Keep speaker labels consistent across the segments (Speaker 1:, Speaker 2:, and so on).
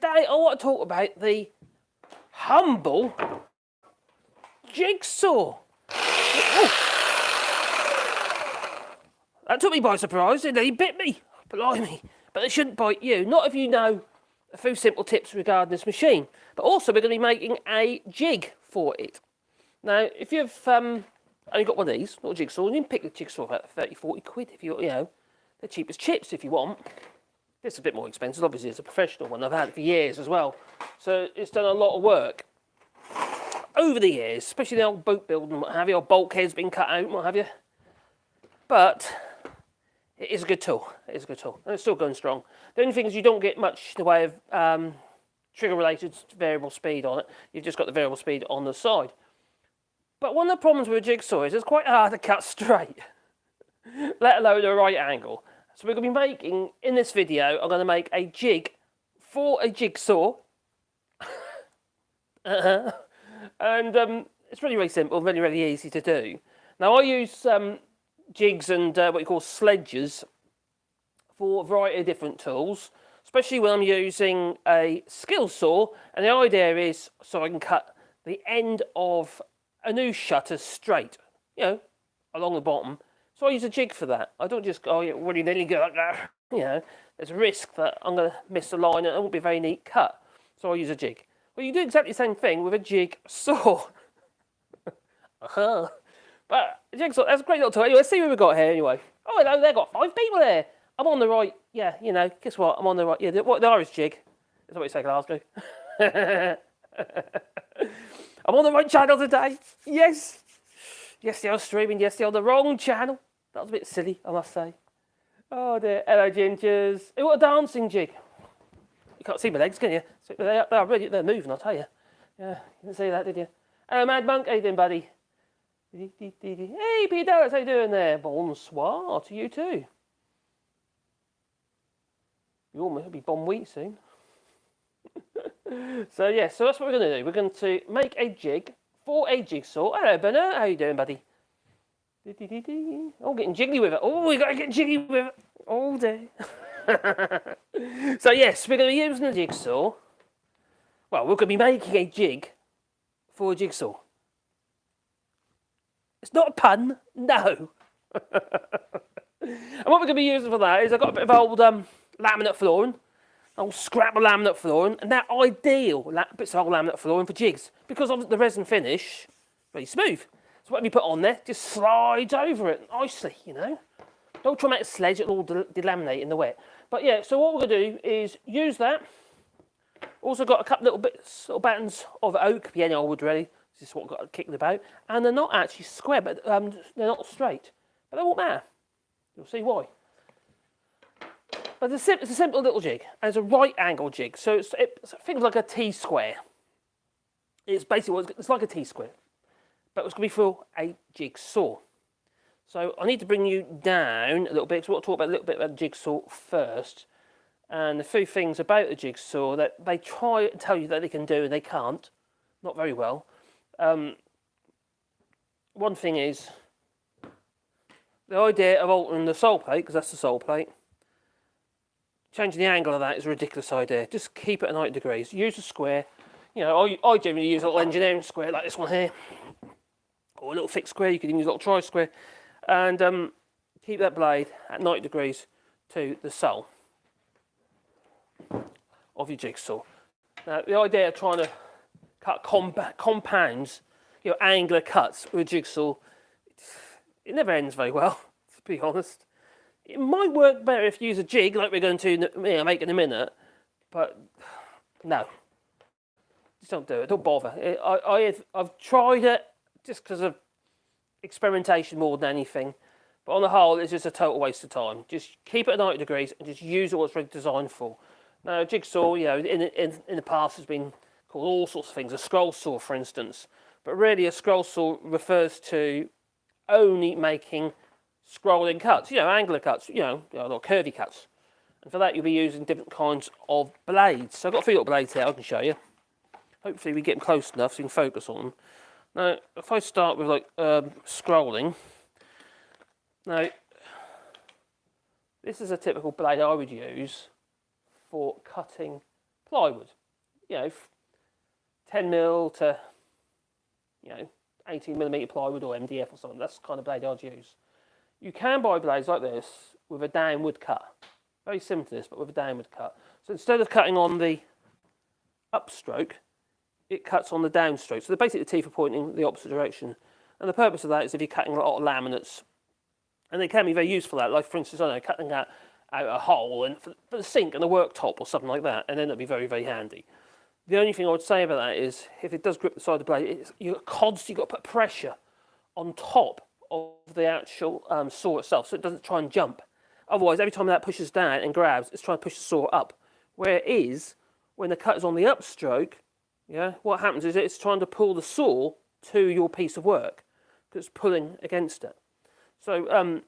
Speaker 1: today I want to talk about the humble jigsaw. That took me by surprise, didn't it? He bit me, blimey. But it shouldn't bite you, not if you know a few simple tips regarding this machine. But also we're going to be making a jig for it. Now, if you've only got one of these, not a jigsaw, you can pick the jigsaw for about 30, 40 quid if you know, they're cheap as chips if you want. This is a bit more expensive, obviously it's a professional one, I've had it for years as well. So it's done a lot of work over the years, especially the old boat building, what have you, or bulkheads been cut out, what have you. But it is a good tool, it is a good tool, and it's still going strong. The only thing is you don't get much in the way of trigger-related variable speed on it, you've just got the variable speed on the side. But one of the problems with a jigsaw is it's quite hard to cut straight, let alone a right angle. So we're going to be making, in this video, I'm going to make a jig for a jigsaw. And it's really, really simple, really, really easy to do. Now I use jigs and what you call sledges for a variety of different tools, especially when I'm using a skill saw, and the idea is so I can cut the end of a new shutter straight, along the bottom. So I use a jig for that. I don't just go, really nearly go like that. There's a risk that I'm going to miss the line and it won't be a very neat cut. So I use a jig. Well, you do exactly the same thing with a jigsaw. But a jigsaw, that's a great little tool. Anyway, let's see what we've got here anyway. Oh, hello, they've got 5 people there. I'm on the right, guess what? I'm on the right, the Irish jig. That's what you say, Glasgow. I'm on the right channel today. Yes. Yes, they are streaming. Yes, they're on the wrong channel. That was a bit silly, I must say. Oh dear. Hello, Gingers. Oh, what a dancing jig. You can't see my legs, can you? They're moving, I'll tell you. Yeah, you didn't see that, did you? Hello, Mad Monk. How you doing, buddy? Hey, Peter Dallas, how you doing there? Bonsoir to you too. You'll be bon wheat soon. So that's what we're going to do. We're going to make a jig for a jigsaw. Hello, Bernard. How you doing, buddy? Oh, getting jiggly with it. Oh, we got to get jiggy with it all day. So yes, we're going to be using a jigsaw. Well, we're going to be making a jig for a jigsaw. It's not a pun, no. And what we're going to be using for that is I've got a bit of old laminate flooring. Old scrap of laminate flooring, and they're ideal bits of old laminate flooring for jigs because of the resin finish, very smooth. So whatever you put on there just slides over it nicely, Don't try and make a sledge, it'll all delaminate in the wet. But yeah, so what we're going to do is use that. Also got a couple little battens of oak, piano wood really. This is what I've got kicking about. And they're not actually square, but they're not straight. But they won't matter. You'll see why. But it's a simple little jig, and it's a right angle jig, so it's things like a T-square. It's basically it's like a T-square, but it's going to be for a jigsaw. So I need to bring you down a little bit, so we'll talk about a little bit about the jigsaw first, and a few things about the jigsaw that they try and tell you that they can do and they can't, not very well. One thing is the idea of altering the sole plate, because that's the sole plate. Changing the angle of that is a ridiculous idea. Just keep it at 90 degrees. Use a square. I generally use a little engineering square like this one here. Or a little thick square. You can even use a little tri-square. And keep that blade at 90 degrees to the sole of your jigsaw. Now, the idea of trying to cut compounds, angular cuts with a jigsaw, it never ends very well, to be honest. It might work better if you use a jig, like we're going to make in a minute, but no. Just don't do it, don't bother. I've tried it just because of experimentation more than anything, but on the whole, it's just a total waste of time. Just keep it at 90 degrees and just use it what it's really designed for. Now, a jigsaw, in the past has been called all sorts of things, a scroll saw, for instance, but really a scroll saw refers to only making scrolling cuts, angular cuts, not curvy cuts. And for that, you'll be using different kinds of blades. So I've got a few little blades here I can show you. Hopefully we get them close enough so you can focus on them. Now, if I start with scrolling, now, this is a typical blade I would use for cutting plywood, 10mm to 18mm plywood or MDF or something. That's the kind of blade I'd use. You can buy blades like this with a downward cut. Very similar to this, but with a downward cut. So instead of cutting on the upstroke, it cuts on the downstroke. So basically the teeth are pointing the opposite direction. And the purpose of that is if you're cutting a lot of laminates, and they can be very useful at, like for instance, I don't know, cutting out a hole and for the sink and the worktop or something like that, and then it'll be very, very handy. The only thing I would say about that is if it does grip the side of the blade, you've got to put pressure on top of the actual saw itself so it doesn't try and jump. Otherwise, every time that pushes down and grabs, it's trying to push the saw up. Where it is, when the cut is on the upstroke, what happens is it's trying to pull the saw to your piece of work because it's pulling against it. So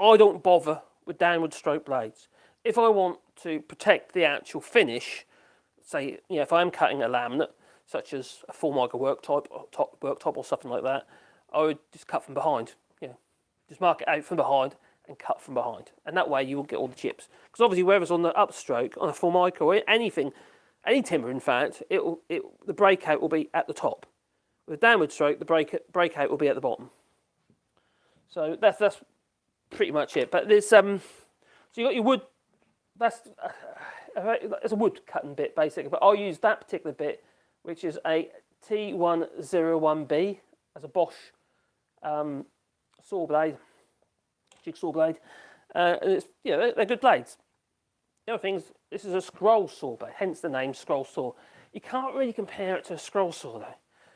Speaker 1: I don't bother with downward stroke blades. If I want to protect the actual finish, say, if I'm cutting a laminate, such as a Formica worktop or something like that, I would just cut from behind. Just mark it out from behind and cut from behind. And that way you will get all the chips. Because obviously wherever's on the upstroke, on a Formica or anything, any timber in fact, the breakout will be at the top. With a downward stroke, the breakout will be at the bottom. So that's pretty much it. But there's so you got your wood. It's a wood cutting bit basically. But I'll use that particular bit, which is a T101B as a Bosch saw blade, jigsaw blade, and it's they're good blades. The other thing is this is a scroll saw blade, hence the name scroll saw. You can't really compare it to a scroll saw though,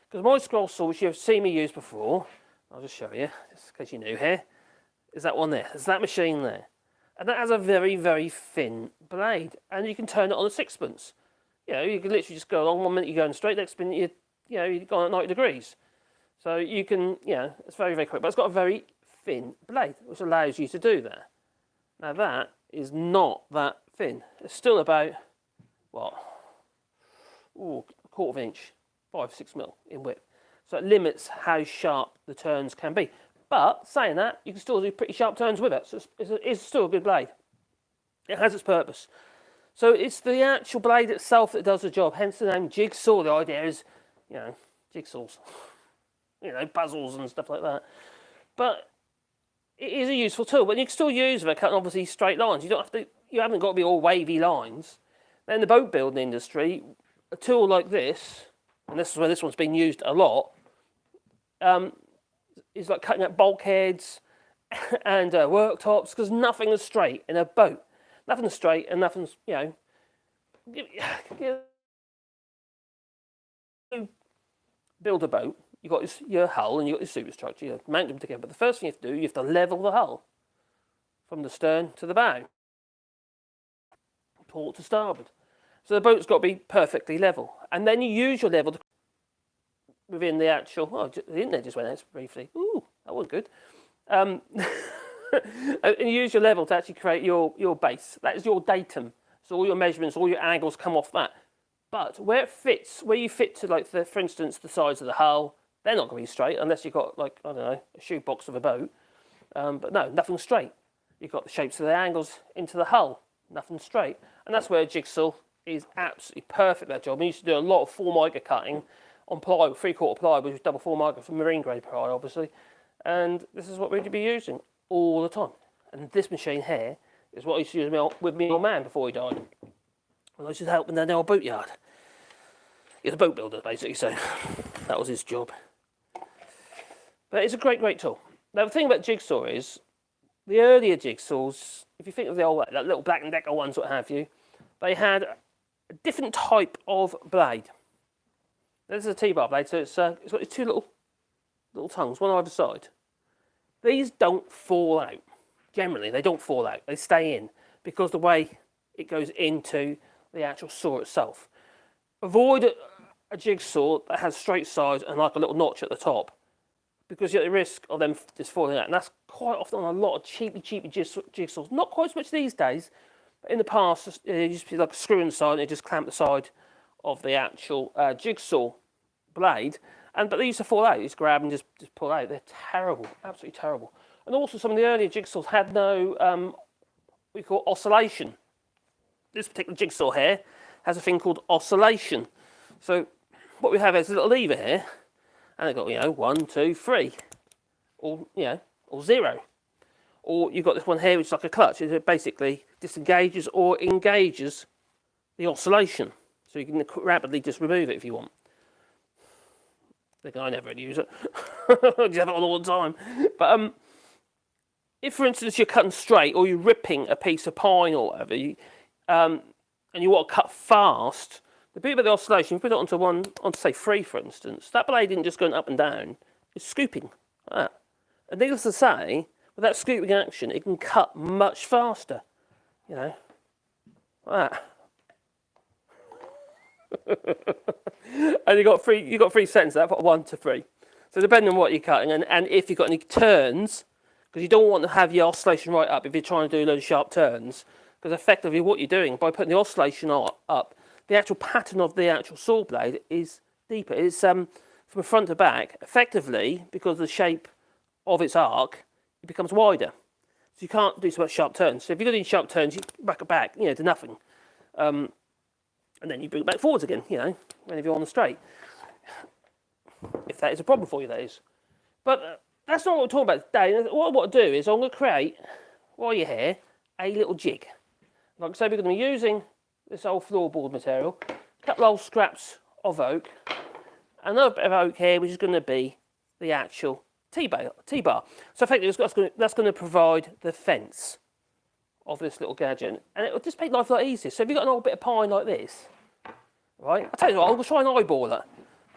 Speaker 1: because my scroll saw, which you've seen me use before, I'll just show you, just in case you're new here, is that one there. There's that machine there, and that has a very, very thin blade, and you can turn it on a sixpence. You can literally just go along. 1 minute you're going straight, next minute you're going at 90 degrees. So you can, it's very, very quick, but it's got a very thin blade, which allows you to do that. Now that is not that thin. It's still about, a quarter of an inch, 5-6mm in width. So it limits how sharp the turns can be. But saying that, you can still do pretty sharp turns with it. So it's still a good blade. It has its purpose. So it's the actual blade itself that does the job. Hence the name jigsaw. The idea is, jigsaws. Puzzles and stuff like that. But it is a useful tool. But you can still use it for cutting obviously straight lines. You haven't got to be all wavy lines. Then in the boat building industry, a tool like this, and this is where this one's been used a lot, is like cutting up bulkheads and worktops, because nothing is straight in a boat. Nothing's straight and nothing's, build a boat. You've got your hull and you've got your superstructure. You mount them together. But the first thing you have to do, you have to level the hull from the stern to the bow, port to starboard. So the boat's got to be perfectly level. And then you use your level within the actual... the internet just went out briefly. Ooh, that was good. And you use your level to actually create your base. That is your datum. So all your measurements, all your angles come off that. But where it fits, where you fit to, for instance, the sides of the hull, they're not going to be straight unless you've got, a shoebox of a boat. But no, nothing's straight. You've got the shapes of the angles into the hull. Nothing straight. And that's where a jigsaw is absolutely perfect at that job. We used to do a lot of Formica cutting on plywood, 3/4 plywood, which is double Formica for marine grade ply, obviously. And this is what we'd be using all the time. And this machine here is what I used to use with me old man before he died. Well, I used to help in the old boatyard. He was a boat builder, basically, so that was his job. But it's a great, great tool. Now, the thing about jigsaw is, the earlier jigsaws, if you think of the old, that little Black & Decker ones, what have you, they had a different type of blade. This is a T-bar blade, so it's got these two little tongues, one on either side. These don't fall out. Generally, they don't fall out. They stay in because the way it goes into the actual saw itself. Avoid a jigsaw that has straight sides and like a little notch at the top, because you're at the risk of them just falling out. And that's quite often on a lot of cheapy jigsaws. Not quite so much these days, but in the past, it used to be like a screw inside and it just clamped the side of the actual jigsaw blade. But they used to fall out. You just grab and just pull out. They're terrible, absolutely terrible. And also some of the earlier jigsaws had no, what we call oscillation. this particular jigsaw here has a thing called oscillation. So what we have is a little lever here, and they've got, you know, 1, 2, 3, or, you know, or 0. Or you've got this one here, which is like a clutch. It basically disengages or engages the oscillation. So you can rapidly just remove it if you want. I never really use it. I just have it on all the time. But if, for instance, you're cutting straight or you're ripping a piece of pine or whatever, and you want to cut fast, the bit about the oscillation, you put it onto say 3, for instance, that blade isn't just going up and down, it's scooping like that. And needless to say, with that scooping action, it can cut much faster, you know, like that. And you got 3 seconds of that, 1 to 3. So depending on what you're cutting, and if you've got any turns, because you don't want to have your oscillation right up if you're trying to do a load of sharp turns, because effectively what you're doing by putting the oscillation up, the actual pattern of the actual saw blade is deeper. It's from front to back. Effectively, because of the shape of its arc, it becomes wider. So you can't do so much sharp turns. So if you're doing sharp turns, you back it back, you know, to nothing. And then you bring it back forwards again, you know, whenever you're on the straight. If that is a problem for you, that is. But that's not what we're talking about today. What I want to do is I'm going to create, while you're here, a little jig. Like I say, we're going to be using this old floorboard material, a couple of old scraps of oak, another bit of oak here, which is going to be the actual T-bar. So effectively, that's going to provide the fence of this little gadget, and it will just make life a lot easier. So if you've got an old bit of pine like this, right, I'll tell you what, I'm going to try and eyeball it.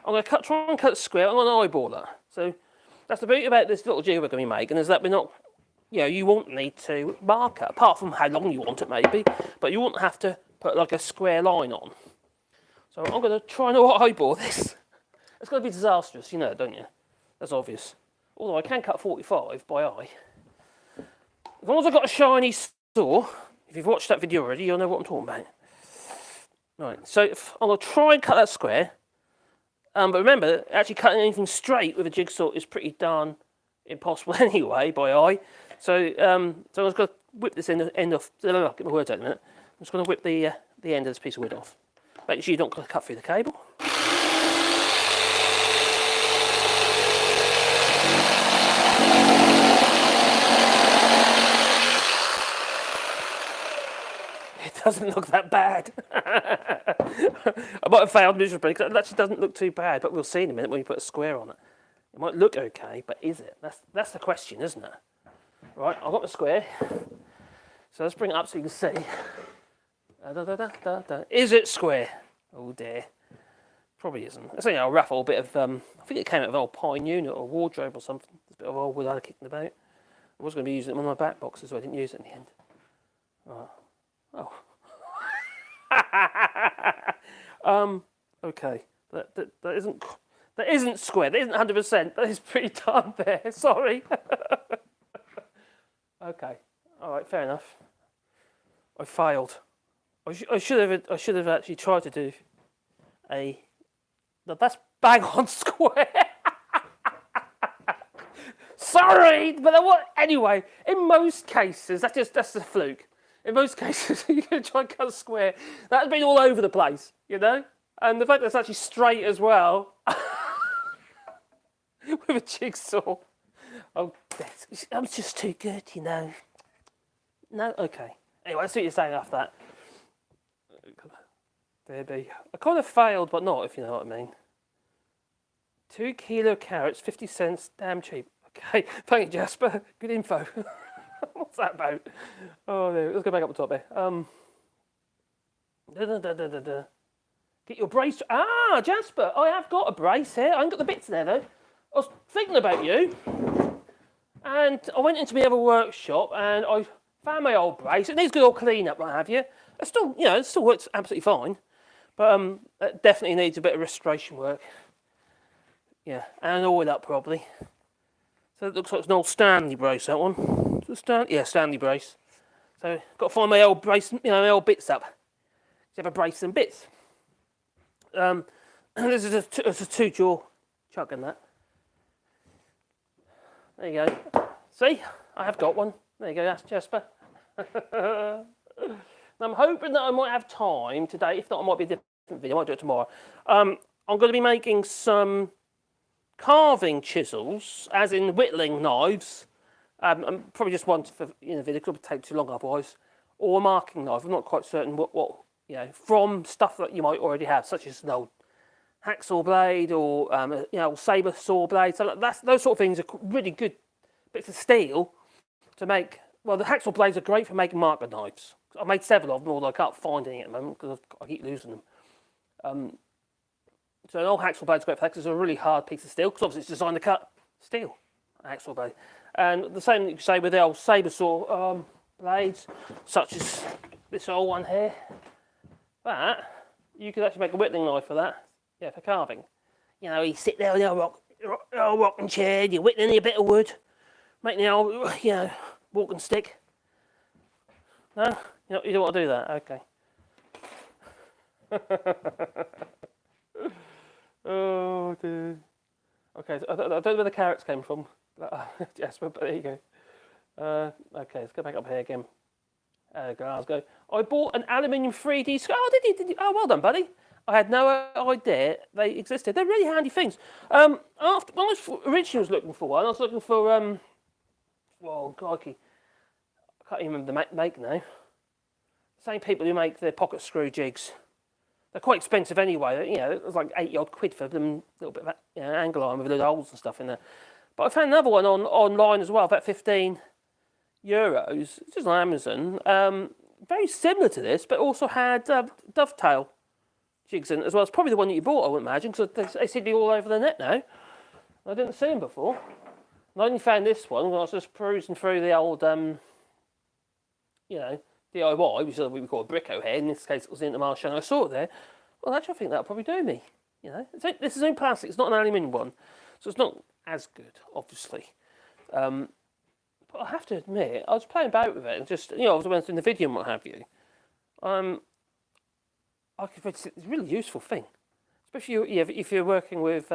Speaker 1: I'm going to try and cut a square, I'm going to eyeball it. So that's the beauty about this little jig we're going to be making, is that we're not, you know, you won't need to mark it, apart from how long you want it maybe, but you won't have to put like a square line on. So I'm going to try and eyeball this. It's going to be disastrous, you know, don't you? That's obvious. Although I can cut 45 by eye. As long as I've got a shiny saw, if you've watched that video already, you'll know what I'm talking about. Right, so I'm going to try and cut that square. But remember, actually cutting anything straight with a jigsaw is pretty darn impossible anyway, by eye. So I'm just going to whip this end off. I'll get my words out in a minute. I'm just going to whip the end of this piece of wood off. Make sure you don't cut through the cable. It doesn't look that bad. I might have failed miserably because it actually doesn't look too bad, but we'll see in a minute when you put a square on it. It might look okay, but is it? That's the question, isn't it? Right, I've got the square. So let's bring it up so you can see. Is it square? Oh dear. Probably isn't. It's only a rough old bit of, I think it came out of an old pine unit or wardrobe or something. There's a bit of old wood I had kicking about. I was going to be using it in one of my back boxes, so I didn't use it in the end. Right. Oh. Okay. That isn't square. That isn't 100%. That is pretty darn there. Sorry. Okay. All right. Fair enough. I failed. I should have actually tried to do a. That's bang on square. Sorry, but anyway. In most cases, that's a fluke. In most cases, you're going to try and cut a square. That's been all over the place, you know? And the fact that it's actually straight as well, with a jigsaw. Oh, I'm just too good, you know. No? Okay. Anyway, let's see what you're saying after that. Baby. I kind of failed, but not, if you know what I mean. 2 kilo carrots, 50 cents, damn cheap. Okay, thank you, Jasper. Good info. What's that about? Oh, there. Let's go back up the top there. Get your brace. Ah, Jasper, I have got a brace here. I haven't got the bits there, though. I was thinking about you, and I went into my other workshop, and I found my old brace. It needs good old clean up, what have you. It still, you know, it still works absolutely fine, but it definitely needs a bit of restoration work. Yeah, and an oil up probably. So it looks like it's an old Stanley brace, that one. Yeah, Stanley brace. So got to find my old brace, you know, my old bits up. You have a brace and bits. This is a 2-jaw chuck in that. There you go. See, I have got one. There you go, that's Jasper. And I'm hoping that I might have time today. If not, it might be a different video. I might do it tomorrow. I'm going to be making some carving chisels, as in whittling knives. Probably just one for video. It could take too long otherwise. Or a marking knife. I'm not quite certain what from stuff that you might already have, such as an old hacksaw blade or saber saw blade. So those sort of things are really good bits of steel to make. Well, the hacksaw blades are great for making marker knives. I've made several of them, although I can't find any at the moment because I keep losing them. So an old hacksaw blade is great for that because it's a really hard piece of steel, because obviously it's designed to cut steel, a hacksaw blade. And the same you can say with the old saber saw blades, such as this old one here. That, you could actually make a whittling knife for that, for carving. You sit there in your old rocking chair, you're whittling a bit of wood, making the old, walking stick. No? You don't want to do that? Okay. Oh dear. Okay, so I don't know where the carrots came from. Yes, but there you go. Okay, let's go back up here again. Glasgow. I bought an aluminium 3D scale. Oh, did you? Oh, well done, buddy. I had no idea they existed. They're really handy things. When I originally was looking for one, I was looking for well, crikey, I can't even remember the make now. Same people who make the pocket screw jigs. They're quite expensive anyway. It was like 80 odd quid for them, a little bit of angle iron with little holes and stuff in there. But I found another one online as well, about €15. It's just on Amazon. Very similar to this, but also had dovetail jigs in it as well. It's probably the one that you bought, I would imagine, because they seem to be all over the net now. I didn't see them before. And I only found this one when I was just perusing through the old, DIY, which is what we call a bricko here. In this case, it was in the Marshall, and I saw it there. Well, actually, I think that'll probably do me. This is in plastic. It's not an aluminium one, so it's not as good, obviously. But I have to admit, I was playing about with it, and just I was doing the video and what have you. It's a really useful thing, especially if you're working with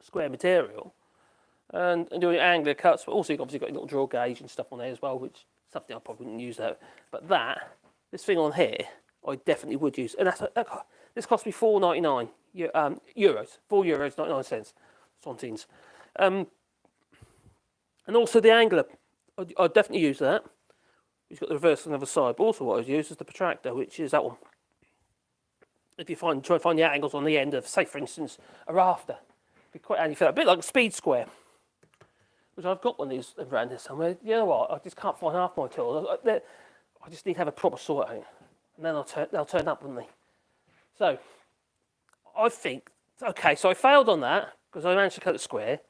Speaker 1: square material and doing angular cuts. But also, you've obviously got your little draw gauge and stuff on there as well, which is something I probably wouldn't use that. But this thing on here, I definitely would use, and this cost me €4.99 euros, €4.99 centimes. And also the angular, I'd definitely use that. It's got the reverse on the other side. But also what I'd use is the protractor, which is that one. If you try to find the angles on the end of, say for instance, a rafter, it'd be quite handy for that. A bit like a speed square, which I've got one of these around here somewhere. You know what? I just can't find half my tools. I just need to have a proper sort out, and then they'll turn up, won't they? So I think okay. So I failed on that because I managed to cut it square.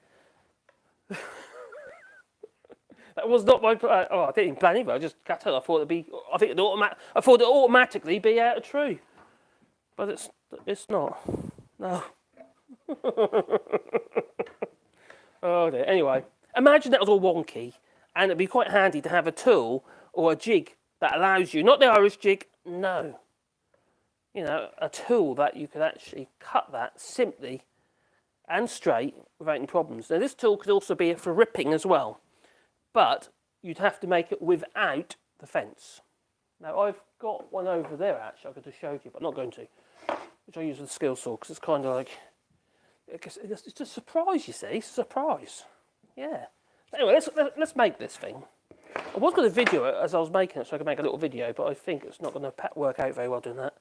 Speaker 1: That was not my. I didn't even plan either. I just cut it. I thought it'd automatically be out of true, but it's not. No. Oh dear. Anyway, imagine that was all wonky, and it'd be quite handy to have a tool or a jig that allows you, not the Irish jig, no. A tool that you could actually cut that simply and straight without any problems. Now this tool could also be for ripping as well. But you'd have to make it without the fence. Now I've got one over there actually, I could have showed you, but I'm not going to. Which I use with the skill saw, because it's kind of like, it's just a surprise, you see, surprise. Yeah. Anyway, let's make this thing. I was going to video it as I was making it, so I could make a little video, but I think it's not going to work out very well doing that.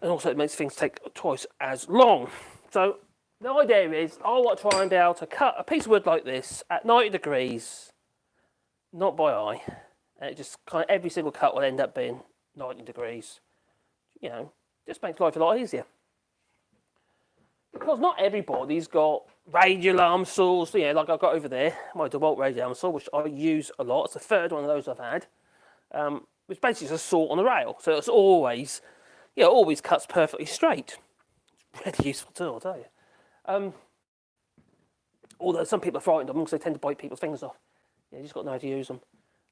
Speaker 1: And also it makes things take twice as long. So the idea is, I want to try and be able to cut a piece of wood like this at 90 degrees, not by eye, and it just kind of every single cut will end up being 90 degrees. Just makes life a lot easier. Because not everybody's got radial arm saws, like I've got over there, my DeWalt radial arm saw, which I use a lot. It's the third one of those I've had, which basically is a saw on a rail, so it's always cuts perfectly straight. It's really useful tool, I'll tell you. Although some people are frightened of them because they tend to bite people's fingers off. You just got to know how to use them.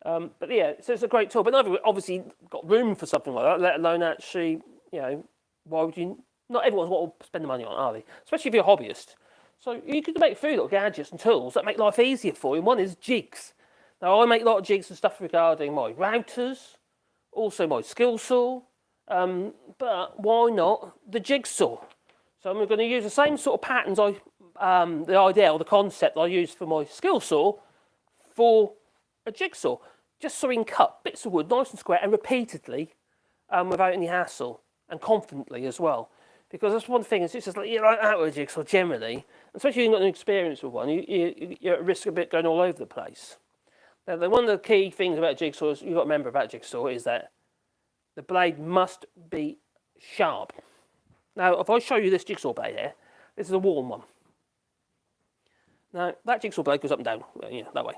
Speaker 1: But yeah, so it's a great tool. But not everyone obviously got room for something like that, let alone actually, why would you... Not everyone's what will spend the money on, are they? Especially if you're a hobbyist. So you could make a few little gadgets and tools that make life easier for you. One is jigs. Now, I make a lot of jigs and stuff regarding my routers, also my skill saw, but why not the jigsaw? So I'm going to use the same sort of patterns the idea or the concept I used for my skill saw for a jigsaw, just so we can cut bits of wood nice and square and repeatedly without any hassle and confidently as well. Because that's one thing, it's just like, you like that with a jigsaw generally, especially if you've got an experience with one, you're at risk of it going all over the place. Now, one of the key things about jigsaws you've got to remember about jigsaw is that the blade must be sharp. Now, if I show you this jigsaw blade here, this is a worn one. Now, that jigsaw blade goes up and down, that way.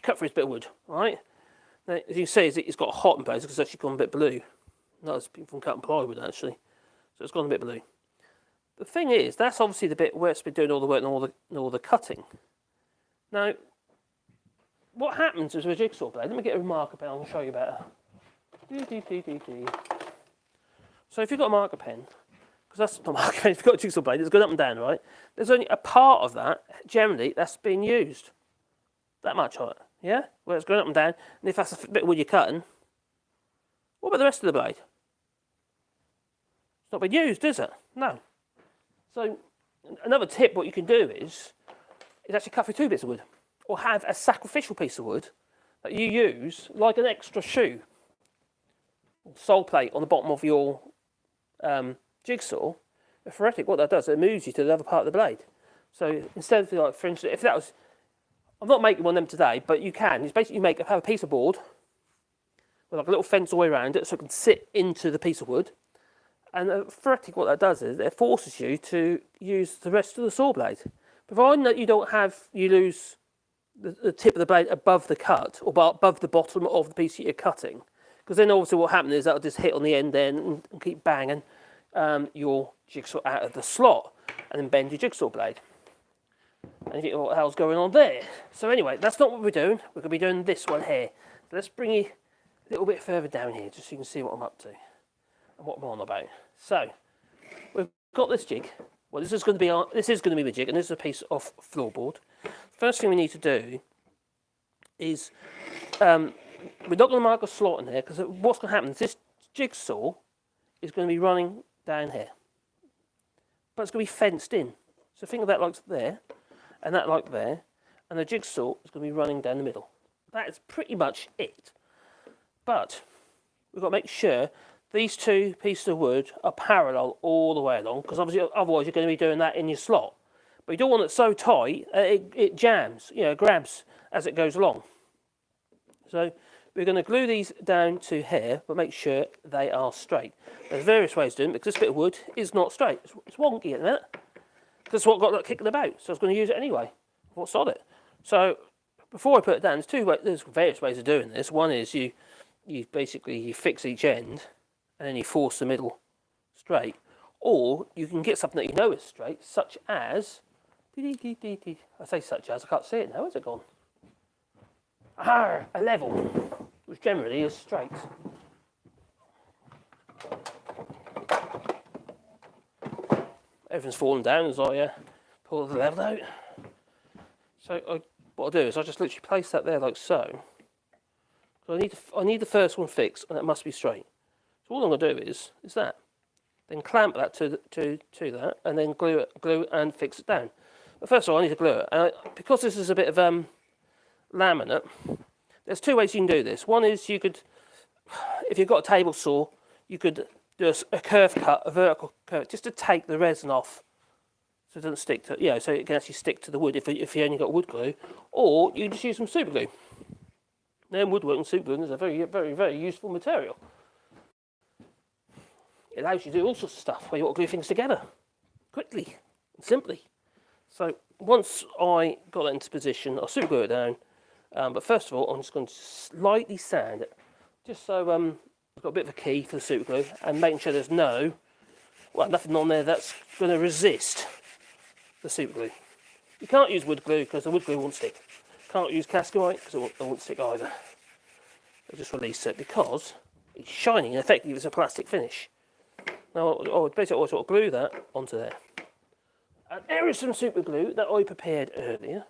Speaker 1: Cut through this bit of wood, right? Now, as you can see, it's got a hot in place because it's actually gone a bit blue. That was from cutting plywood, actually. So it's gone a bit blue. The thing is, that's obviously the bit where it's been doing all the work and all the cutting. Now, what happens is with a jigsaw blade, let me get a marker pen, I'll show you better. So if you've got a marker pen, because that's not a marker pen, if you've got a jigsaw blade, it's going up and down, right? There's only a part of that, generally, that's being used. That much of it, yeah? Where it's going up and down, and if that's a bit of wood you're cutting, what about the rest of the blade? It's not been used, is it? No. So another tip, what you can do is actually cut through two bits of wood, or have a sacrificial piece of wood that you use like an extra shoe, or sole plate on the bottom of your jigsaw. Theoretically, what that does, it moves you to the other part of the blade. So instead of, like, for instance, if that was, I'm not making one of them today, but you can. It's basically have a piece of board with like a little fence all the way around it, so it can sit into the piece of wood. And theoretically, what that does is it forces you to use the rest of the saw blade, providing that you lose the tip of the blade above the cut or above the bottom of the piece that you're cutting, because then obviously what happens is that'll just hit on the end then and keep banging your jigsaw out of the slot and then bend your jigsaw blade. And you think, what the hell's going on there? So anyway, that's not what we're doing. We're going to be doing this one here. So let's bring you a little bit further down here just so you can see what I'm up to and what I'm on about. So we've got this jig. Well, this is going to be the jig, and this is a piece of floorboard. First thing we need to do is we're not going to mark a slot in here, because what's going to happen is this jigsaw is going to be running down here, but it's going to be fenced in. So think of that like there, and that like there, and the jigsaw is going to be running down the middle. That is pretty much it. But we've got to make sure these two pieces of wood are parallel all the way along, because obviously otherwise you're going to be doing that in your slot. But you don't want it so tight it jams, grabs as it goes along. So we're going to glue these down to here, but make sure they are straight. There's various ways of doing it, because this bit of wood is not straight. It's wonky at the minute. That's what got that kicking about, so I was going to use it anyway. What's on it? So before I put it down, there's various ways of doing this. One is you basically fix each end, and then you force the middle straight. Or you can get something that you know is straight, such as, I say such as, I can't see it now, where's it gone? A level, which generally is straight. Everything's falling down as I pull the level out. So what I'll do is I'll just literally place that there like so. So I need the first one fixed, and it must be straight. So all I'm going to do is that. Then clamp that to that, and then glue and fix it down. But first of all, I need to glue it. And because this is a bit of laminate, there's two ways you can do this. One is you could, if you've got a table saw, you could do a curve cut, a vertical curve, just to take the resin off, so it doesn't stick to, so it can actually stick to the wood if you only got wood glue, or you just use some super glue. Now, woodworking super glue is a very, very, very useful material. It allows you to do all sorts of stuff where you want to glue things together quickly and simply. So once I got that into position, I'll super glue it down. But first of all, I'm just going to slightly sand it, just so I've got a bit of a key for the super glue, and making sure there's nothing on there that's going to resist the super glue. You can't use wood glue because the wood glue won't stick. Can't use cascamite because it won't stick either. I just release it because it's shiny and effectively it's a plastic finish. Now, basically, I sort of glue that onto there. And there is some super glue that I prepared earlier.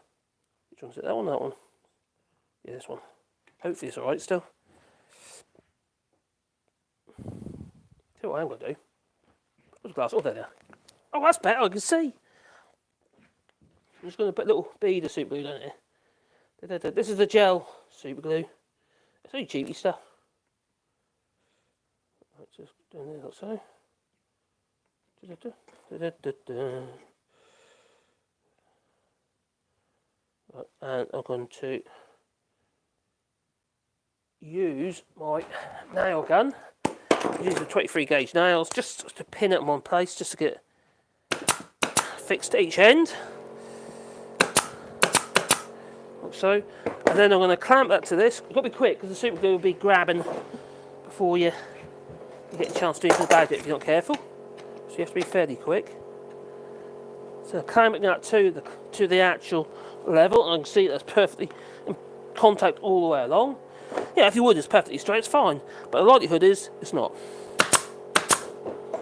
Speaker 1: Which one's it? That one, that one? Yeah, this one. Hopefully it's alright still. See what I'm going to do. Where's the glass? Oh, there. Oh, that's better. I can see. I'm just going to put a little bead of super glue down here. This is the gel super glue. It's only cheapy stuff. Right, just doing this like so. Right, and I'm going to use my nail gun. Use the 23 gauge nails just to pin it in one place, just to get fixed to each end. Like so. And then I'm going to clamp that to this. You've got to be quick because the super glue will be grabbing before you get a chance to do anything about it if you're not careful. So you have to be fairly quick. So clamping that to the actual level, and I can see that's perfectly in contact all the way along. Yeah, if your wood is perfectly straight, it's fine. But the likelihood is it's not.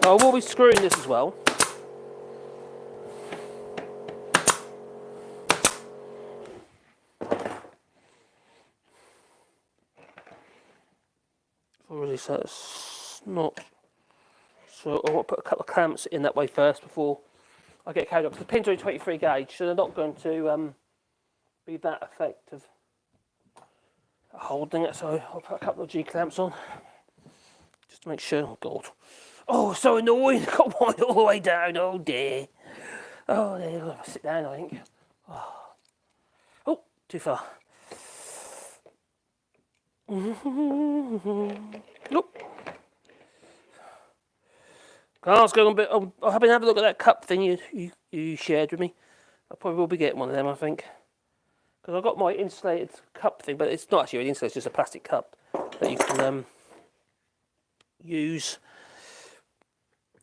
Speaker 1: Now, I will be screwing this as well. Really, so it's not. So I want to put a couple of clamps in that way first before I get carried up. The pins are 23 gauge, so they're not going to be that effective at holding it. So I'll put a couple of G clamps on just to make sure. Oh God! Oh, so annoying! Got one all the way down. Oh dear! Oh, there you go. Sit down, I think. Oh, too far. Nope. I was going a bit. I've been having a look at that cup thing you shared with me. I probably will be getting one of them, I think, because I've got my insulated cup thing, but it's not actually really insulated. It's just a plastic cup that you can use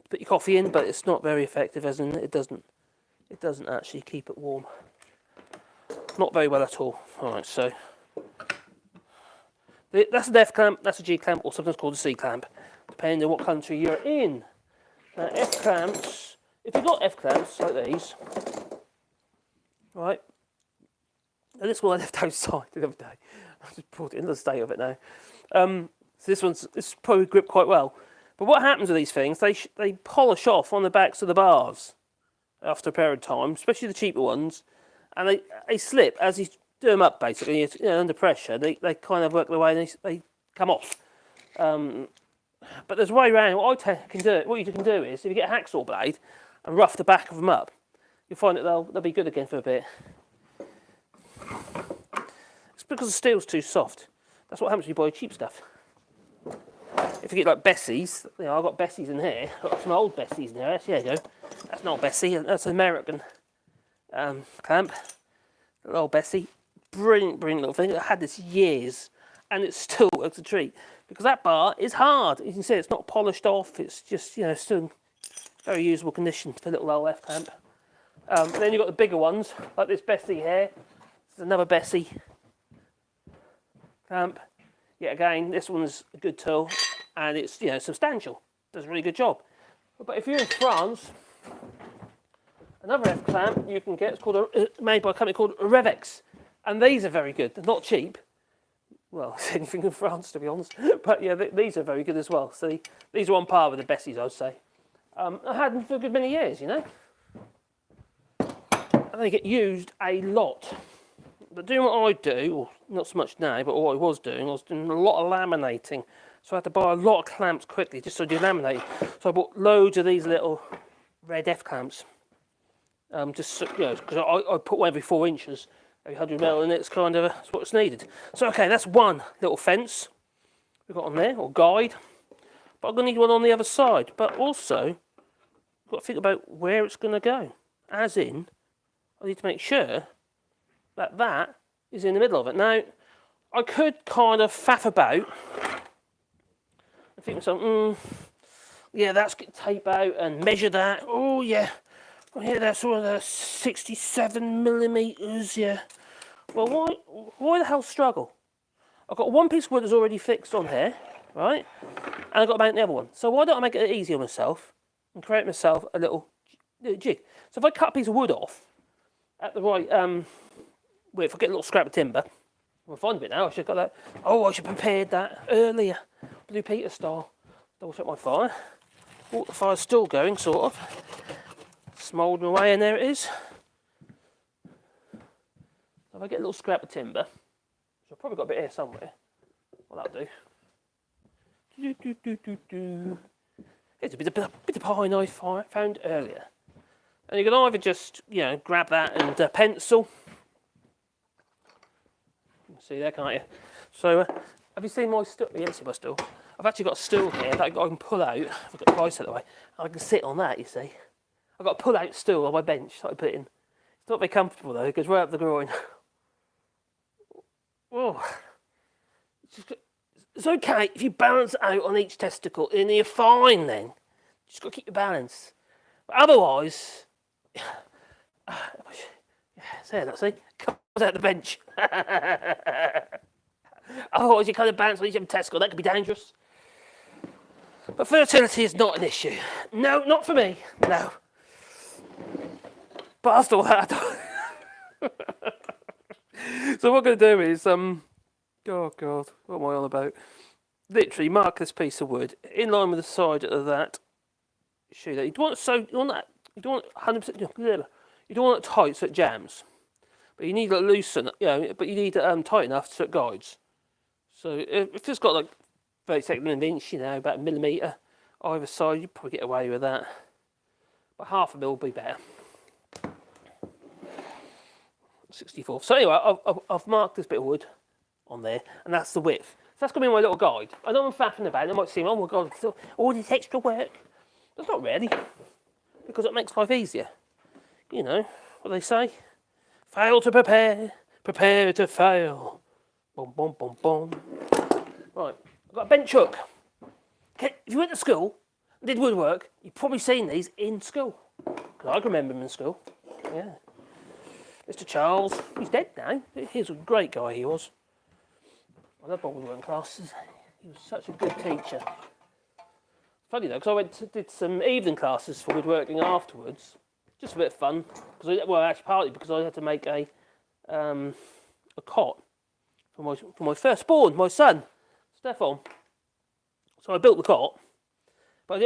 Speaker 1: to put your coffee in, but it's not very effective, as in it doesn't actually keep it warm. Not very well at all. All right, so. That's an F clamp, that's a G clamp, or sometimes called a C clamp, depending on what country you're in. Now, F clamps, if you've got F clamps like these, right, and this one I left outside the other day, I just brought it into the state of it now. So this probably grip quite well. But what happens with these things, they polish off on the backs of the bars after a period of time, especially the cheaper ones, and they slip as you do them up, basically. You know, under pressure, they kind of work their way and they come off. But there's a way around. What you can do is, if you get a hacksaw blade and rough the back of them up, you'll find that they'll be good again for a bit. It's because the steel's too soft. That's what happens when you buy cheap stuff. If you get like Bessie's, you know, I've got Bessie's in here. I've got some old Bessie's in here. There you go. That's not Bessie. That's an American clamp. Little old Bessie. Brilliant little thing. I had this years, and it still works a treat because that bar is hard. You can see it's not polished off. It's just, you know, still very usable condition for a little old F clamp. And then you've got the bigger ones like this Bessie here. This is another Bessie clamp. Yet again, this one's a good tool, and it's, you know, substantial. Does a really good job. But if you're in France, another F clamp you can get, it's called made by a company called Revex. And these are very good. They're not cheap. Well, it's anything in France, to be honest. But yeah, these are very good as well. So these are on par with the Bessies, I'd say. I had them for a good many years, you know. And they get used a lot. But doing what I do, or not so much now, but what I was doing a lot of laminating. So I had to buy a lot of clamps quickly just so I do laminate. So I bought loads of these little red F clamps. Just, you know, because I put one every 4 inches. 100mm, and it's kind of that's what's needed. So okay, that's one little fence we've got on there, or guide. But I'm going to need one on the other side. But also, I've got to think about where it's going to go. As in, I need to make sure that that is in the middle of it. Now, I could kind of faff about and think to myself, yeah, that's get tape out and measure that. Oh yeah. Oh, yeah, that's all the 67mm, yeah. Well, why the hell struggle? I've got one piece of wood that's already fixed on here, right? And I've got to make the other one. So why don't I make it easy on myself and create myself a little jig? So if I cut a piece of wood off at the right, if I get a little scrap of timber, I'll find a bit now. I should have got that. Oh, I should have prepared that earlier. Blue Peter style. Double check my fire. Oh, the fire's still going, sort of. Smouldering away, and there it is. If I get a little scrap of timber, which I've probably got a bit here somewhere, well, that'll do. Here's a bit of pine I found earlier. And you can either just, grab that and pencil. You can see there, can't you? So, have you seen my stool? You haven't seen my stool. I've actually got a stool here that I can pull out. I've got the price set away. I can sit on that, you see. I've got a pull-out stool on my bench that I put in. It's not very comfortable, though. It goes right up the groin. Oh. It's okay if you balance it out on each testicle, and you're fine then. You just got to keep your balance. But otherwise, see, comes out the bench. Otherwise, you kind of balance on each testicle. That could be dangerous. But fertility is not an issue. No, not for me. No. But I still had. So what I'm going to do is, oh God, what am I on about? Literally mark this piece of wood in line with the side of that shoe. You don't want 100%. You don't want it tight so it jams, but you need it loosen. But you need it tight enough so it guides. So if it's got like 32nd of an inch, about a millimetre either side, you'd probably get away with that. But half a mil would be better. 64. So anyway, I've marked this bit of wood on there, and that's the width. So that's going to be my little guide. I know I'm faffing about it. It might seem, oh my God, all this extra work. But it's not really, because it makes life easier. You know what they say? Fail to prepare, prepare to fail. Boom, boom, boom, boom. Right, I've got a bench hook. Okay, if you went to school and did woodwork, you've probably seen these in school. Because I can remember them in school. Yeah. Mr. Charles, he's dead now. He's a great guy, he was. I love my woodworking classes. He was such a good teacher. Funny though, because I did some evening classes for woodworking afterwards. Just a bit of fun. Actually partly because I had to make a cot for my firstborn, my son, Stefan. So I built the cot. But I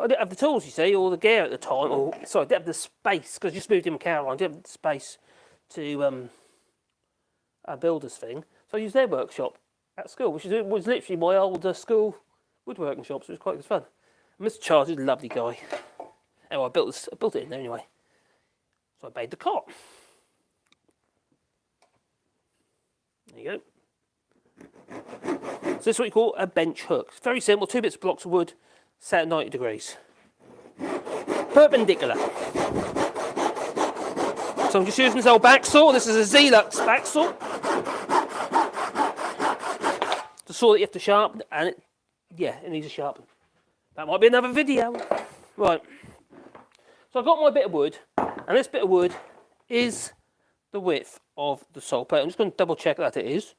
Speaker 1: didn't have the tools, you see, or the gear at the time. I didn't have the space, because I just moved in with Caroline. I didn't have the space to a builder's thing. So I used their workshop at school, which was literally my old school woodworking shop, so it was quite good fun. And Mr. Charles is a lovely guy. Anyway, I built it in there anyway. So I made the cot. There you go. So this is what you call a bench hook. It's very simple, 2 bits of blocks of wood, set at 90 degrees. Perpendicular. So I'm just using this old back saw. This is a Zelux back saw. The saw that you have to sharpen, and it needs a sharpen. That might be another video. Right. So I've got my bit of wood, and this bit of wood is the width of the sole plate. I'm just going to double check that it is,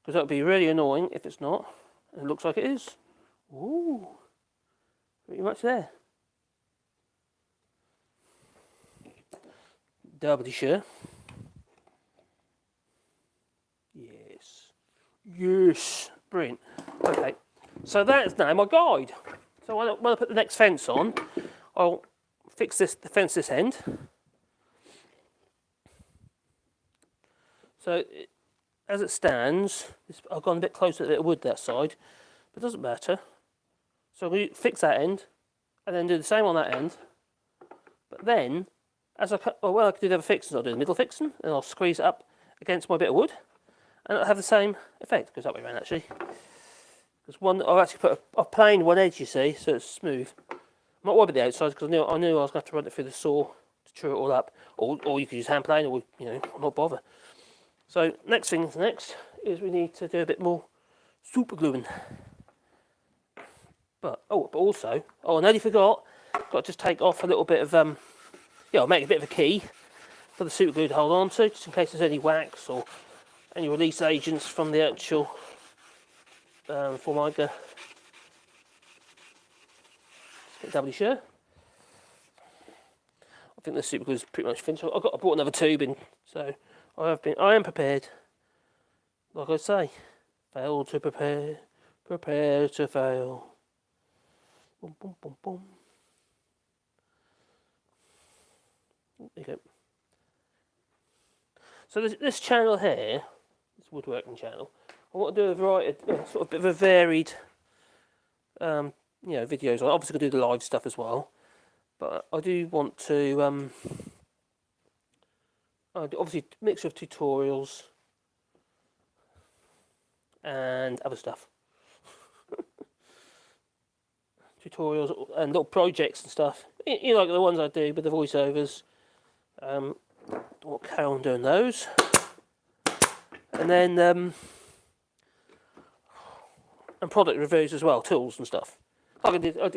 Speaker 1: because that would be really annoying if it's not. It looks like it is. Ooh. Pretty much there. Doubly sure. Yes. Brilliant. Okay. So that is now my guide. So when I put the next fence on, I'll fix the fence this end. So as it stands, I've gone a bit closer to the wood that side, but it doesn't matter. So we fix that end, and then do the same on that end. But then, as I cut, I can do the other fixing. I'll do the middle fixing, and I'll squeeze it up against my bit of wood, and it'll have the same effect. It goes that way around actually. Because I've actually I've planed one edge, you see, so it's smooth. I'm not worried about the outside because I knew I was going to have to run it through the saw to true it all up, or you could use hand plane, or not bother. So next is we need to do a bit more super gluing. But also, I nearly forgot. Got to just take off a little bit of I'll make a bit of a key for the super glue to hold on to, just in case there's any wax or any release agents from the actual Formica. Just get doubly sure. I think the super glue is pretty much finished. I brought another tube in, so I am prepared. Like I say, fail to prepare, prepare to fail. Boom, boom, boom, boom. There you go. So this channel here, this woodworking channel, I want to do a variety, sort of bit of a varied, videos. I'm obviously going to do the live stuff as well, but I do want to, obviously mixture of tutorials and other stuff. Tutorials and little projects and stuff, like the ones I do with the voiceovers. We'll carry on doing those, and then and product reviews as well, tools and stuff. Like I did, I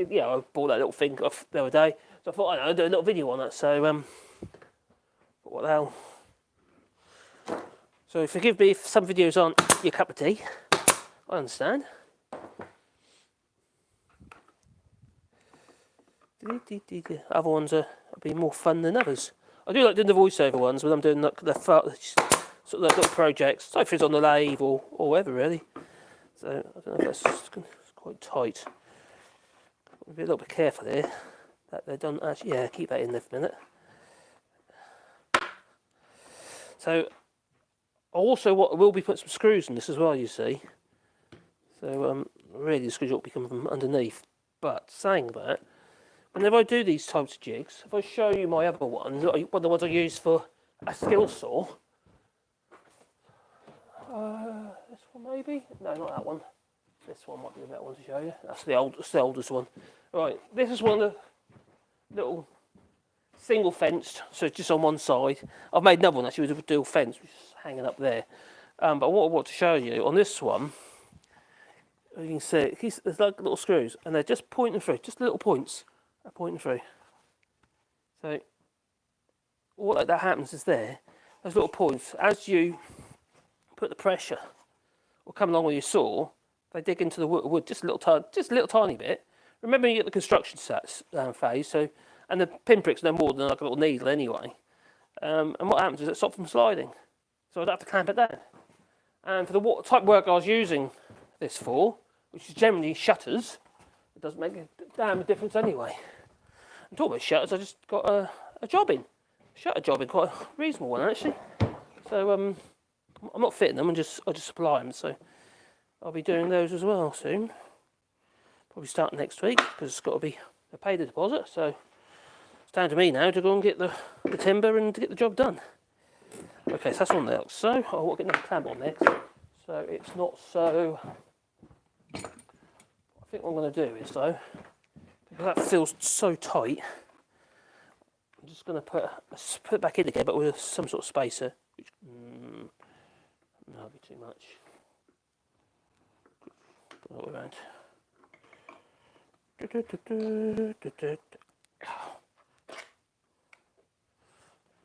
Speaker 1: bought that little thing off the other day, so I thought I'd do a little video on that. So what the hell? So forgive me if some videos aren't your cup of tea. I understand. Other ones are be more fun than others. I do like doing the voiceover ones when I'm doing the sort of little projects, like if it's on the lathe or whatever really. So I don't know if that's quite tight. I'll be a little bit careful here that they don't actually. Yeah, keep that in there for a minute. So I also will be putting some screws in this as well. You see. So really the screws ought to be coming from underneath. But saying that, whenever I do these types of jigs, if I show you my other ones, one of the ones I use for a skill saw, this one maybe? No, not that one. This one might be the better one to show you. That's the oldest one. Right, this is one of the little single fenced, so it's just on one side. I've made another one actually with a dual fence, which is hanging up there. But what I want to show you on this one, you can see there's like little screws, and they're just pointing through, just little points. Pointing through. So what that happens is those little points, as you put the pressure or come along with your saw, they dig into the wood just a little tiny bit. Remember, you get the construction phase, so and the pinprick's no more than like a little needle anyway. And what happens is it stops from sliding, so I'd have to clamp it down. And for the type of work I was using this for, which is generally shutters, it doesn't make a damn difference anyway. And talking about shutters, I just got a shutter job in, quite a reasonable one actually. So I'm not fitting them, I just supply them. So I'll be doing those as well soon. Probably starting next week because it's got to be I paid the deposit. So it's down to me now to go and get the timber and to get the job done. Okay, so that's on there. So I want to get another clamp on there, so it's not so. I think what I'm going to do is though, because that feels so tight, I'm just going to put it back in again, but with some sort of spacer, which that'll be too much. Put it all around.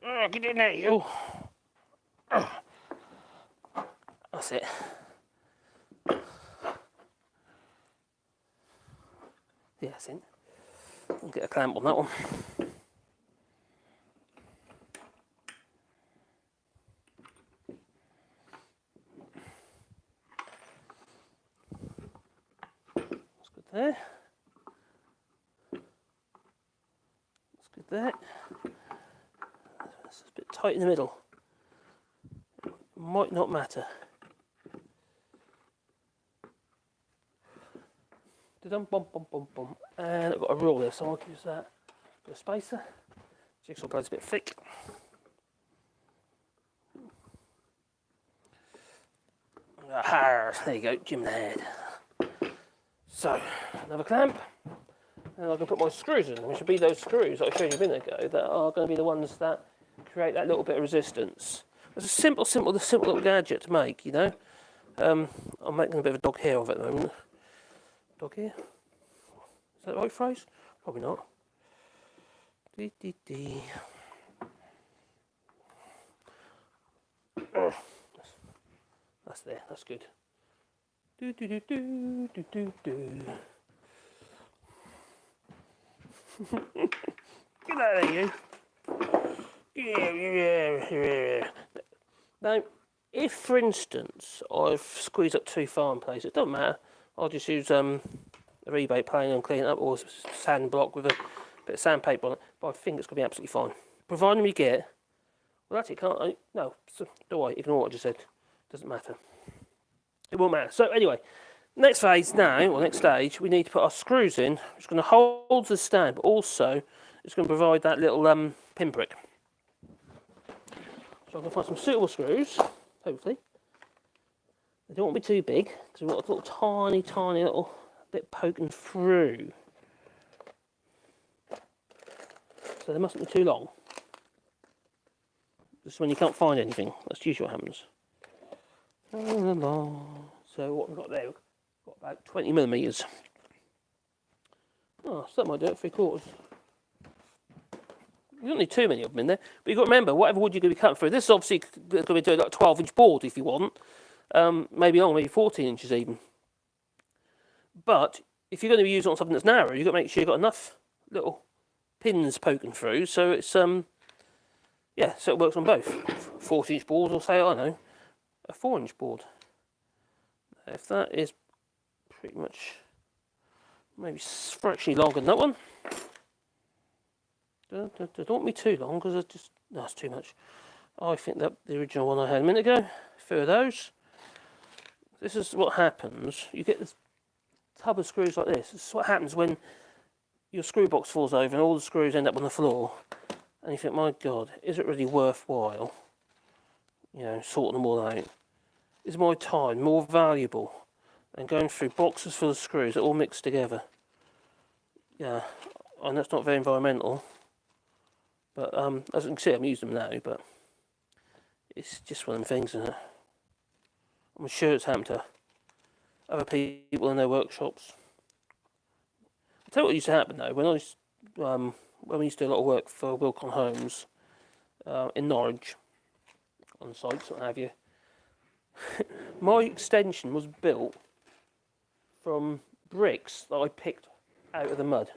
Speaker 1: Oh, get in there, you. That's it. Yeah, that's it. I'll get a clamp on that one. That's good there. That's good there. It's a bit tight in the middle. It might not matter. Bum, bum, bum, bum. And I've got a rule there, so I'll use that for a spacer. Jigsaw blade's a bit thick. Aha, there you go, Jim the head. So, another clamp. And I can put my screws in, which will be those screws that I showed you a minute ago that are going to be the ones that create that little bit of resistance. It's a simple little gadget to make, you know. I'm making a bit of a dog hair of it at the moment. Dog hair? Is that the right phrase? Probably not. That's there, that's good. Get out of here, you. Now, if for instance I've squeezed up too far in place, it doesn't matter. I'll just use a rebate plane and clean it up, or sand block with a bit of sandpaper on it. But I think it's going to be absolutely fine. Providing we get, well actually can't, no, don't worry, ignore what I just said. Doesn't matter. It won't matter. So anyway, next phase now, or next stage, we need to put our screws in. It's going to hold the stand, but also it's going to provide that little pinprick. So I'm going to find some suitable screws, hopefully. They don't want to be too big, because we've got a little tiny little bit poking through. So they mustn't be too long. This is when you can't find anything. That's usually what happens. So what we've got there, we've got about 20mm. Oh, so that might do it, 3/4. You don't need too many of them in there, but you've got to remember, whatever wood you're going to be cutting through, this is obviously going to be doing like a 12-inch board if you want, maybe longer, maybe 14 inches even. But if you're going to be using on something that's narrow, you've got to make sure you've got enough little pins poking through, so it's yeah, so it works on both 14-inch board, or say, I don't know, a 4-inch board. If that is pretty much maybe fractionally longer than that one. Don't want me too long, because it's just, no, that's too much. I think that the original one I had a minute ago, 3 of those. This is what happens. You get this tub of screws like this. This is what happens when your screw box falls over and all the screws end up on the floor. And you think, my God, is it really worthwhile, you know, sorting them all out? Is my time more valuable than going through boxes full of screws that all mixed together? Yeah, and that's not very environmental. But as you can see, I'm using them now, but it's just one of them things, isn't it? I'm sure it's happened to other people in their workshops. I'll tell you what used to happen though, when we used to do a lot of work for Wilcon Homes in Norwich, on sites, what have you. My extension was built from bricks that I picked out of the mud.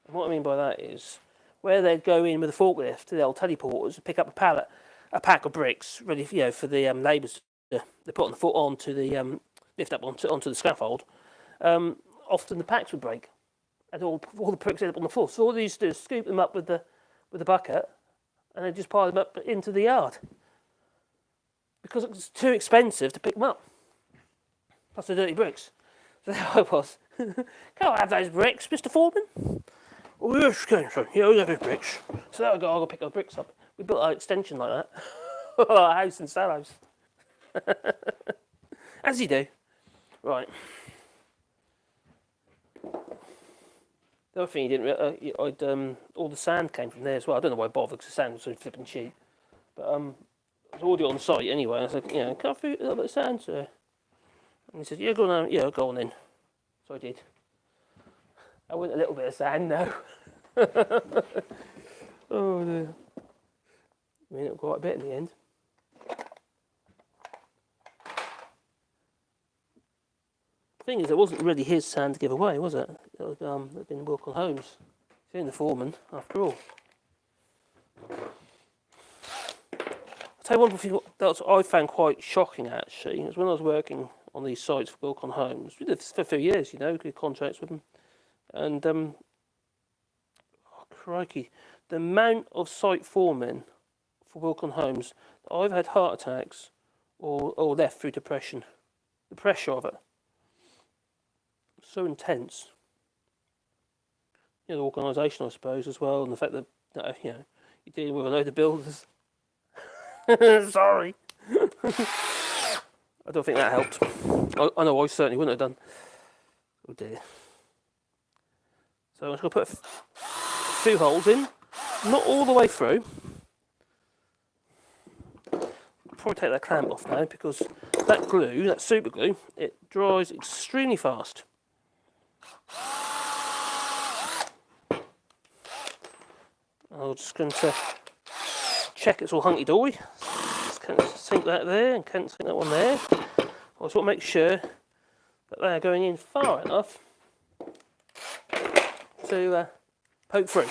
Speaker 1: And what I mean by that is, where they'd go in with a forklift to the old teleporters to pick up a pack of bricks ready for, the labourers to put on the foot onto the lift up onto the scaffold. Often the packs would break, and all the bricks end up on the floor. So all they used to do is scoop them up with the bucket, and then just pile them up into the yard, because it was too expensive to pick them up. Plus the dirty bricks. So there I was. Can I have those bricks, Mr. Foreman? Oh yes, can son. Yeah, I'll have those bricks. So there I go, I'll go pick those bricks up. We built our extension like that. Our house in Sallows. As you do. Right. The other thing you didn't all the sand came from there as well. I don't know why I bothered, because the sand was so flipping cheap. But I was already on site anyway. I said, can I fit a little bit of sand, sir? And he said, yeah, go on, yeah, go on then. So I did. I went a little bit of sand now. Oh dear. I mean, it was quite a bit in the end. The thing is, it wasn't really his sand to give away, was it? It was it'd been Wilcon Homes. He's the foreman, after all. I'll tell you one thing that I found quite shocking, actually. It was when I was working on these sites for Wilcon Homes. We did this for a few years, good contracts with them. And, oh, crikey, the amount of site foremen for Wilcon Homes that I've had heart attacks or left through depression. The pressure of it. So intense. The organisation, I suppose, as well, and the fact that, you're dealing with a load of builders. Sorry. I don't think that helped. I know I certainly wouldn't have done. Oh dear. So I'm just going to put a few holes in, not all the way through. I'll probably take that clamp off now, because that glue, that super glue, it dries extremely fast. I'm just going to check it's all hunky-dory. Just kind of sink that there and kind of sink that one there. I just want to make sure that they're going in far enough to poke through.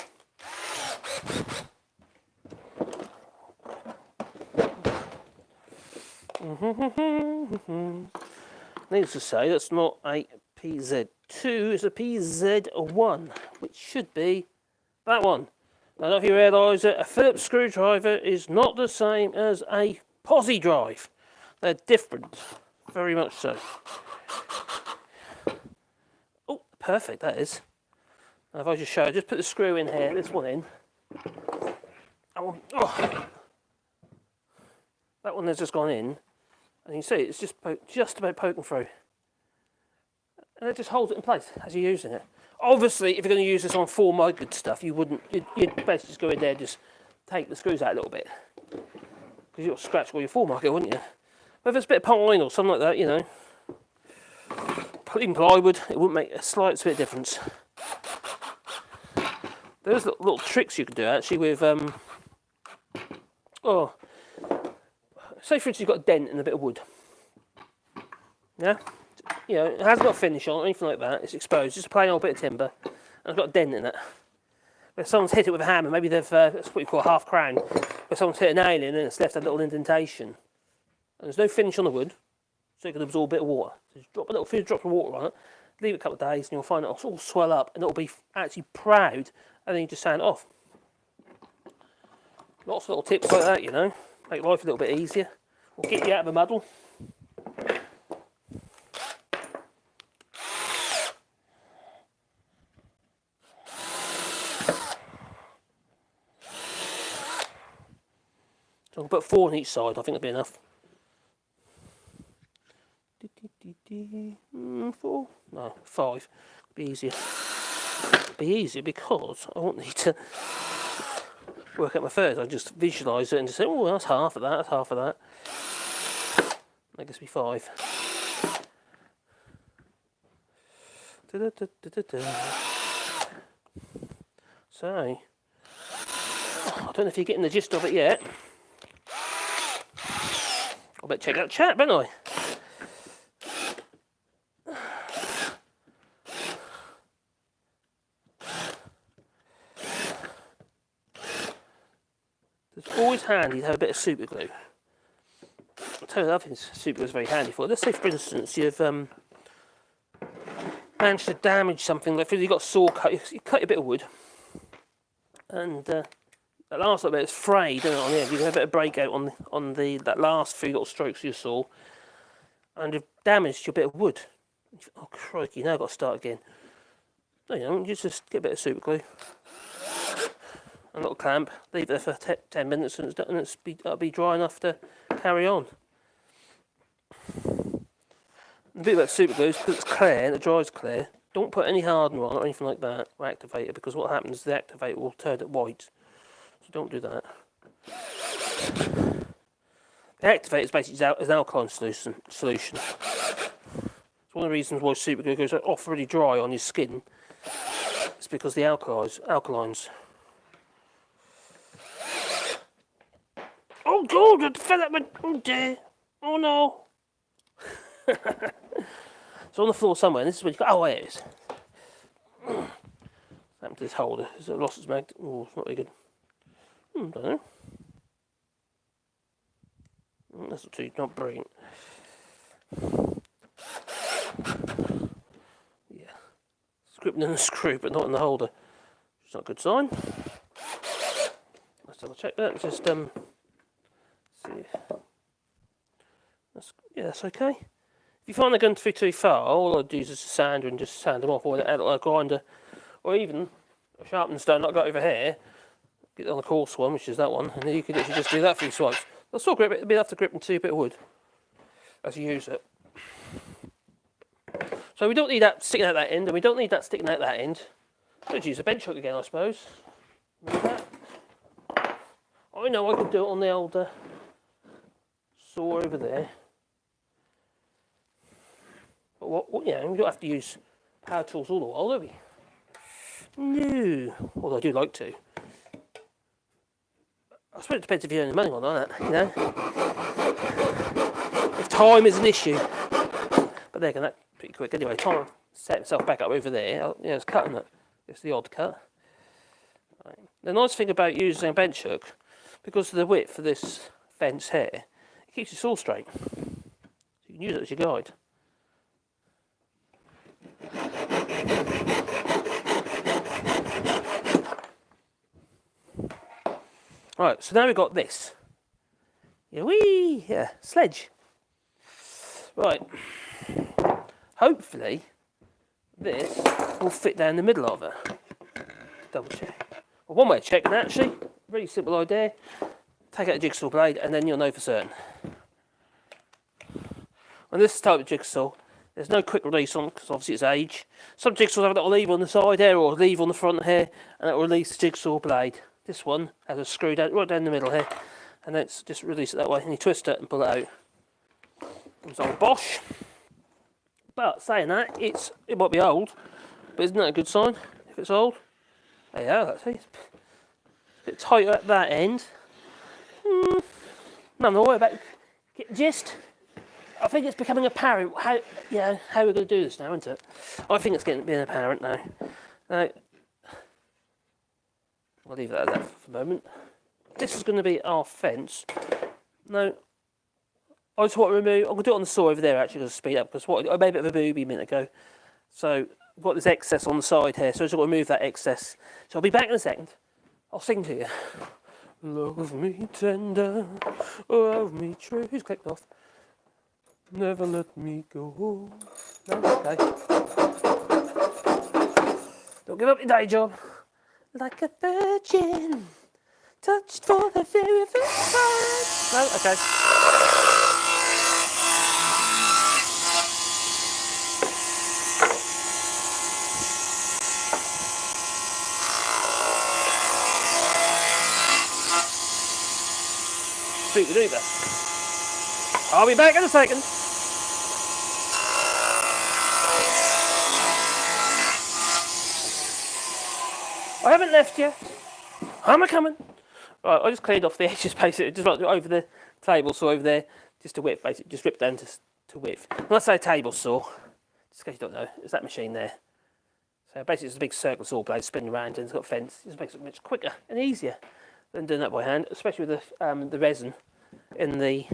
Speaker 1: Needless to say, that's not a PZ 2 is a PZ1, which should be that one. I don't know if you realise that a Phillips screwdriver is not the same as a posi drive. They're different, very much so. Oh, perfect, that is. Now if I just show, just put the screw in here, this one in. Oh, that one has just gone in, and you see it's just about poking through. And it just holds it in place as you're using it. Obviously, if you're going to use this on full mud stuff, you'd basically just go in there and just take the screws out a little bit. Because you'll scratch all your full market, wouldn't you? But if it's a bit of pine or something like that, you know, even plywood, it wouldn't make a slight bit of difference. There's little tricks you can do actually with, say for instance you've got a dent in a bit of wood. Yeah? You know, it hasn't got a finish on it or anything like that, it's exposed, just a plain old bit of timber, and it's got a dent in it. If someone's hit it with a hammer, maybe they've, that's what you call a half crown, where someone's hit a nail in and it's left a little indentation. And there's no finish on the wood, so it can absorb a bit of water. So just drop a few drops of water on it, leave it a couple of days, and you'll find it'll all swell up, and it'll be actually proud, and then you just sand it off. Lots of little tips like that, you know, make life a little bit easier, or get you out of a muddle. So I'll put 4 on each side, I think that'll be enough. 4? No, 5. Be easier. Be easier because I won't need to work out my thirds. I just visualise it and just say, oh, that's half of that, that's half of that. That gives me 5. So, I don't know if you're getting the gist of it yet. I better check out chat, better I? It's always handy to have a bit of super glue. I'll tell you another thing super glue is very handy for. Let's say, for instance, you've managed to damage something. Like if you've got a saw cut, you cut a bit of wood, and that last little bit is frayed, isn't it, on the end. You have a bit of breakout on that last few little strokes of your saw, and you've damaged your bit of wood. Oh crikey! Now I've got to start again. No, you don't. You just get a bit of super glue, a little clamp, leave it there for 10 minutes, and it's done. And it'll be dry enough to carry on. The bit about super glue is because it's clear and it dries clear. Don't put any hardener on it or anything like that, or activator, because what happens is the activator will turn it white. So don't do that. The activator is basically an alkaline solution. It's one of the reasons why super glue goes off really dry on your skin. It's because the alkalines. Oh God! I fell out my. Oh dear! Oh no! It's on the floor somewhere, and this is where you go. Oh, there it is. What happened to this holder? Has it lost its magnet? Oh, it's not very good. Don't know. That's not brilliant. Yeah. It's gripping in the screw, but not in the holder. It's not a good sign. Let's double check that. Just see. That's okay. If you find they're going too far, all I'd do is just a sander and just sand them off, or a grinder, or even a sharpening stone like I got over here. Get on the coarse one, which is that one, and then you could literally just do that for your swipes. They'll still grip it, it'll be enough to grip into a bit of wood as you use it. So we don't need that sticking out that end, and we don't need that sticking out that end. Let's use a bench hook again, I suppose. I know I could do it on the old saw over there. But we don't have to use power tools all the while, do we? No. Although I do like to. I suppose it depends if you're earning money or not, you know. If time is an issue. But they're going to pretty quick anyway. Time to set itself back up over there. Yeah, it's cutting it. It's the odd cut. Right. The nice thing about using a bench hook, because of the width of this fence here, it keeps your saw straight. So you can use it as your guide. Right, so now we've got this. Yeah, wee! Yeah, sledge. Right. Hopefully, this will fit down the middle of it. Double check. Well, one way of checking actually, really simple idea. Take out a jigsaw blade and then you'll know for certain. On this type of jigsaw, there's no quick release on because obviously it's age. Some jigsaws have a little lever on the side here or a lever on the front here and it will release the jigsaw blade. This one has a screw down, right down the middle here, and then it's just release it that way and you twist it and pull it out. It's old Bosch. But saying that, it might be old, but isn't that a good sign if it's old? There you go, actually. It's a bit tighter at that end. No, I'm worried about get the gist. I think it's becoming apparent how we're going to do this now, isn't it? I think it's being apparent now. Now, I'll leave that at that for the moment. This is going to be our fence. Now, I just want to remove. I'm going to do it on the saw over there actually to speed up because I made a bit of a booby a minute ago. So I've got this excess on the side here, so I just got to remove that excess. So I'll be back in a second. I'll sing to you. Love me tender, love me true. Who's clicked off? Never let me go. No, okay. Don't give up your day job. Like a virgin, touched for the very first time. No, okay. Super duper. I'll be back in a second. I haven't left yet. I'm a coming. Right, I just cleaned off the edges basically, just like over the table saw over there, just to width basically, just ripped down to width. When I say table saw, just in case you don't know, it's that machine there. So basically it's a big circle saw blade spinning around and it's got a fence. It just makes it much quicker and easier than doing that by hand, especially with the resin in the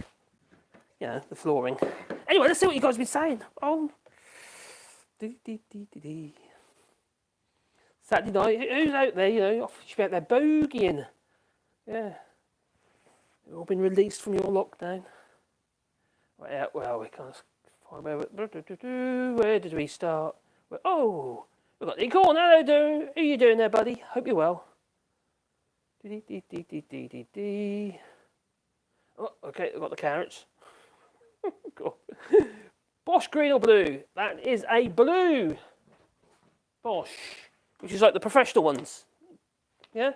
Speaker 1: the flooring. Anyway, let's see what you guys have been saying. Oh, Saturday night, who's out there, should be out there boogieing. Yeah. You've all been released from your lockdown. Right, well, we can't find where did we start? Oh, we've got the corn. Hello, how are you doing there, buddy? Hope you're well. Oh, okay, I've got the carrots. Cool. Bosch green or blue? That is a blue Bosch, which is like the professional ones. Yeah?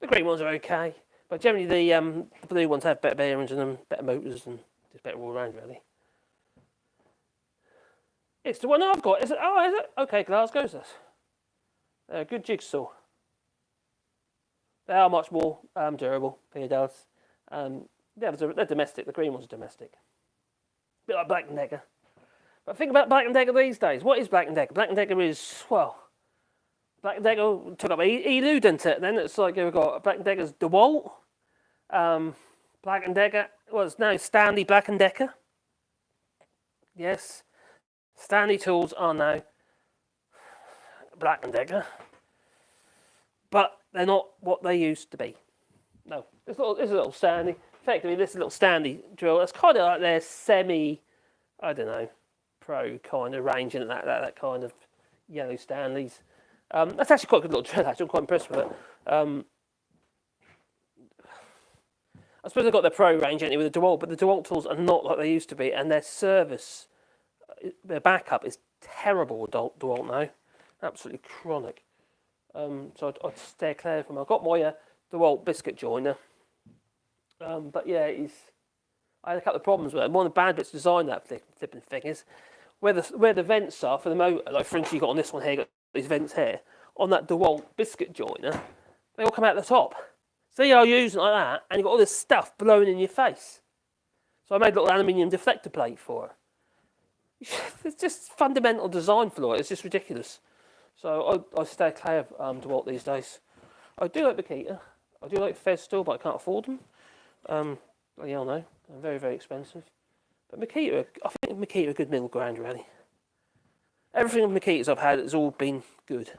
Speaker 1: The green ones are okay, but generally the blue ones have better bearings in them, better motors, and just better all around, really. It's the one I've got. Is it? Oh, is it? Okay, Glasgow's this. Good jigsaw. They are much more durable, P.A.Ds. They're domestic. The green ones are domestic. A bit like Black & Decker. But think about Black & Decker these days. What is Black & Decker? Black & Decker is, well, Black & Decker took up Elu, didn't it? Then it's like we've got Black & Decker's DeWalt. Black & Decker was now Stanley Black & Decker. Yes. Stanley tools are now Black & Decker. But they're not what they used to be. No. This is a little Stanley. Effectively, this is a little Stanley drill. It's kind of like their semi, I don't know, pro kind of range in that kind of yellow Stanleys. That's actually quite a good little drill, actually. I'm quite impressed with it. I suppose they've got their pro range anyway with the DeWalt, but the DeWalt tools are not like they used to be, and their service, their backup is terrible with DeWalt now. Absolutely chronic. So I'd stay clear from them. I've got my DeWalt biscuit joiner. But yeah, I had a couple of problems with it. One of the bad bits of design that flipping thing is where the vents are for the motor. Like for instance, you got on this one here, you got these vents here. On that DeWalt biscuit joiner, they all come out the top. So you are using it like that, and you've got all this stuff blowing in your face. So I made a little aluminium deflector plate for it. It's just fundamental design flaw. It's just ridiculous. So I stay clear of DeWalt these days. I do like Makita. I do like Fez still, but I can't afford them. Well, you all know, they're very, very expensive. But Makita, I think Makita are a good middle ground, really. Everything with Makitas I've had has all been good.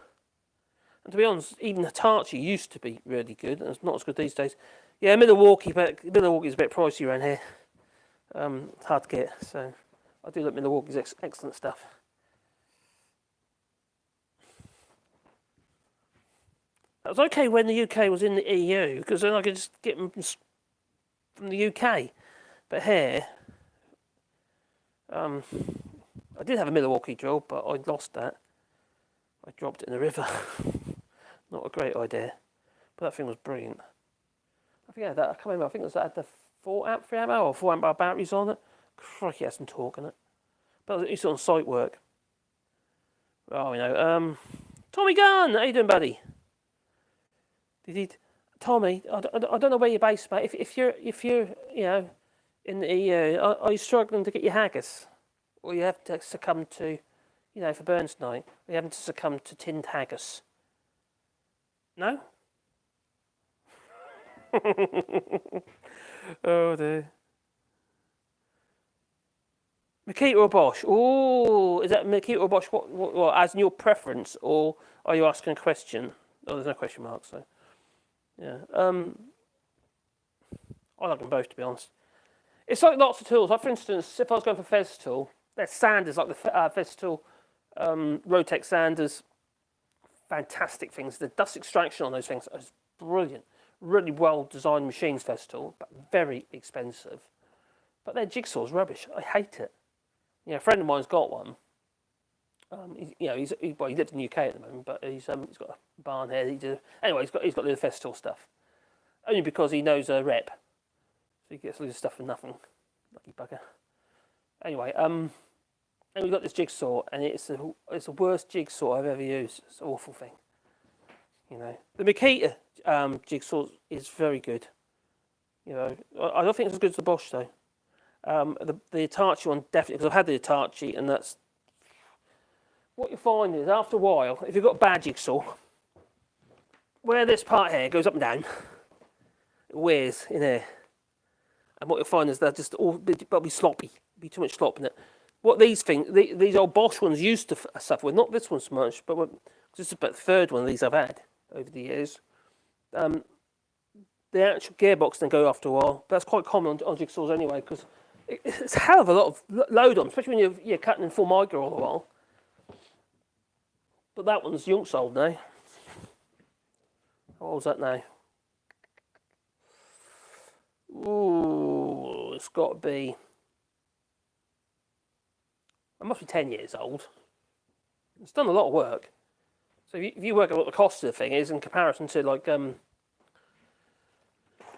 Speaker 1: And to be honest, even Hitachi used to be really good, and it's not as good these days. Yeah, Milwaukee, but Milwaukee's a bit pricey around here. It's hard to get, so I do look Milwaukee's excellent stuff. That was okay when the UK was in the EU, because then I could just get them from the UK. But here, I did have a Milwaukee drill, but I lost that. I dropped it in the river. Not a great idea, but that thing was brilliant. I think I had that. I can't remember. I think it was that had the 4 amp, 3 amp hour, or 4 amp hour batteries on it. Crikey, it had some torque in it. But it's on site work. Oh, you know. Tommy Gunn, how you doing, buddy? Tommy, I don't know where you're based, mate. If you're you know in the EU, are you struggling to get your haggis, or you have to succumb to, you know, for Burns night, are you having to succumb to tinned haggis? No. Oh dear. Makita or Bosch? Oh, is that Makita or Bosch? What, as in your preference, or are you asking a question? Oh, there's no question mark, so. Yeah. I like them both, to be honest. It's like lots of tools. Like, for instance, if I was going for Festool, there's sanders like the Festool Rotex sanders. Fantastic things. The dust extraction on those things is brilliant. Really well designed machines, Festool, but very expensive. But their Jigsaw's rubbish. I hate it. You know, a friend of mine's got one. He lives in the UK at the moment, but he's got a barn here. Anyway, he's got the Festool stuff. Only because he knows a rep, so he gets loads of stuff for nothing. Lucky bugger. Anyway, and we've got this Jigsaw, and it's the worst Jigsaw I've ever used. It's an awful thing. You know, the Makita Jigsaw is very good. You know, I don't think it's as good as the Bosch though. The Hitachi one definitely, because I've had the Hitachi, and that's what you find is after a while, if you've got a bad Jigsaw, where this part here goes up and down, it wears in here, and what you'll find is they'll just all be sloppy, be too much slop in it. What these things, these old Bosch ones used to suffer with, not this one so much, but this is about the third one of these I've had over the years. The actual gearbox then go after a while, but that's quite common on Jigsaws anyway, because it's a hell of a lot of load on, especially when you're cutting in full micro all the while. But that one's yonks old now. How old's that now? Ooh, it's got to be. It must be 10 years old. It's done a lot of work. So if you work out what the cost of the thing is in comparison to like the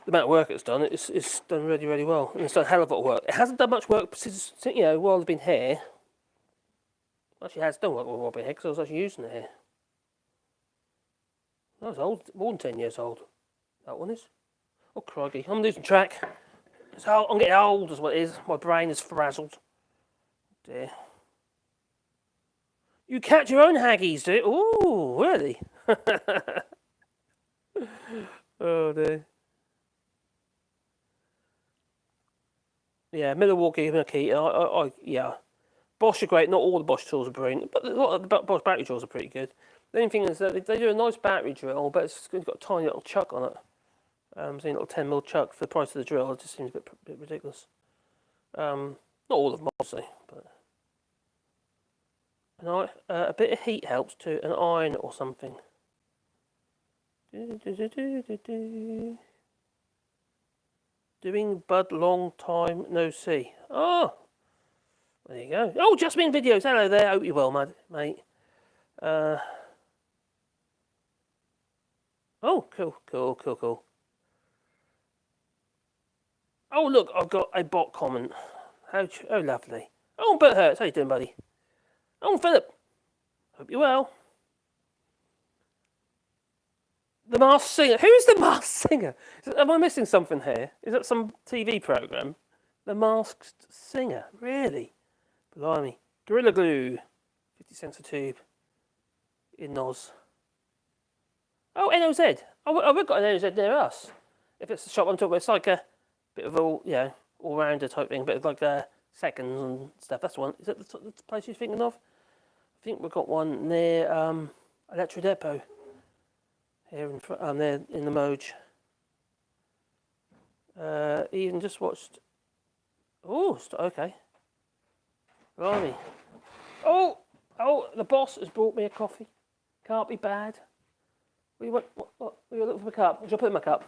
Speaker 1: amount of work it's done, it's done really, really well. And it's done a hell of a lot of work. It hasn't done much work since, you know, while I've been here. Actually, it has done work while I've been here because I was actually using it here. That was old, more than 10 years old. That one is. Oh, crikey, I'm losing track. So I'm getting old, is what it is. My brain is frazzled. Dear. You catch your own haggies, do you? Ooh, really? Oh, dear. Yeah, Milwaukee, Makita, yeah. Bosch are great. Not all the Bosch tools are brilliant, but a lot of the Bosch battery drills are pretty good. The only thing is that they do a nice battery drill, but it's got a tiny little chuck on it. So a little 10mm chuck for the price of the drill. It just seems a bit ridiculous. Not all of them, obviously, but a bit of heat helps too. An iron or something. Doing Bud long time no see. Oh, there you go. Oh, Jasmine videos. Hello there. Hope you're well, mate. Oh, cool. Oh, look, I've got a bot comment. Oh, lovely. Oh, Bert Hurts. How you doing, buddy? Oh, Philip. Hope you're well. The Masked Singer. Who is the Masked Singer? Am I missing something here? Is that some TV program? The Masked Singer. Really? Blimey. Gorilla Glue. 50 cents a tube. In Noz. Oh, NOZ. Oh, we've got an NOZ near us. If it's the shop I'm talking about, it's like a bit of all-rounder type thing, but like seconds and stuff. That's the one. Is that the place you're thinking of? think we've got one near Electro Depot here in front, there in the Moj. Even just watched. Oh, okay. Blimey. Oh, the boss has brought me a coffee. Can't be bad. What are you looking for my cup? Should I put in my cup?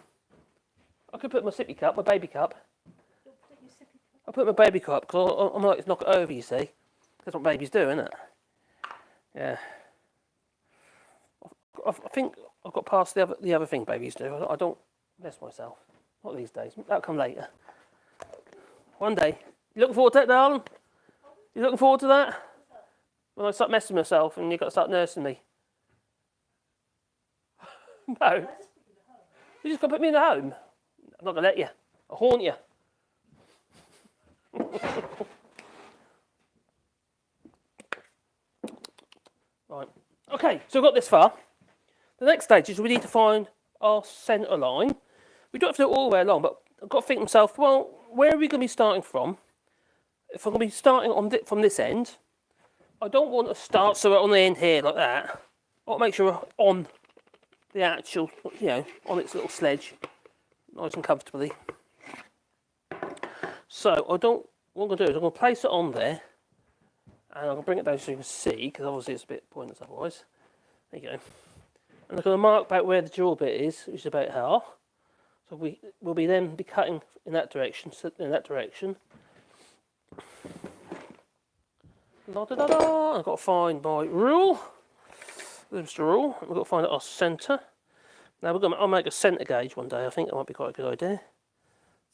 Speaker 1: I could put my sippy cup, my baby cup. I'll put my baby cup because I'm like to knock it over, you see. That's what babies do, isn't it? Yeah. I think I've got past the other thing babies do. I don't mess myself. Not these days. That'll come later. One day. You looking forward to that, darling? You looking forward to that? When I start messing myself and you've got to start nursing me. No. You just got to put me in the home. I'm not going to let you. I'll haunt you. Right. Okay, so we've got this far. The next stage is we need to find our centre line. We don't have to do it all the way along, but I've got to think to myself, well, where are we going to be starting from? If I'm going to be starting from this end, I don't want to start so we're on the end here like that. I want to make sure we're on the actual, on its little sledge, nice and comfortably. So what I'm going to do is I'm going to place it on there, and I'm going to bring it down so you can see, because obviously it's a bit pointless otherwise. There you go. And I'm going to mark about where the jaw bit is, which is about half. So we'll be cutting in that direction. I've got to find my rule. There's the rule. We've got to find our centre. Now I'll make a centre gauge one day. I think that might be quite a good idea.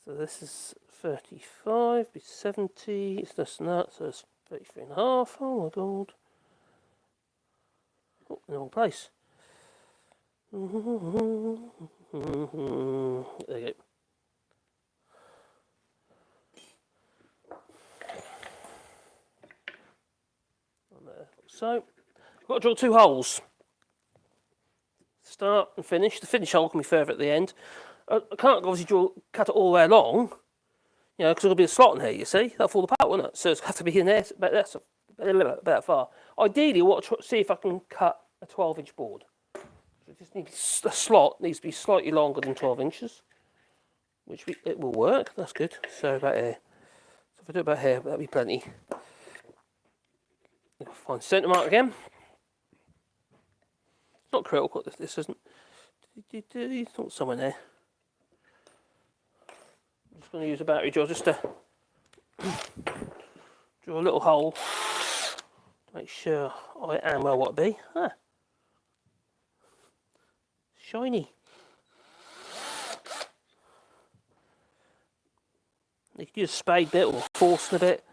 Speaker 1: So this is 35, be 70. It's less than that, so it's 33 and a half. Oh my god. Oh, in the wrong place. There you go. So, I've got to drill 2 holes. Start and finish. The finish hole can be further at the end. I can't obviously cut it all the way along, because there'll be a slot in here, you see. That'll fall apart, won't it? So it's got to be in there, but that's about that far. Ideally, I want to see if I can cut a 12-inch board. So the slot needs to be slightly longer than 12 inches, which it will work. That's good. So about here. So if I do it about here, that'll be plenty. Find centre mark again. It's not critical. This isn't. It's not somewhere there. I'm just going to use a battery drill just to drill a little hole. Make sure I am where I want to be. Ah. Shiny. You can use a spade bit or forcing a bit.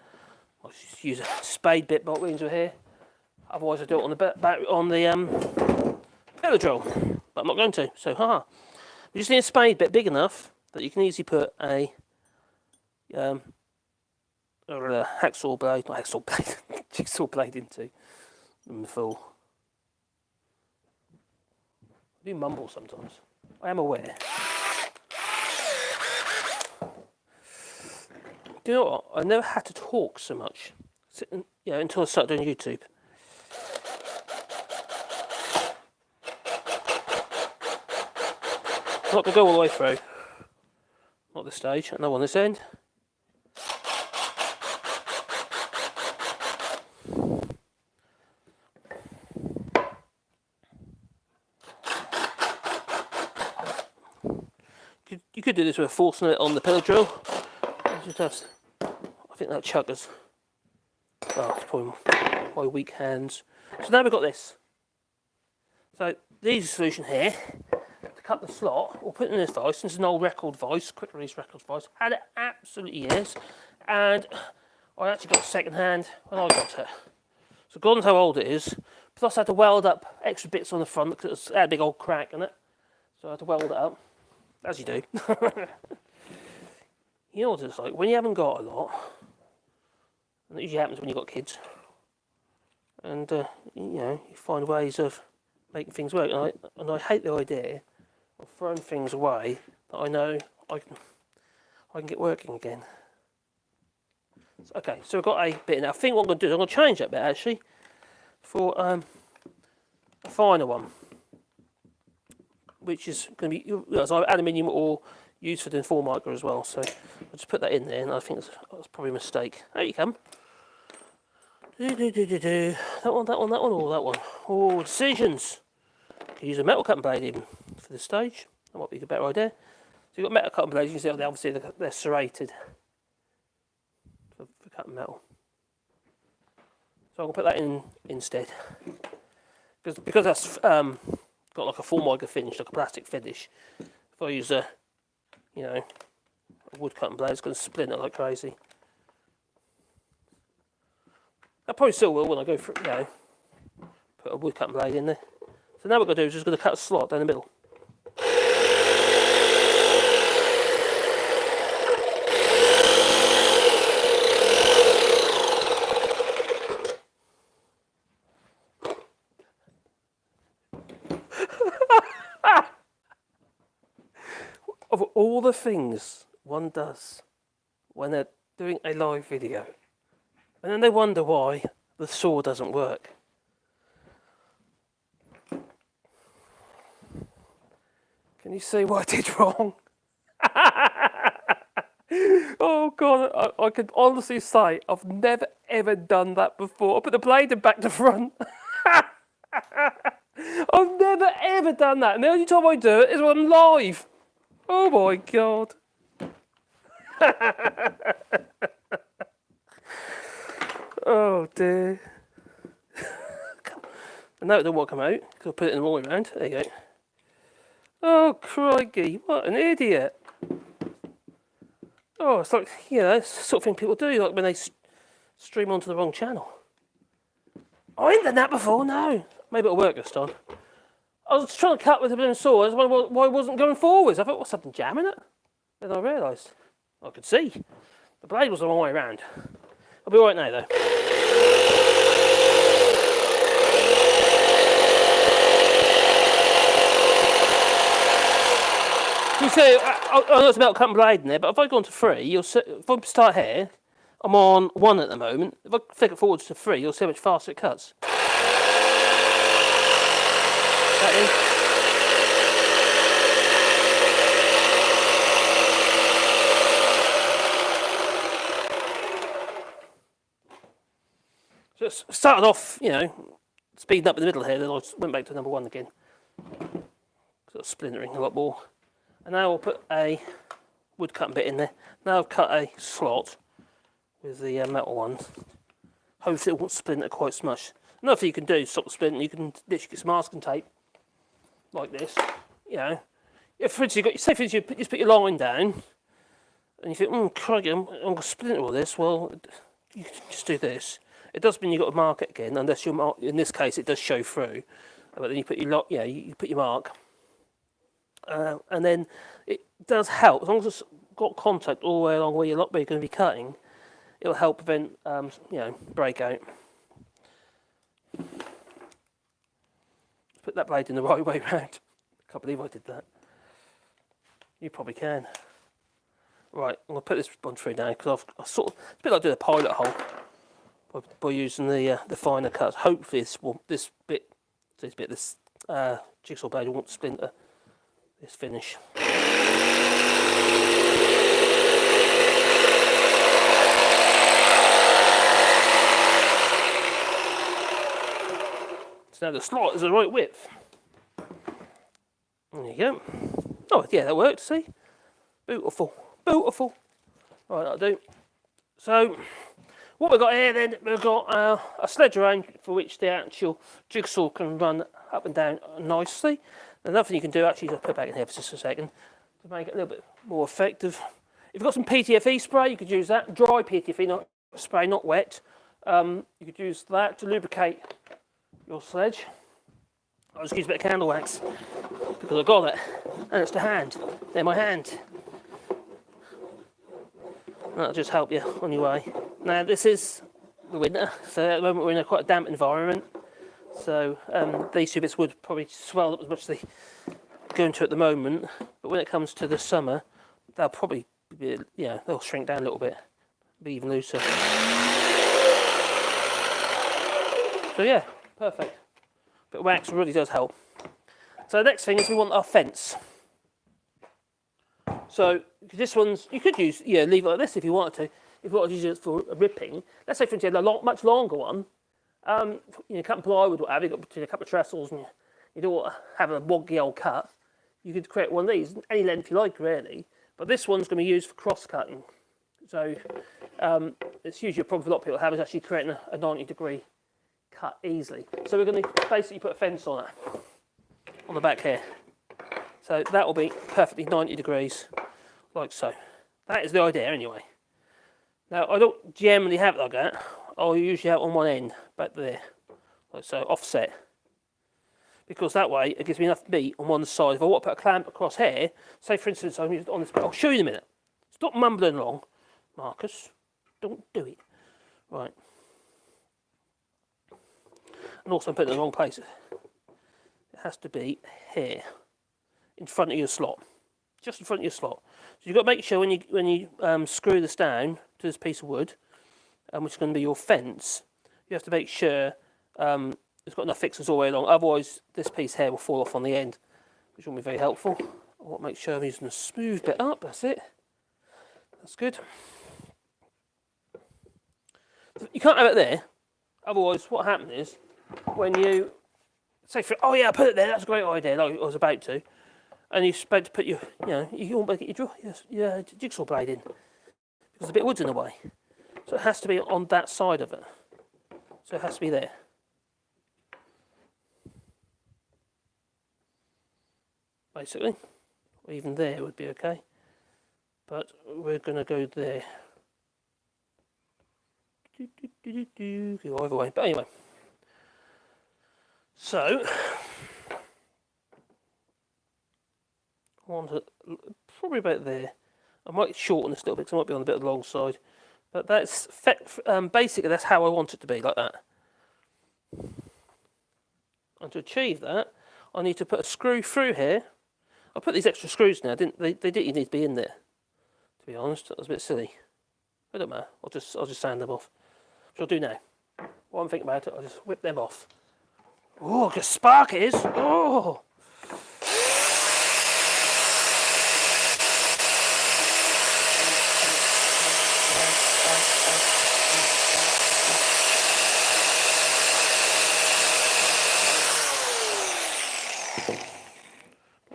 Speaker 1: I'll just use a spade bit by what means we're here. Otherwise I do it on the pillow drill. But I'm not going to, so we just need a spade bit big enough that you can easily put a hacksaw blade, not hacksaw blade, jigsaw blade into. I'm a fool. I do mumble sometimes. I am aware. Do you know what? I never had to talk so much, until I started doing YouTube. I'm not going to go all the way through. Not this stage, and no on this end. You could do this with forcing it on the pillow drill. Just have, I think that chuggers. Well, it's probably my weak hands. So now we've got this. So the easy solution here, to cut the slot, we'll put it in this vise. This is an old record vise, quick release record vise. Had it absolutely years, and I actually got it second hand when I got it. So God knows how old it is. Plus I had to weld up extra bits on the front because it had a big old crack in it. So I had to weld it up, as you do. You know what it's like, when you haven't got a lot, and it usually happens when you've got kids, and you find ways of making things work, and I hate the idea of throwing things away that I know I can get working again. Okay, so I've got a bit now. I think what I'm going to do is I'm going to change that bit actually. for a finer one, which is going to be either aluminium or used for doing Formica as well. So I'll just put that in there, and I think that's probably a mistake. There you come. That one, or that one. Oh, decisions. Could use a metal cutting blade even for this stage. That might be a better idea. So you've got metal cutting blades. You can see obviously they're serrated for cutting metal. So I'm gonna put that in instead, because that's got like a Formica finish, like a plastic finish. If I use a wood cutting blade, it's going to splinter like crazy. I probably still will when I go through, put a wood cutting blade in there. So now what we're going to do is just going to cut a slot down the middle. Of all the things one does when they're doing a live video, and then they wonder why the saw doesn't work. Can you see what I did wrong? Oh God, I can honestly say I've never ever done that before. I put the blade back to front. I've never ever done that, and the only time I do it is when I'm live. Oh my God. Oh dear. And now it don't want to come out, because I'll put it in the wrong way round. There you go. Oh crikey, what an idiot. Oh, it's like, it's the sort of thing people do, like when they stream onto the wrong channel. I ain't done that before, no. Maybe it'll work this time. I was trying to cut with a bit of saw, that's why I wasn't going forwards. I thought, what's something jamming it? Then I realised, I could see. The blade was the wrong way around. I'll be right now though. You see, I know it's about cutting blade in there, but if I go on to 3, you'll see, if I start here, I'm on 1 at the moment. If I flick it forwards to 3, you'll see how much faster it cuts. That in. So it started off, speeding up in the middle here, then I went back to number 1 again. Sort of splintering a lot more. And now I'll put a wood cutting bit in there. Now I've cut a slot with the metal one. Hopefully it won't splinter quite so much. Another thing you can do to stop the splinter, you can literally get some masking tape like this. If for instance you put your line down and you think, crikey, I'm going to splinter all this. Well, you can just do this. It does mean you've got to mark it again, unless in this case it does show through. But then you put your you put your mark. And then it does help, as long as it's got contact all the way along where you're going to be cutting, it'll help prevent, breakout. Put that blade in the right way round. I can't believe I did that. You probably can. Right, I'm going to put this one through now, because it's a bit like doing a pilot hole by using the finer cuts. Hopefully this jigsaw blade won't splinter this finish. So now the slot is the right width. There you go. Oh yeah, that worked, see? Beautiful. Beautiful. Right, that'll do. So what we've got here then, we've got a sledge around for which the actual jigsaw can run up and down nicely. Another thing you can do, actually, I'll put it back in here for just a second, to make it a little bit more effective. If you've got some PTFE spray, you could use that. Dry PTFE spray, not wet. You could use that to lubricate your sledge. I'll just use a bit of candle wax, because I've got it, and it's to hand. They're my hand. That'll just help you on your way. Now, this is the winter, so at the moment we're in quite a damp environment. So these 2 bits would probably swell up as much as they go into at the moment. But when it comes to the summer, they'll probably be, they'll shrink down a little bit, be even looser. So yeah, perfect. Bit of wax really does help. So the next thing is we want our fence. So this one's, you could use, leave it like this if you wanted to. If you wanted to use it for ripping. Let's say for instance you had a much longer one. Cutting plywood or whatever, you've got between a couple of trestles and you don't want to have a wonky old cut. You could create one of these, any length you like really. But this one's going to be used for cross-cutting. So it's usually a problem for a lot of people have is actually creating a 90-degree cut easily. So we're going to basically put a fence on it, on the back here. So that will be perfectly 90 degrees, like so. That is the idea anyway. Now I don't generally have it like that. I'll usually have it on one end, back there, like so, offset. Because that way it gives me enough meat on one side. If I want to put a clamp across here, say for instance I'm on this, I'll show you in a minute. Stop mumbling along, Marcus. Don't do it. Right. And also I'm putting it in the wrong place. It has to be here, in front of your slot, just in front of your slot. So you've got to make sure when you screw this down to this piece of wood, which is going to be your fence, you have to make sure it's got enough fixtures all the way along. Otherwise, this piece here will fall off on the end, which won't be very helpful. I want to make sure I'm using a smooth bit up. That's it. That's good. You can't have it there. Otherwise, what happens is when you say, "Oh yeah, I put it there. That's a great idea." Like I was about to, and you're supposed to put your, you won't get your jigsaw blade in because a bit of wood's in the way. So it has to be on that side of it. So it has to be there. Basically, or even there would be okay. But we're going to go there. Go either way. But anyway. So, I want to probably about there. I might shorten this a little bit because I might be on a bit of the long side. But that's basically that's how I want it to be, like that. And to achieve that, I need to put a screw through here. I put these extra screws now. They didn't need to be in there. To be honest, that was a bit silly. It don't matter. I'll just sand them off. Which I'll do now. While I'm thinking about it, I'll just whip them off. Oh, look at spark it is. Oh.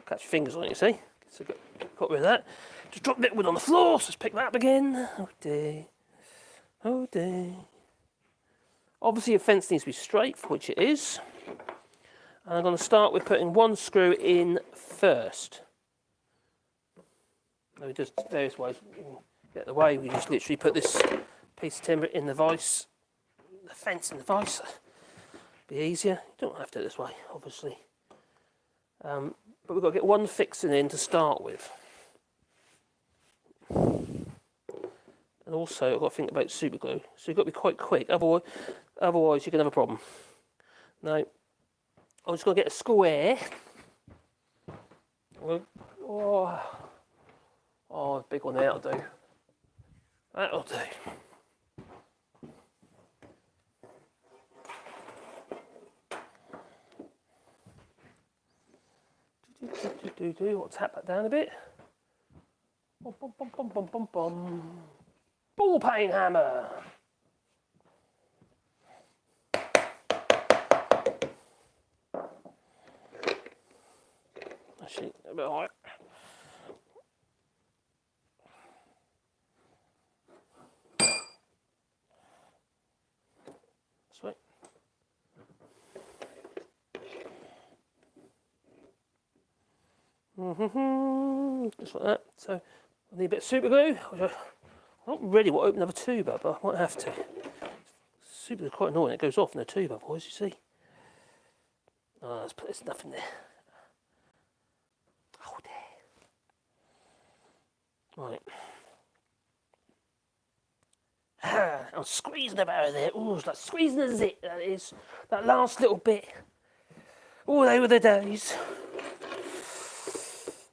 Speaker 1: Catch your fingers on it, you see. So got rid of that. Just drop a bit of wood on the floor, so let's pick that up again. Oh dear. Oh dear. Obviously your fence needs to be straight, which it is. And I'm going to start with putting one screw in first. Now just various ways. Get the way, we just literally put this piece of timber in the vise. The fence in the vise. Be easier. You don't have to do it this way, obviously. But we've got to get one fixing in to start with. And also, I've got to think about super glue. So you've got to be quite quick, otherwise you can have a problem. Now, I'm just going to get a square. Oh, big one there, that'll do. That'll do. I'll tap that down a bit. Bum, bum, bum, bum, bum, bum, bum. Ball peen hammer. Actually, a bit higher. Sweet. Just like that. So I need a bit of super glue. Which I don't really want to open another tube up, but I might have to. Super glue is quite annoying. It goes off in the tube, otherwise, you see. Oh, there's nothing there. Oh dear. Right. I'm squeezing them out of there. Oh, it's like squeezing a zit. That is. That last little bit. Oh, they were the days.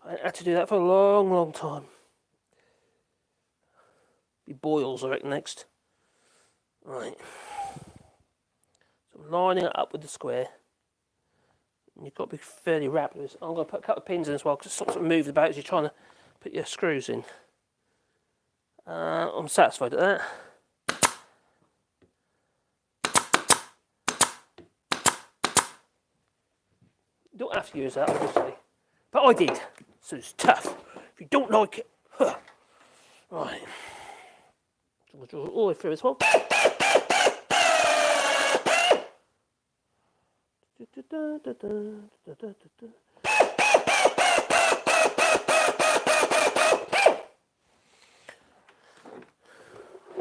Speaker 1: I had to do that for a long, long time. Be boils, I reckon, next. Right. So lining it up with the square. And you've got to be fairly rapid with this. I'm going to put a couple of pins in as well because it sort of moves about as you're trying to put your screws in. I'm satisfied with that. You don't have to use that, obviously. But I did. So it's tough. If you don't like it. Huh. Right. So we'll draw it all the way through as well.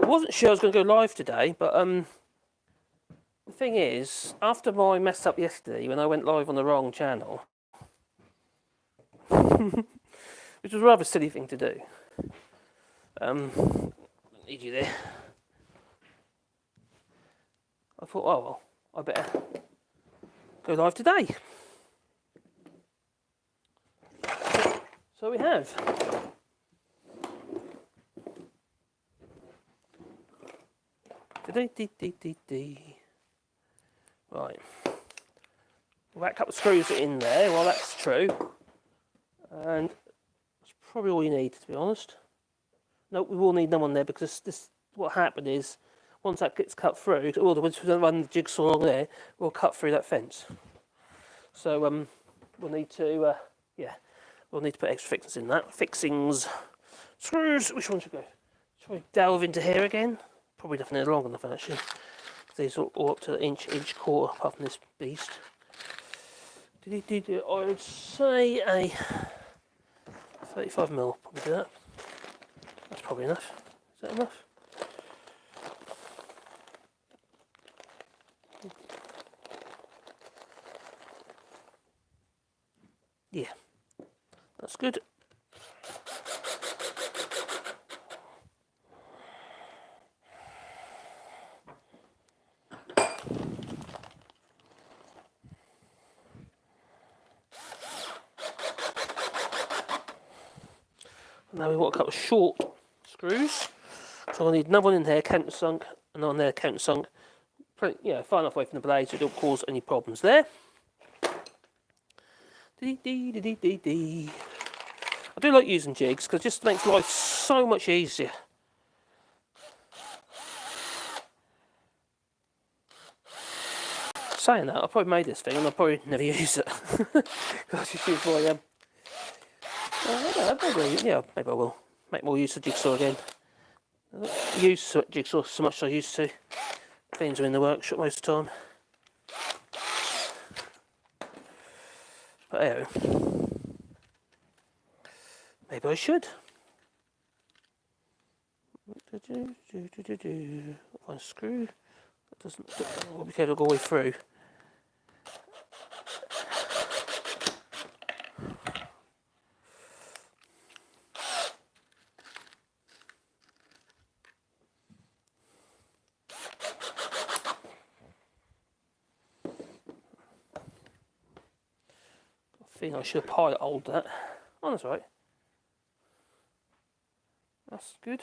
Speaker 1: I wasn't sure I was going to go live today, but the thing is, after my mess up yesterday when I went live on the wrong channel, which was a rather silly thing to do. Need you there. I thought, oh well, I better go live today. So we have. Right. We'll whack a couple of screws in there while that's true. And that's probably all you need, to be honest. No, we will need them on there because this what happened is once that gets cut through, all the once we run the jigsaw along there, we'll cut through that fence. So we'll need to we'll need to put extra fixings in that. Fixings, screws. Which one should go? Shall we delve into here again? Probably nothing long enough actually. These are all up to an inch quarter apart from this beast. I would say a 35mm. Probably do that. That's probably enough. Is that enough? Yeah, that's good. Now we want a couple of short screws. So I'll need another one in there, countersunk, and on there, countersunk. Far enough away from the blade so it don't cause any problems there. I do like using jigs because it just makes life so much easier. Saying that, I probably made this thing and I'll probably never use it. I just use my maybe I will make more use of jigsaw again. I don't use jigsaw so much as I used to. Things are in the workshop most of the time. But anyway, maybe I should. One screw. That doesn't. I'll be careful to go all the way through. I think I should have pilot hold that. Oh, that's right. That's good.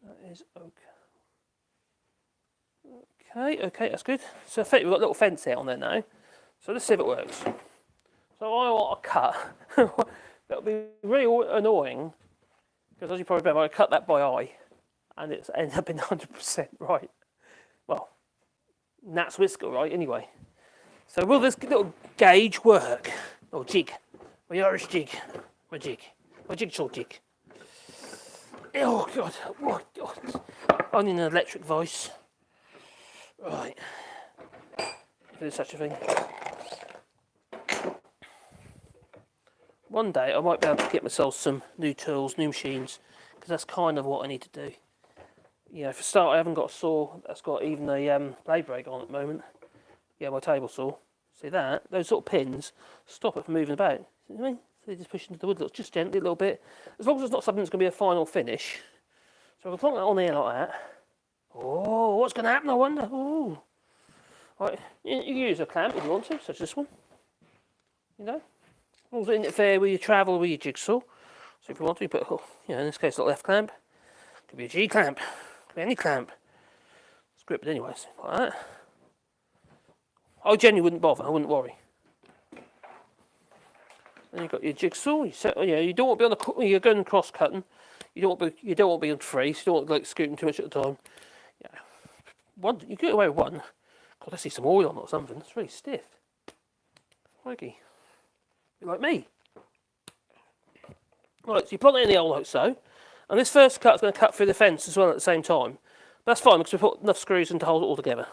Speaker 1: That is okay. Okay, that's good. So I think we've got a little fence out on there now. So let's see if it works. So I want a cut. That'll be really annoying because as you probably remember, I cut that by eye, and it's ended up in 100% right. Well, Nat's whisker, right? Anyway. So will this little gauge work? Or jig. My Irish jig. My jig. My jigsaw jig. Oh God. Oh God. I need an electric voice. Right. If there's such a thing. One day I might be able to get myself some new tools, new machines, because that's kind of what I need to do. Yeah, for a start I haven't got a saw that's got even a blade brake on at the moment. Yeah, my table saw. See that? Those sort of pins stop it from moving about. See what I mean? So they just push into the wood just gently a little bit. As long as it's not something that's going to be a final finish. So I can plonk that on there like that. Oh, what's going to happen I wonder? Oh. Right, you can use a clamp if you want to, such as this one. You know? As long as it interfere with your travel with your jigsaw. So if you want to, you put, in this case, a left clamp. Could be a G clamp, could be any clamp. It's gripped anyways, like that. I genuinely wouldn't bother, I wouldn't worry. Then you've got your jigsaw. You don't want to be on the when you're going cross cutting. You don't want to be on free. So you don't want to like scooting too much at a time. Yeah, you get away with one. God, I see some oil on it or something. It's really stiff. Crikey, like me. Right, so you plug it in the hole like so, and this first cut is going to cut through the fence as well at the same time. But that's fine because we put enough screws in to hold it all together.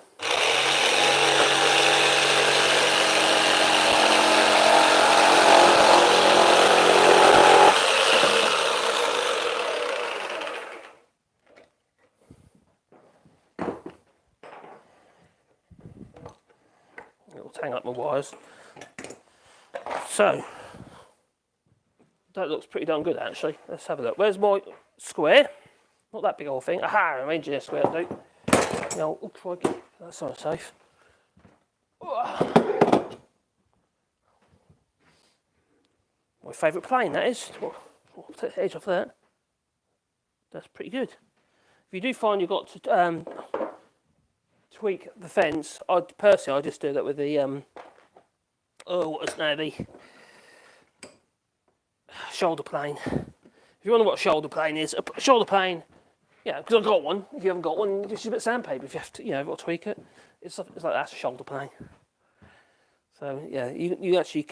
Speaker 1: It'll hang up my wires. So, that looks pretty darn good actually. Let's have a look. Where's my square? Not that big old thing. Aha, I'm engineer square, dude. No, oh crikey, that's not safe. My favourite plane, that is. Take the edge off that. That's pretty good. If you do find you've got to tweak the fence, I just do that with the what is now the shoulder plane. If you wonder what a shoulder plane is, a shoulder plane, yeah, because I've got one. If you haven't got one, just use a bit of sandpaper. If you have to, you've got to tweak it. It's like that's a shoulder plane. So yeah, you actually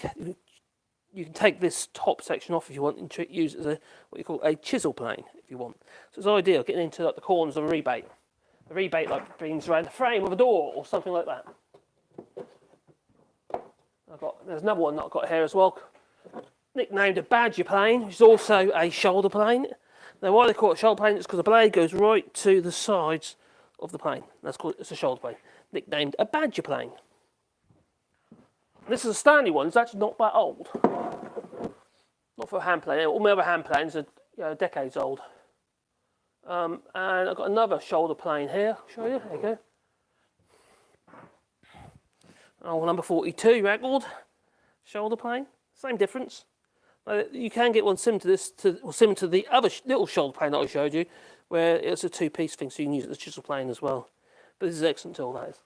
Speaker 1: you can take this top section off if you want and use it as what you call a chisel plane if you want. So it's ideal getting into like the corners of a rebate. The rebate like brings around the frame of a door or something like that. There's another one that I've got here as well, nicknamed a badger plane, which is also a shoulder plane. Now why they call it a shoulder plane is because the blade goes right to the sides of the plane. It's a shoulder plane, nicknamed a badger plane. This is a Stanley one, it's actually not that old. Not for a hand plane, all my other hand planes are decades old. And I've got another shoulder plane here, I'll show you, there you go. Oh, number 42 record, shoulder plane, same difference. You can get one similar to this, similar to the other little shoulder plane that I showed you, where it's a two-piece thing, so you can use it as a chisel plane as well. But this is an excellent tool, that is.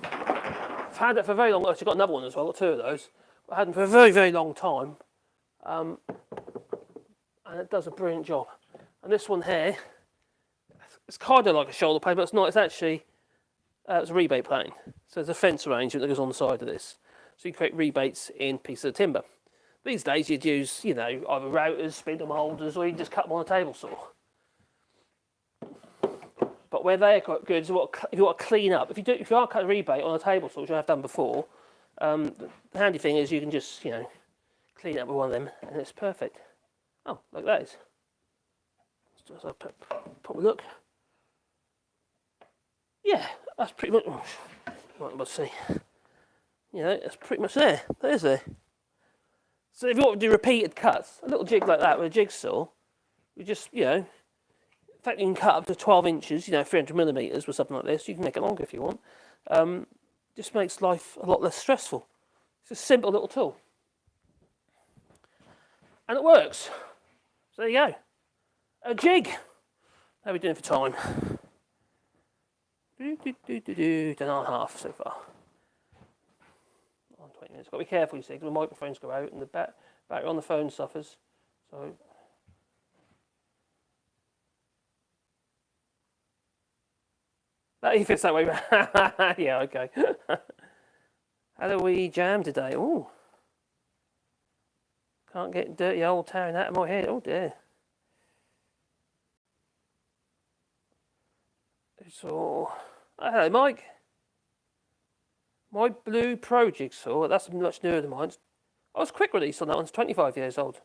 Speaker 1: I've had it for a very long time. I've got another one as well, I've got two of those. I had them for a very, very long time, and it does a brilliant job. And this one here, it's kind of like a shoulder plane, but it's not. It's actually it's a rebate plane. So there's a fence arrangement that goes on the side of this. So you create rebates in pieces of timber. These days you'd use, either routers, spindle holders, or you just cut them on a table saw. But where they're quite good is if you want to clean up. If you are cutting a rebate on a table saw, which I've done before, the handy thing is you can just, clean it up with one of them, and it's perfect. Oh, like that is. Just pop a look. Yeah, that's pretty much. Let's see. That's pretty much there. That is there. So if you want to do repeated cuts, a little jig like that with a jigsaw, you just, in fact you can cut up to 12 inches, 300 millimeters with something like this. You can make it longer if you want. Just makes life a lot less stressful. It's a simple little tool. And it works. So there you go. A jig. How are we doing for time? 10.5 so far. 20 minutes. Got to be careful, you see, because the microphones go out and the battery on the phone suffers. So that fits that way. Yeah, okay. How do we jam today? Ooh. Can't get dirty old tarring out of my head. Oh dear. So, hello, Mike. My Blue Pro Jigsaw, that's much newer than mine. I was quick release on that one, it's 25 years old.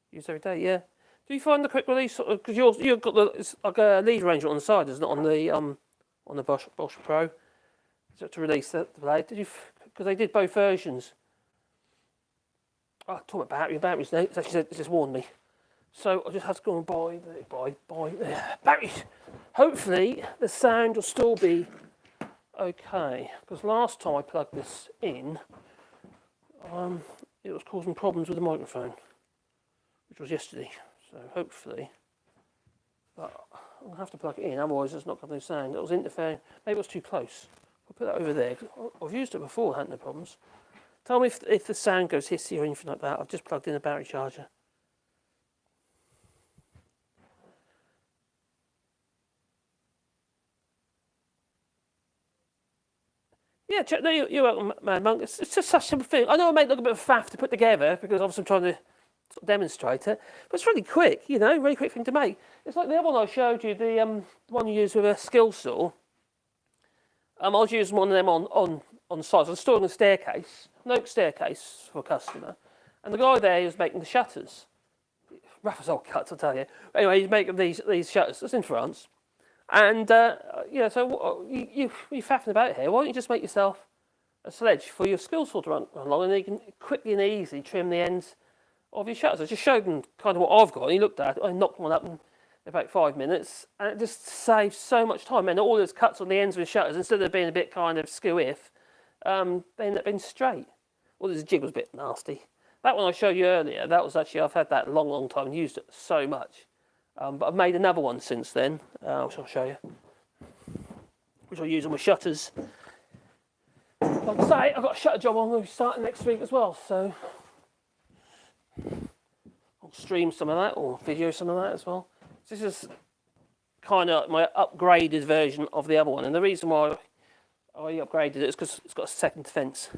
Speaker 1: Used every day, yeah. Do you find the quick release, because you've got it's like a lead arrangement on the side, isn't it, on the Bosch Pro? Is it to release the blade? Because they did both versions. Oh, I talk about batteries now, it's actually just warned me. So I just have to go and buy batteries. Hopefully the sound will still be okay, because last time I plugged this in, it was causing problems with the microphone, which was yesterday. So hopefully But I'll have to plug it in, otherwise it's not going to sound. It was interfering. Maybe it was too close. I'll put that over there. I've used it before, had no problems. Tell me if the sound goes hissy or anything like that. I've just plugged in a battery charger. Yeah, check. No, you're welcome, man, Monk. It's just such a simple thing. I know I make look a bit of faff to put together because obviously I'm trying to sort of demonstrate it, but it's really quick. You know, really quick thing to make. It's like the other one I showed you, the one you use with a skill saw. I was using one of them on the side. I was storing a staircase, an oak staircase for a customer, and the guy there was making the shutters. Rough as old cuts, I'll tell you. Anyway, he's making these shutters. It's in France. And, so you're faffing about here. Why don't you just make yourself a sledge for your skill saw to run along, and then you can quickly and easily trim the ends of your shutters. I just showed him kind of what I've got, and he looked at it. I knocked one up in about 5 minutes, and it just saves so much time. And all those cuts on the ends of the shutters, instead of being a bit kind of skew-if, they end up being straight. Well, this jig was a bit nasty. That one I showed you earlier, that was actually, I've had that a long, long time and used it so much. But I've made another one since then, which I'll show you, which I'll use on my shutters. Like I say, I've got a shutter job I'm going to be starting next week as well, so I'll stream some of that or video some of that as well. So this is kind of my upgraded version of the other one, and the reason why I upgraded it is because it's got a second fence.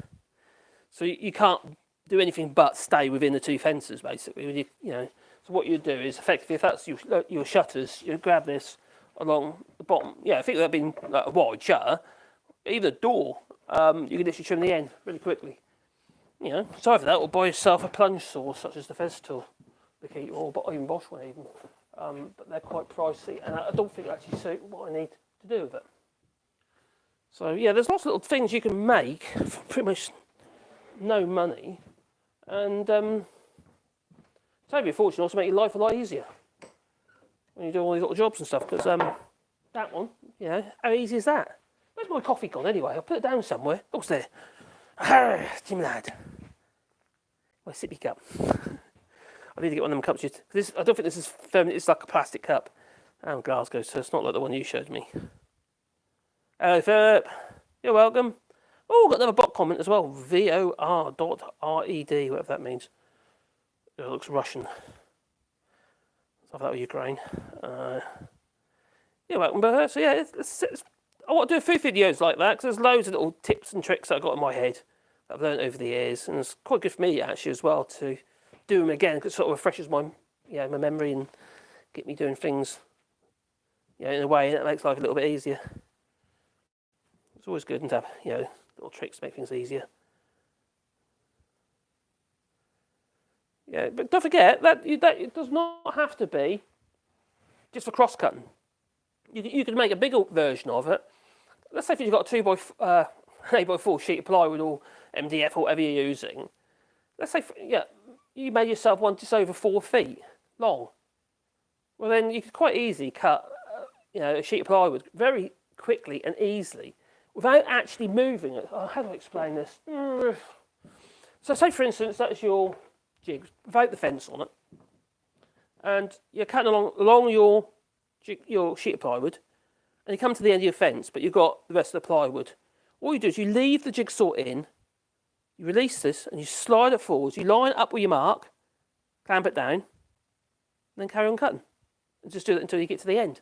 Speaker 1: So you can't do anything but stay within the two fences, basically. So what you do is, effectively, if that's your shutters, you grab this along the bottom. Yeah, I think that'd been a wide shutter. Even a door, you can literally trim the end really quickly. So for that, or buy yourself a plunge saw, such as the Fez tool, or even Bosch one even. But they're quite pricey, and I don't think they actually suit what I need to do with it. So yeah, there's lots of little things you can make for pretty much no money, and save you a fortune, also make your life a lot easier when you do all these little jobs and stuff. Because that one, how easy is that? Where's my coffee gone anyway? I'll put it down somewhere. Oh, it's there. Jim lad, my sippy cup. I need to get one of them cups. I don't think this is feminine. It's like a plastic cup. And Glasgow, so it's not like the one you showed me. Hello, Philip. You're welcome. Oh, got another bot comment as well. VOR.RED, whatever that means. It looks Russian. So that was Ukraine. You're welcome, but so yeah, I want to do a few videos like that because there's loads of little tips and tricks that I've got in my head that I've learned over the years, and it's quite good for me actually as well to do them again because it sort of refreshes my memory and get me doing things in a way that makes life a little bit easier. It's always good to have little tricks to make things easier. Yeah, but don't forget that it does not have to be just for cross cutting. You can make a bigger version of it. Let's say if you've got a 8x4 sheet of plywood or MDF or whatever you're using. Let's say you made yourself one just over 4 feet long. Well, then you could quite easily cut a sheet of plywood very quickly and easily without actually moving it. Oh, how do I explain this? So say for instance that's your jig without the fence on it, and you're cutting along your sheet of plywood, and you come to the end of your fence, but you've got the rest of the plywood. All you do is you leave the jigsaw in, you release this, and you slide it forwards. You line it up with your mark, clamp it down, and then carry on cutting, and just do that until you get to the end.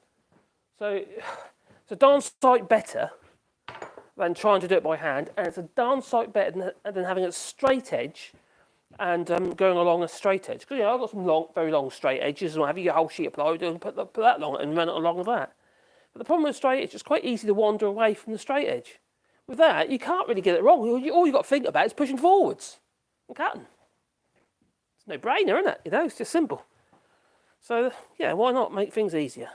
Speaker 1: So it's a darn sight better than trying to do it by hand, and it's a darn sight better than having a straight edge and going along a straight edge. Because I've got some very long straight edges, and have your whole sheet of plywood and put that long and run it along with that. But the problem with straight edge, it's quite easy to wander away from the straight edge. With that, you can't really get it wrong. All you've got to think about is pushing forwards and cutting. It's no brainer, isn't it? It's just simple. So yeah, why not make things easier?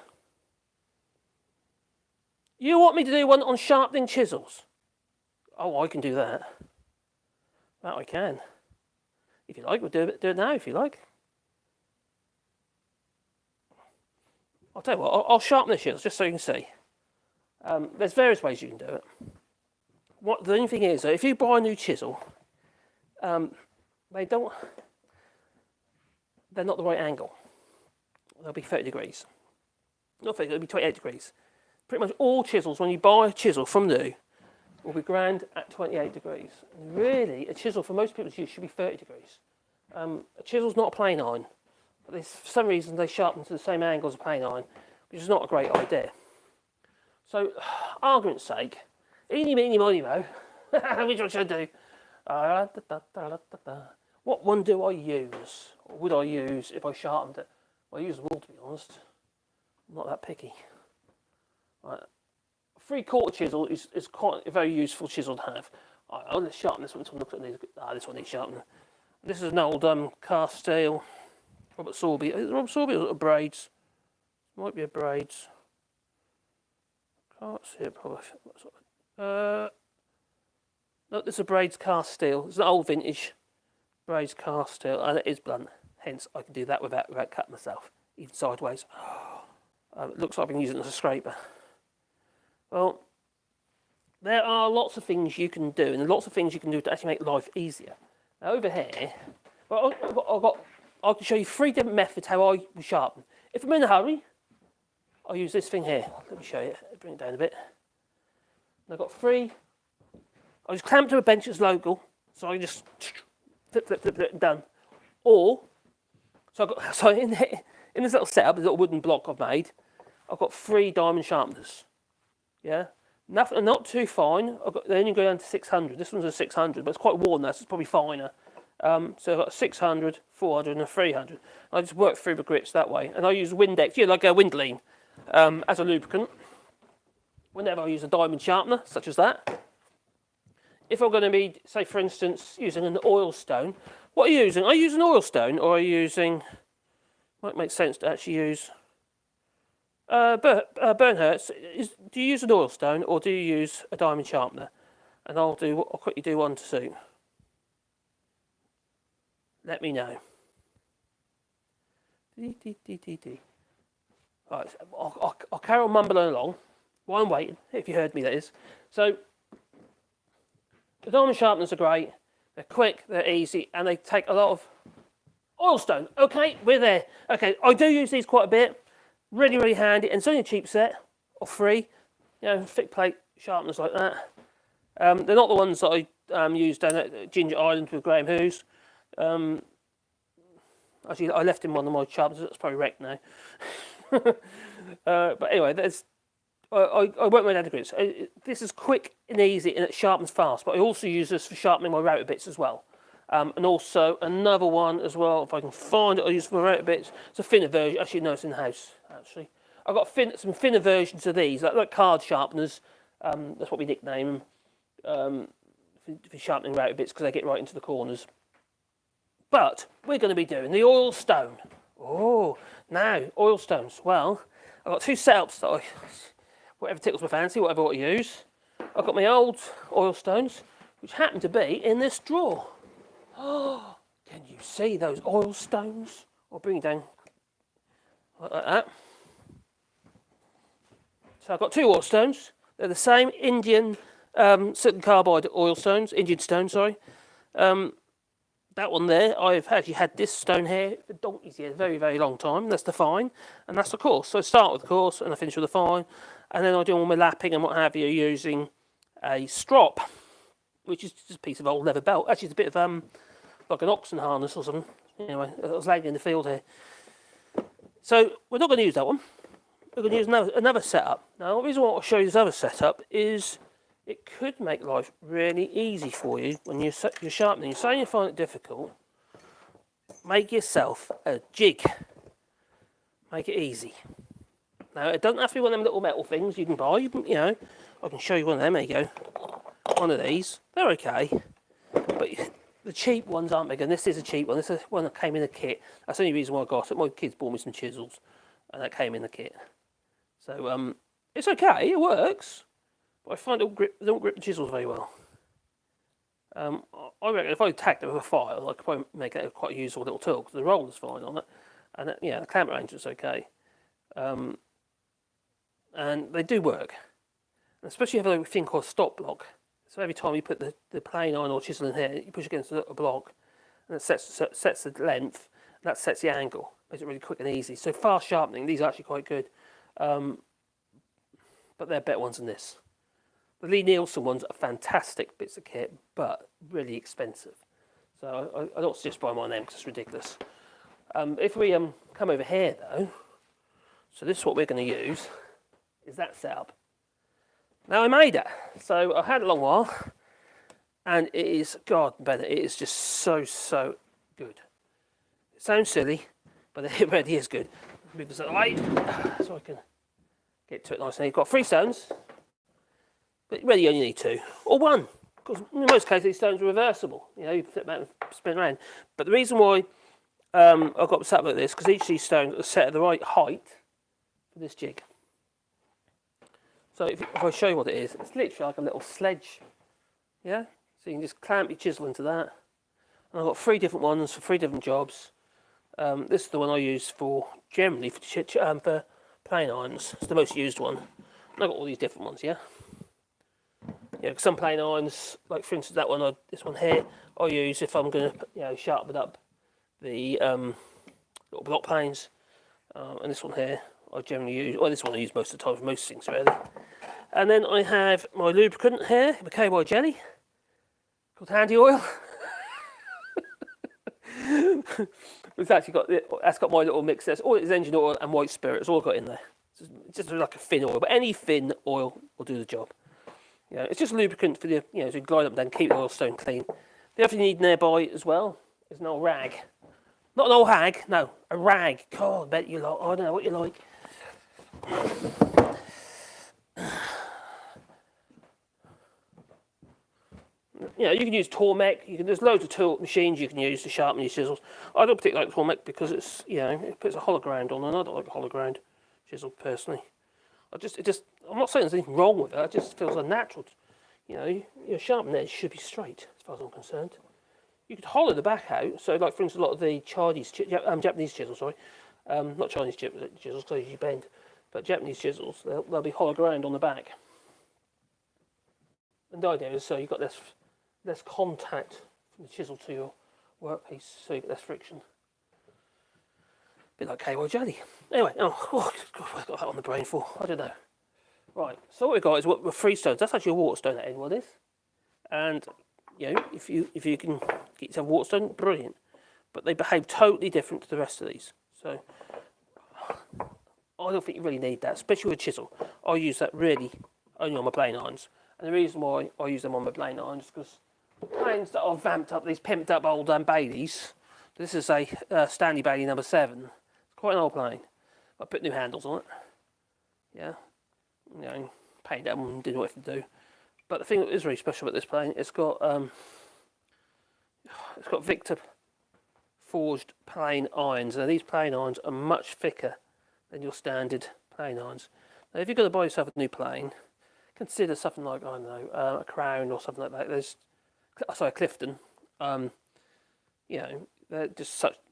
Speaker 1: You want me to do one on sharpening chisels? Oh, I can do that. That I can. If you like, we'll do it now if you like. I'll tell you what, I'll sharpen the chisels just so you can see. There's various ways you can do it. The only thing is, if you buy a new chisel, they're not the right angle. They'll be 30 degrees. not 30, it'll be 28 degrees. Pretty much all chisels, when you buy a chisel from new, will be ground at 28 degrees. And really, a chisel for most people's use should be 30 degrees. A chisel's not a plane iron, but for some reason they sharpen to the same angle as a plane iron, which is not a great idea. So, argument's sake, eeny, meeny, miny, mo, which one should I do? What one do I use? Or would I use if I sharpened it? Well, I use them all, to be honest. I'm not that picky. Right. A 3/4 chisel is quite a very useful chisel to have. I'll just sharpen this one. Let's look at these. This one needs sharpening. This is an old cast steel Robert Sorby. Is it Robert Sorby or Braids? Might be a Braids. Can't see it probably. No, this is a Braids cast steel. It's an old vintage Braids cast steel, and it is blunt. Hence, I can do that without cutting myself, even sideways. It looks like I've been using it as a scraper. Well, there are lots of things you can do, and lots of things you can do to actually make life easier. Now, over here, well, I can show you 3 different methods how I sharpen. If I'm in a hurry, I'll use this thing here. Let me show you. Bring it down a bit. And I've got 3. I just clamp to a bench as local, so I can just flip, done. Or, so in this little setup, this little wooden block I've made, I've got 3 diamond sharpeners. Yeah, nothing, not too fine. They only go down to 600. This one's a 600, but it's quite worn now, so it's probably finer. So I've got 600, 400, and a 300. I just work through the grits that way, and I use Windex, like a Windlean, as a lubricant. Whenever I use a diamond sharpener, such as that. If I'm going to be, say, for instance, using an oil stone, what are you using? Are you using an oil stone, or are you using? Might make sense to actually use. Bernhardt's, do you use an oil stone or do you use a diamond sharpener? And I'll quickly do one to suit. Let me know. Right, I'll carry on mumbling along while I'm waiting, if you heard me, that is. So, the diamond sharpeners are great. They're quick, they're easy, and they take a lot of oil stone. Okay, we're there. Okay, I do use these quite a bit. Really, really handy, and it's only a cheap set, or free. You know, thick plate sharpeners like that. They're not the ones that I use down at Ginger Island with Graham Hughes. Actually, I left him one of my sharpeners. It's probably wrecked now. But anyway, I won't run out of grits. This is quick and easy, and it sharpens fast. But I also use this for sharpening my router bits as well. And also another one as well, if I can find it, I use for my router bits. It's a thinner version. Actually, no, it's in the house. Actually, I've got some thinner versions of these, like card sharpeners. That's what we nickname them for sharpening router bits because they get right into the corners. But we're going to be doing the oil stone. Oh, now oil stones. Well, I've got 2 setups that whatever tickles my fancy, whatever I want to use. I've got my old oil stones, which happen to be in this drawer. Oh, can you see those oil stones? I'll bring it down like that. So I've got 2 oil stones. They're the same Indian silicon carbide oil stones, Indian stone, sorry. That one there, I've actually had this stone here for donkeys here a very, very long time. That's the fine, and that's the coarse. So I start with the coarse and I finish with the fine, and then I do all my lapping and what have you using a strop, which is just a piece of old leather belt. Actually, it's a bit of like an oxen harness or something. Anyway, I was laying in the field here. So we're not going to use that one. We're going to use another setup. Now, the reason why I want to show you this other setup is it could make life really easy for you when you're sharpening. You're saying you find it difficult. Make yourself a jig. Make it easy. Now, it doesn't have to be one of them little metal things you can buy. You know, I can show you one of them. There you go. One of these. They're okay. But the cheap ones aren't big, and this is a cheap one. This is one that came in a kit. That's the only reason why I got it. My kids bought me some chisels, and that came in the kit. So, it's okay. It works. But I find they don't grip the chisels very well. I reckon if I tacked it with a file, I could probably make it a quite useful little tool because the roller's fine on it, and the clamp arrangement's okay. And they do work, and especially if you have a thing called a stop block. So every time you put the plane iron or chisel in here, you push against a block, and it sets the length, and that sets the angle. Makes it really quick and easy. So fast sharpening, these are actually quite good. but they're better ones than this. The Lee Nielsen ones are fantastic bits of kit, but really expensive. So I don't suggest buying one of them because it's ridiculous. If we come over here though, so this is what we're going to use, is that setup. Now I made it, so I've had it a long while, and it is, God better, it is just so good. It sounds silly, but it really is good. Move this out of the way, so I can get to it nicely. You've got 3 stones, but really you only need 2, or 1, because in most cases these stones are reversible. You know, you flip them out and spin around. But the reason why I've got it set up like this, because each of these stones are set at the right height for this jig. So if I show you what it is, it's literally like a little sledge. Yeah? So you can just clamp your chisel into that. And I've got 3 different ones for 3 different jobs. This is the one I use for, generally, for plane irons. It's the most used one. And I've got all these different ones, yeah? Yeah, because some plane irons, like for instance that one, this one here, I use if I'm going to, sharpen up the little block planes. And this one here, I generally use, this one I use most of the time for most things, really. And then I have my lubricant here, the KY jelly, called Handy Oil. It's actually that's got my little mix there. All it is engine oil and white spirit. It's all got in there. It's just like a thin oil, but any thin oil will do the job. It's just lubricant for the, so you glide up and down, keep the oil stone clean. The other thing you need nearby as well is an old rag. Not an old hag, no, a rag. God, I bet you like, I don't know what you like. You can use Tormek. There's loads of machines you can use to sharpen your chisels. I don't particularly like Tormek because it's, it puts a hollow ground on, and I don't like a hollow ground chisel personally. I'm not saying there's anything wrong with it. It just feels unnatural. Your sharpening edge should be straight, as far as I'm concerned. You could hollow the back out. So, like for instance, a lot of the Japanese chisels, not Chinese chisels because they usually bend, but Japanese chisels, they'll be hollow ground on the back. And the idea is so you've got less contact from the chisel to your workpiece, so you get less friction. A bit like KY jelly. Anyway, I've got that on the brain for, I don't know. Right, so what we've got is what 3 stones. That's actually a water stone, that end one is. And, if you can get yourself a water stone, brilliant. But they behave totally different to the rest of these. So, I don't think you really need that, especially with a chisel. I use that really only on my plane irons. And the reason why I use them on my plane irons is because the planes that I've vamped up, these pimped up old Baileys, this is a Stanley Bailey number 7. It's quite an old plane. I put new handles on it. Yeah. Painted them and did what it to do. But the thing that is really special about this plane, it's got Victor forged plane irons. Now these plane irons are much thicker than your standard plane irons. Now if you're going to buy yourself a new plane, consider something like, I don't know, a Crown or something like that. A Clifton. They're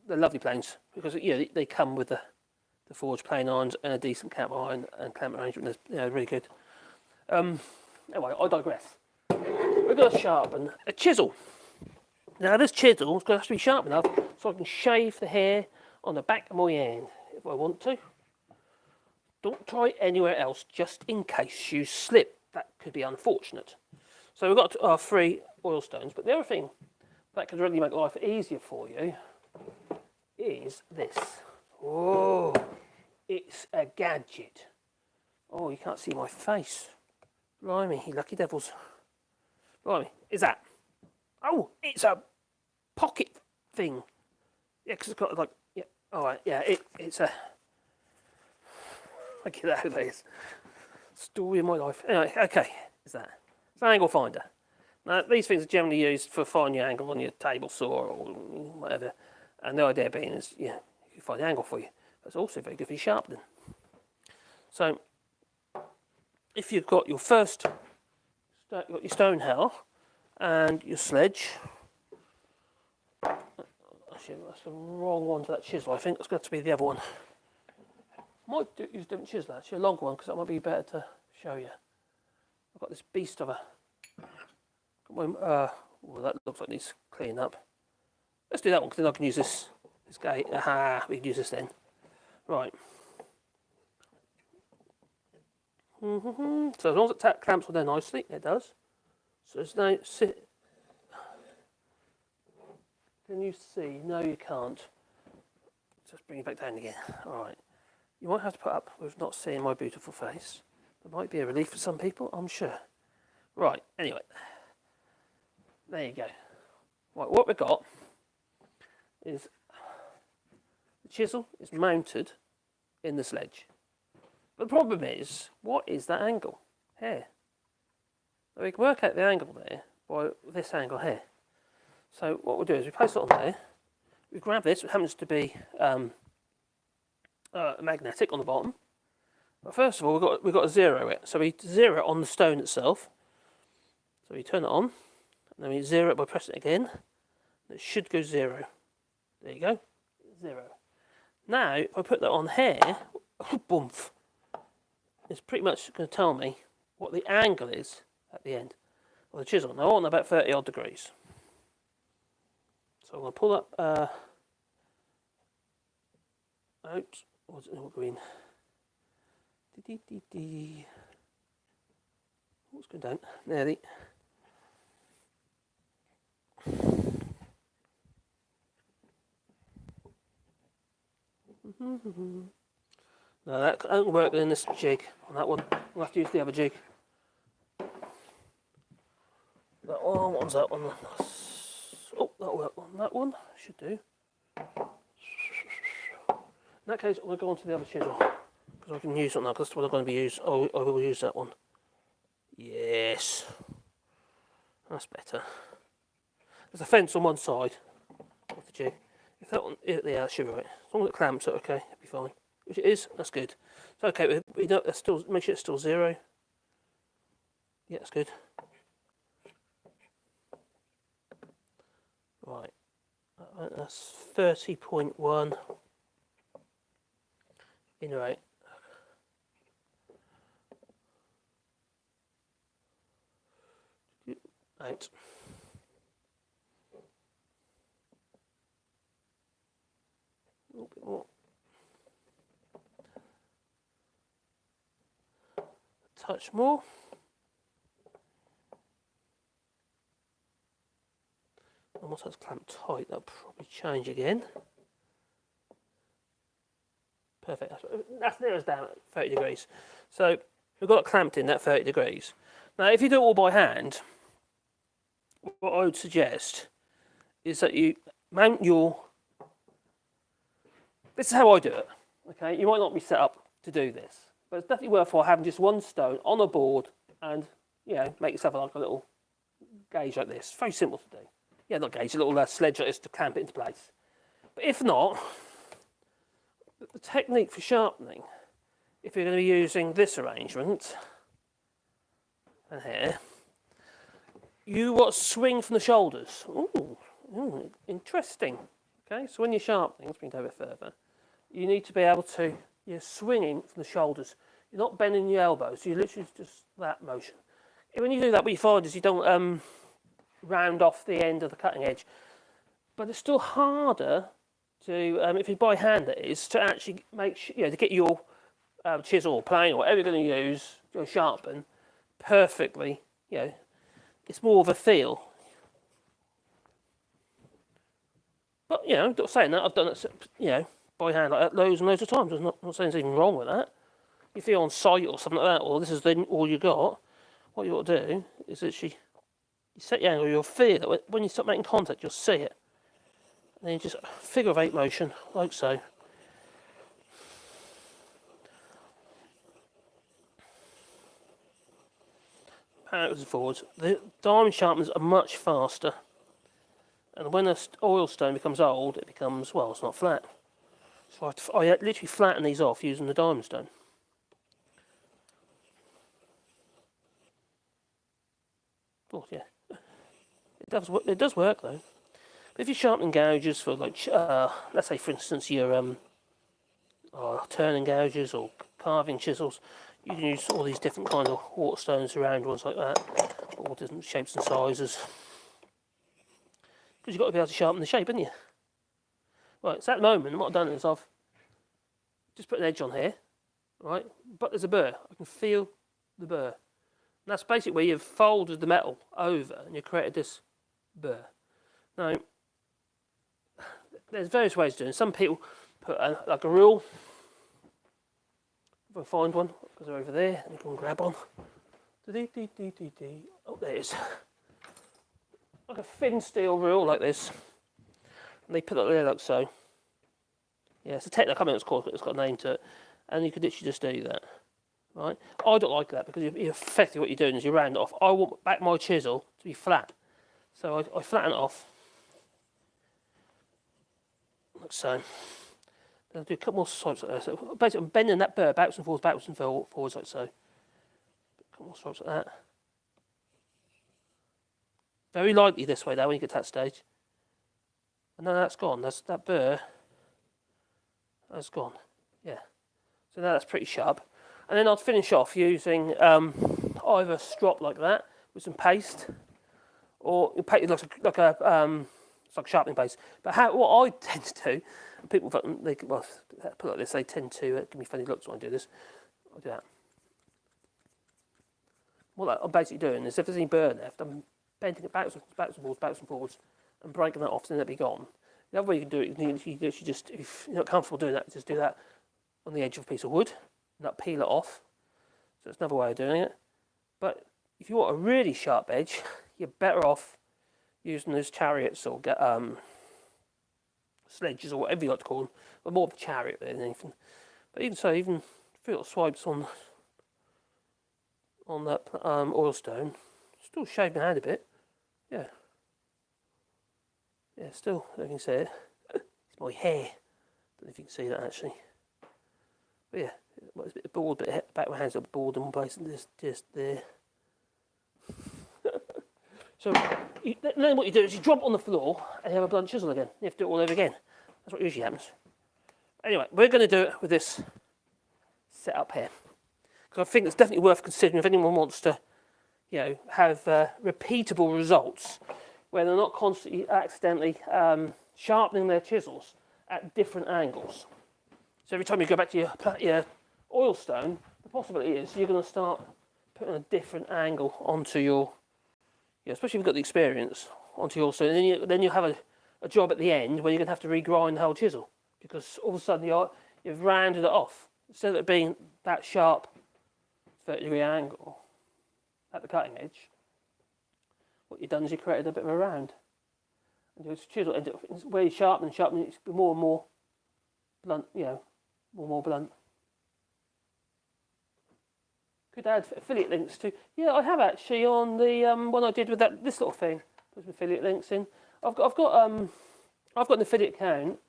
Speaker 1: lovely planes because they come with the forged plane irons and a decent clamp iron and clamp arrangement. They're really good. Anyway, I digress. We're going to sharpen a chisel. Now this chisel is going to have to be sharp enough so I can shave the hair on the back of my hand if I want to. Don't try anywhere else just in case you slip. That could be unfortunate. So we've got our 3 oil stones, but the other thing that could really make life easier for you is this. Oh, it's a gadget. Oh, you can't see my face. Blimey, you lucky devils. Blimey, is that? Oh, it's a pocket thing. Yeah, because it's got like, yeah, alright, yeah, it's a... I get out of this. Story of my life. Anyway, okay, is that? It's an angle finder. Now, these things are generally used for finding your angle on your table saw or whatever. And the idea being is, you find the angle for you. That's also very good for your sharpening. So, if you've got your your stone hell and your sledge. Actually, that's the wrong one to that chisel. I think it's got to be the other one. Might use a different chisel, actually, a longer one, because that might be better to show you. I've got this beast of a... that looks like it needs cleaning up. Let's do that one, because then I can use this gate. Aha, we can use this then. Right. So as long as it clamps on there nicely, it does. So there's no sit. Can you see? No, you can't. Just bring it back down again. All right. You might have to put up with not seeing my beautiful face. That might be a relief for some people, I'm sure. Right. Anyway, there you go. Right. What we've got is the chisel is mounted in the sledge. But the problem is, what is that angle here? So we can work out the angle there by this angle here. So what we'll do is we place it on there. We grab this, it happens to be magnetic on the bottom. But first of all, we've got to zero it. So we zero it on the stone itself. So we turn it on, and then we zero it by pressing it again. It should go 0. There you go, 0. Now, if I put that on here, boomf, it's pretty much going to tell me what the angle is at the end of the chisel. Now I want about 30 odd degrees. So I'm going to pull up out. What's it all green? What's going down? There the. No, that won't work in this jig. On that one, we'll have to use the other jig. That one, what was that one? Oh, that'll work on that one. Should do. In that case, I'm going to go on to the other chisel because I can use it now. Because that's what I'm going to be using. Oh, I will use that one. Yes, that's better. There's a fence on one side of the jig. If that one, yeah, that should be right. As long as it clamps, it okay, it'll be fine. Which it is. That's good. So okay, we don't. That's still make sure it's still 0. Yeah, that's good. Right, that's 30.1 in right. Out. A little bit more. A touch more. And once that's clamped tight, that'll probably change again. Perfect. That's near us down at 30 degrees. So we've got it clamped in at 30 degrees. Now, if you do it all by hand, what I would suggest is that you mount your. This is how I do it. Okay, you might not be set up to do this, but it's definitely worthwhile having just one stone on a board and make yourself like a little gauge like this. Very simple to do. Yeah, not gauge, a little sledge like this to clamp it into place. But if not, the technique for sharpening, if you're going to be using this arrangement, and here, you want to swing from the shoulders. Ooh, interesting. Okay, so when you're sharpening, let's bring it a bit further, you need to be able to, you're swinging from the shoulders. You're not bending your elbows, you're literally just that motion. When you do that, what you find is you don't round off the end of the cutting edge. But it's still harder to, if you by hand it is, to actually make sure, to get your chisel or plane or whatever you're going to use to sharpen perfectly, it's more of a feel. But, saying that, I've done it, by hand like that loads and loads of times. I'm not saying there's anything wrong with that. If you're on site or something like that, or this is all you got, what you ought to do is actually, you set your angle, you'll feel it. When you start making contact, you'll see it. And then you just figure of 8 motion, like so. Backwards and forwards. The diamond sharpeners are much faster. And when an oil stone becomes old, it becomes, well, it's not flat. So I literally flatten these off using the diamond stone. Oh, yeah. It does work, though. But if you're sharpening gouges for, like, let's say, for instance, your turning gouges or carving chisels, you can use all these different kind of waterstones, round ones like that, all different shapes and sizes. Because you've got to be able to sharpen the shape, haven't you? Right, so at the moment, what I've done is I've just put an edge on here, right? But there's a burr. I can feel the burr. And that's basically where you've folded the metal over and you've created this burr. Now, there's various ways of doing it. Some people put like a rule. If I find one, because they're over there, and you can grab on. Oh, there it is. Like a thin steel rule like this. And they put it there like so. Yeah, it's a technique, I can't remember what it's called, but it's got a name to it. And you could literally just do that. Right? I don't like that because effectively what you're doing is you round it off. I want back my chisel to be flat. So I flatten it off. Like so. Then I'll do a couple more swipes like that. So basically I'm bending that burr backwards and forwards like so. A couple more swipes like that. Very lightly this way though when you get to that stage. And then that's gone. That burr. That's gone. Yeah. So now that's pretty sharp. And then I'll finish off using either a strop like that with some paste, or it looks like it's like sharpening paste. But what I tend to do, and people put it like this, they tend to give me funny looks when I do this. I'll do that. What I'm basically doing is if there's any burr left, I'm bending it backwards and forwards, and breaking that off, so then it'll be gone. The other way you can do it, you literally just, if you're not comfortable doing that, just do that on the edge of a piece of wood, and that peel it off. So that's another way of doing it. But if you want a really sharp edge, you're better off using those chariots or sledges or whatever you like to call them, but more of a chariot than anything. But even so, even few little swipes on that oil stone, still shave my hand a bit. Yeah. Yeah, still, I can see it. It's my hair. Don't know if you can see that actually. But yeah, it's a bit bald, bit back my hands up bald and one place, and just there. So then what you do is you drop it on the floor and you have a blunt chisel again. You have to do it all over again. That's what usually happens. Anyway, we're going to do it with this setup here, because I think it's definitely worth considering if anyone wants to, have repeatable results where they're not constantly accidentally sharpening their chisels at different angles. So every time you go back to your oil stone, the possibility is you're going to start putting a different angle onto your, especially if you've got the experience, onto your stone. And then you have a job at the end where you're going to have to regrind the whole chisel, because all of a sudden you've rounded it off. Instead of it being that sharp 30-degree angle at the cutting edge, what you've done is you created a bit of a round. And your chisel ends up, where you sharpen, it's more and more blunt, more and more blunt. Could add affiliate links to. Yeah, I have actually on the one I did with this little thing. Put some affiliate links in. I've got an affiliate account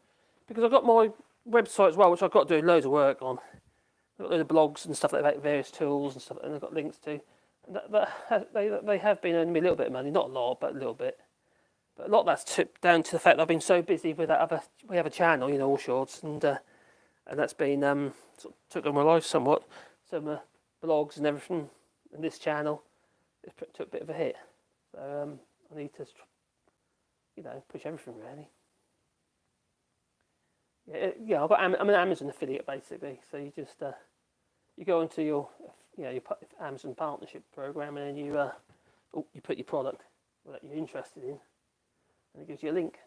Speaker 1: because I've got my website as well, which I've got to do loads of work on. I've got loads of blogs and stuff like that, various tools and stuff, and I've got links to. And they have been earning me a little bit of money, not a lot, but a little bit. But a lot of that's down to the fact that I've been so busy with that we have a channel, All Shorts, and that's been sort of took on my life somewhat. So my blogs and everything, and this channel, it took a bit of a hit. So I need to, push everything really. Yeah. I'm an Amazon affiliate basically. So you just you go into your Amazon partnership program, and then you put your product that you're interested in, and it gives you a link.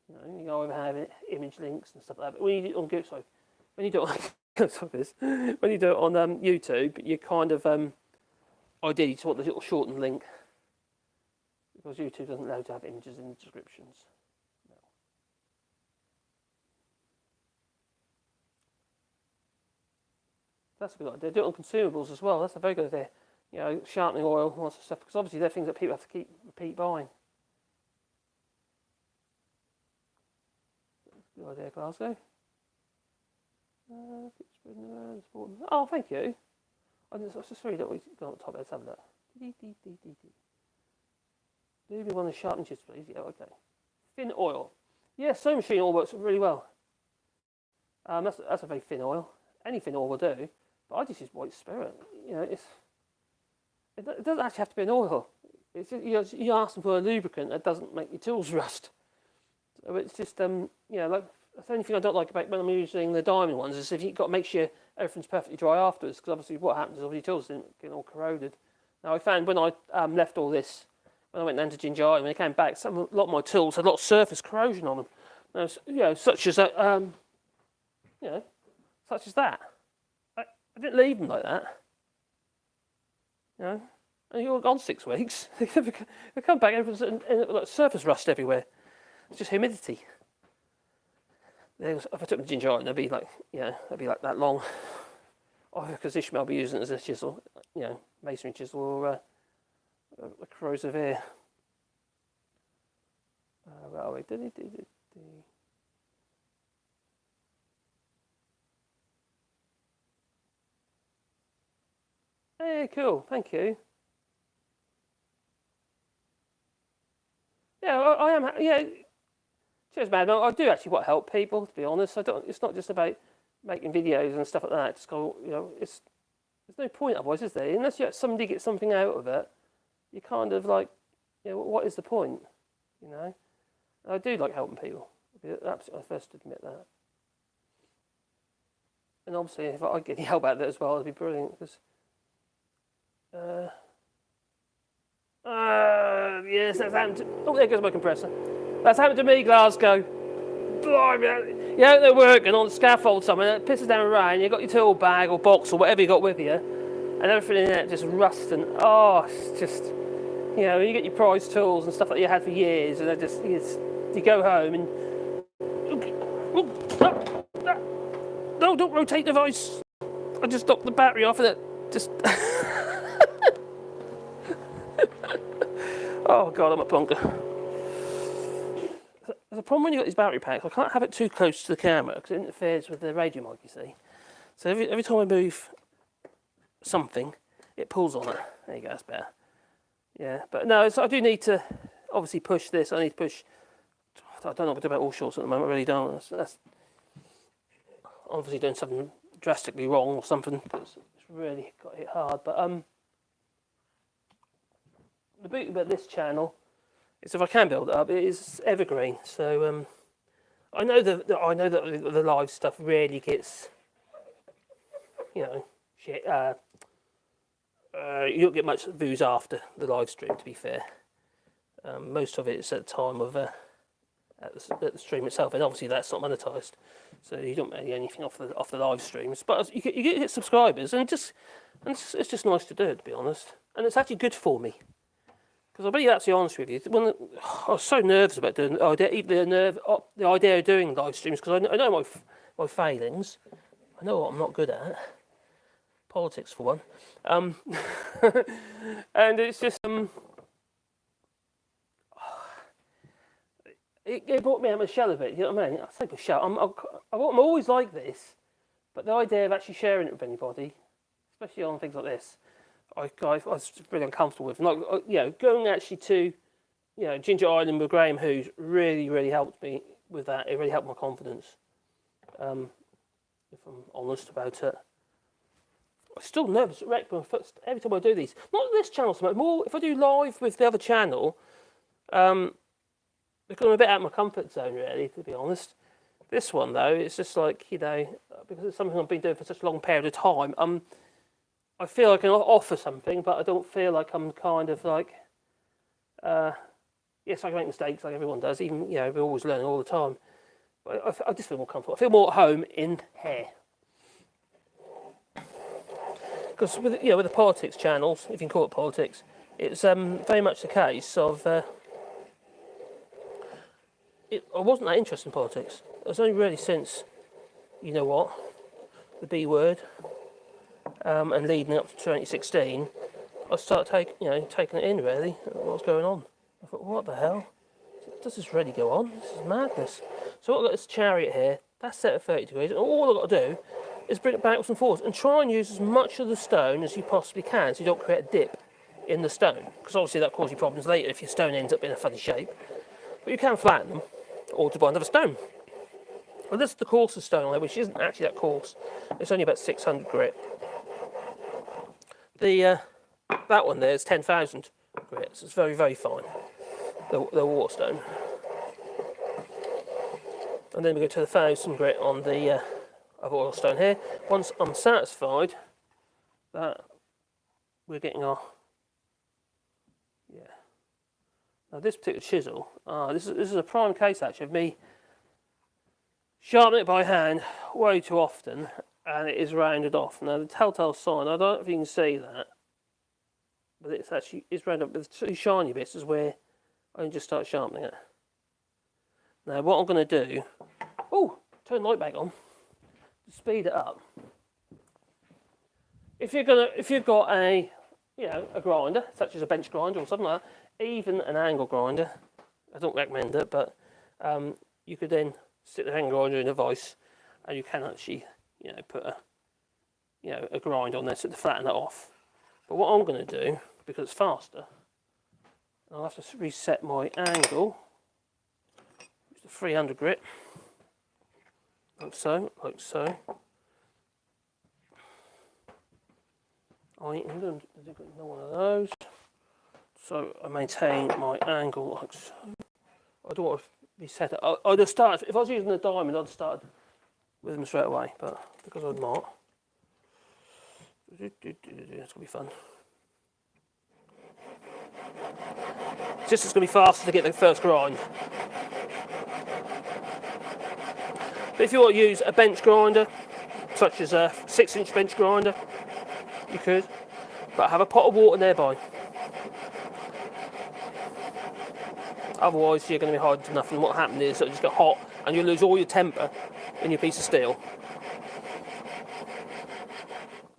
Speaker 1: You go over have image links and stuff like that. But when you do it on when you do it on YouTube, you kind of ideally you want the little shortened link, because YouTube doesn't allow to have images in the descriptions. No. That's a good idea. Do it on consumables as well. That's a very good idea. Sharpening oil, all that stuff, because obviously they're things that people have to repeat buying. Good idea, Glasgow. Oh, thank you. I just read it. We got on top. Let's have a look. Do me one of the sharpening chisels, please. Yeah, okay. Thin oil. Yeah, sewing machine oil works really well. That's a very thin oil. Any thin oil will do. But I just use white spirit. It doesn't actually have to be an oil. It's just, you're asking for a lubricant that doesn't make your tools rust. So it's just like That's the only thing I don't like about when I'm using the diamond ones is if you've got to make sure everything's perfectly dry afterwards, because obviously what happens is all your tools get all corroded. Now I found when I left all this, when I went down to Ginger Island, when I came back, a lot of my tools had a lot of surface corrosion on them. Now, such as that, such as that. I didn't leave them like that. And you're gone 6 weeks. They come back, everything's like surface rust everywhere. It's just humidity. If I took them to Ginger Island, they'd be like that long. Because Ishmael will be using it as a chisel, masonry chisel or a corrosive air. Where are we? Hey, cool. Thank you. Yeah, I am. Yeah. Cheers, man. I do actually want to help people. To be honest, It's not just about making videos and stuff like that. Just go. There's no point otherwise, is there? Unless somebody gets something out of it, you kind of like, what is the point? I do like helping people. I'll be absolutely first to admit that. And obviously, if I get any help out of it as well, it'd be brilliant. Because, yes, that's happened to... Oh, there goes my compressor. That's happened to me, Glasgow. Blimey. You're out there working on the scaffold somewhere, it pisses down rain, you've got your tool bag or box or whatever you got with you, and everything in it just rusts and, it's just... you get your prize tools and stuff that you had for years, and you go home and... No, don't rotate the device. I just knocked the battery off and it just... Oh God, I'm a plonker. There's a problem when you've got these battery packs. I can't have it too close to the camera because it interferes with the radio mic, you see. So every time I move something, it pulls on it. There you go, that's better. Yeah, but no, I do need to obviously push this. I need to push... I don't know what to do about all shorts at the moment, I really don't. That's obviously doing something drastically wrong or something. It's really got hit hard. But the beauty about this channel is if I can build it up, it is evergreen. So I know that the live stuff really gets, shit. You don't get much views after the live stream, to be fair. Most of it is at the time of at the stream itself, and obviously that's not monetized, so you don't make anything off the live streams. But you get subscribers, and it's just nice to do it, to be honest. And it's actually good for me. Because I'll be absolutely honest with you, when I was so nervous about doing the idea of doing live streams, because I know my failings. I know what I'm not good at. Politics, for one. And it's just... It brought me out of my shell a bit, you know what I mean? I say my shell. I'm always like this, but the idea of actually sharing it with anybody, especially on things like this, I was really uncomfortable with. Like, going actually to, Ginger Island with Graham Hughes really, really helped me with that. It really helped my confidence, if I'm honest about it. I'm still nervous every time I do these. Not this channel so much, more if I do live with the other channel, because I'm a bit out of my comfort zone, really, to be honest. This one, though, it's just like, because it's something I've been doing for such a long period of time, I feel I can offer something, but I don't feel like I'm kind of like, yes, I can make mistakes like everyone does, even, we're always learning all the time. But I just feel more comfortable. I feel more at home in here. Because with the politics channels, if you can call it politics, it's very much the case of... I wasn't that interested in politics. It was only really since, the B word, and leading up to 2016, I started taking it in, really, what was going on. I thought, what the hell? Does this really go on? This is madness. So I've got this chariot here, that's set at 30 degrees, and all I've got to do is bring it backwards and forwards, and try and use as much of the stone as you possibly can, so you don't create a dip in the stone, because obviously that causes you problems later if your stone ends up in a funny shape. But you can flatten them, or to buy another stone. And this is the coarsest stone on there, which isn't actually that coarse. It's only about 600 grit. That one there is 10,000 grit, so it's very, very fine. The water stone. And then we go to the 1000 grit on the other oil stone here. Once I'm satisfied that we're getting our, yeah. Now this particular chisel, this is a prime case actually of me sharpening it by hand way too often, and it is rounded off. Now the telltale sign, I don't know if you can see that, but it's rounded up with two shiny bits is where I can just start sharpening it. Now what I'm going to do, turn the light back on to speed it up. If you've got a grinder such as a bench grinder or something like that, even an angle grinder, I don't recommend it, but you could then stick the angle grinder in a vise, and you can actually put a grind on there to flatten that off. But what I'm going to do, because it's faster, I'll have to reset my angle. Use the 300 grit, like so. I don't know one of those, so I maintain my angle like so. I don't want to reset it. I'd have started, if I was using the diamond, I'd have started with them straight away, but because I'm not, it's going to be fun. It's going to be faster to get the first grind. But if you want to use a bench grinder, such as a 6-inch bench grinder, you could, but have a pot of water nearby. Otherwise, you're going to be hard enough, and what happens is it'll just get hot, and you'll lose all your temper in your piece of steel.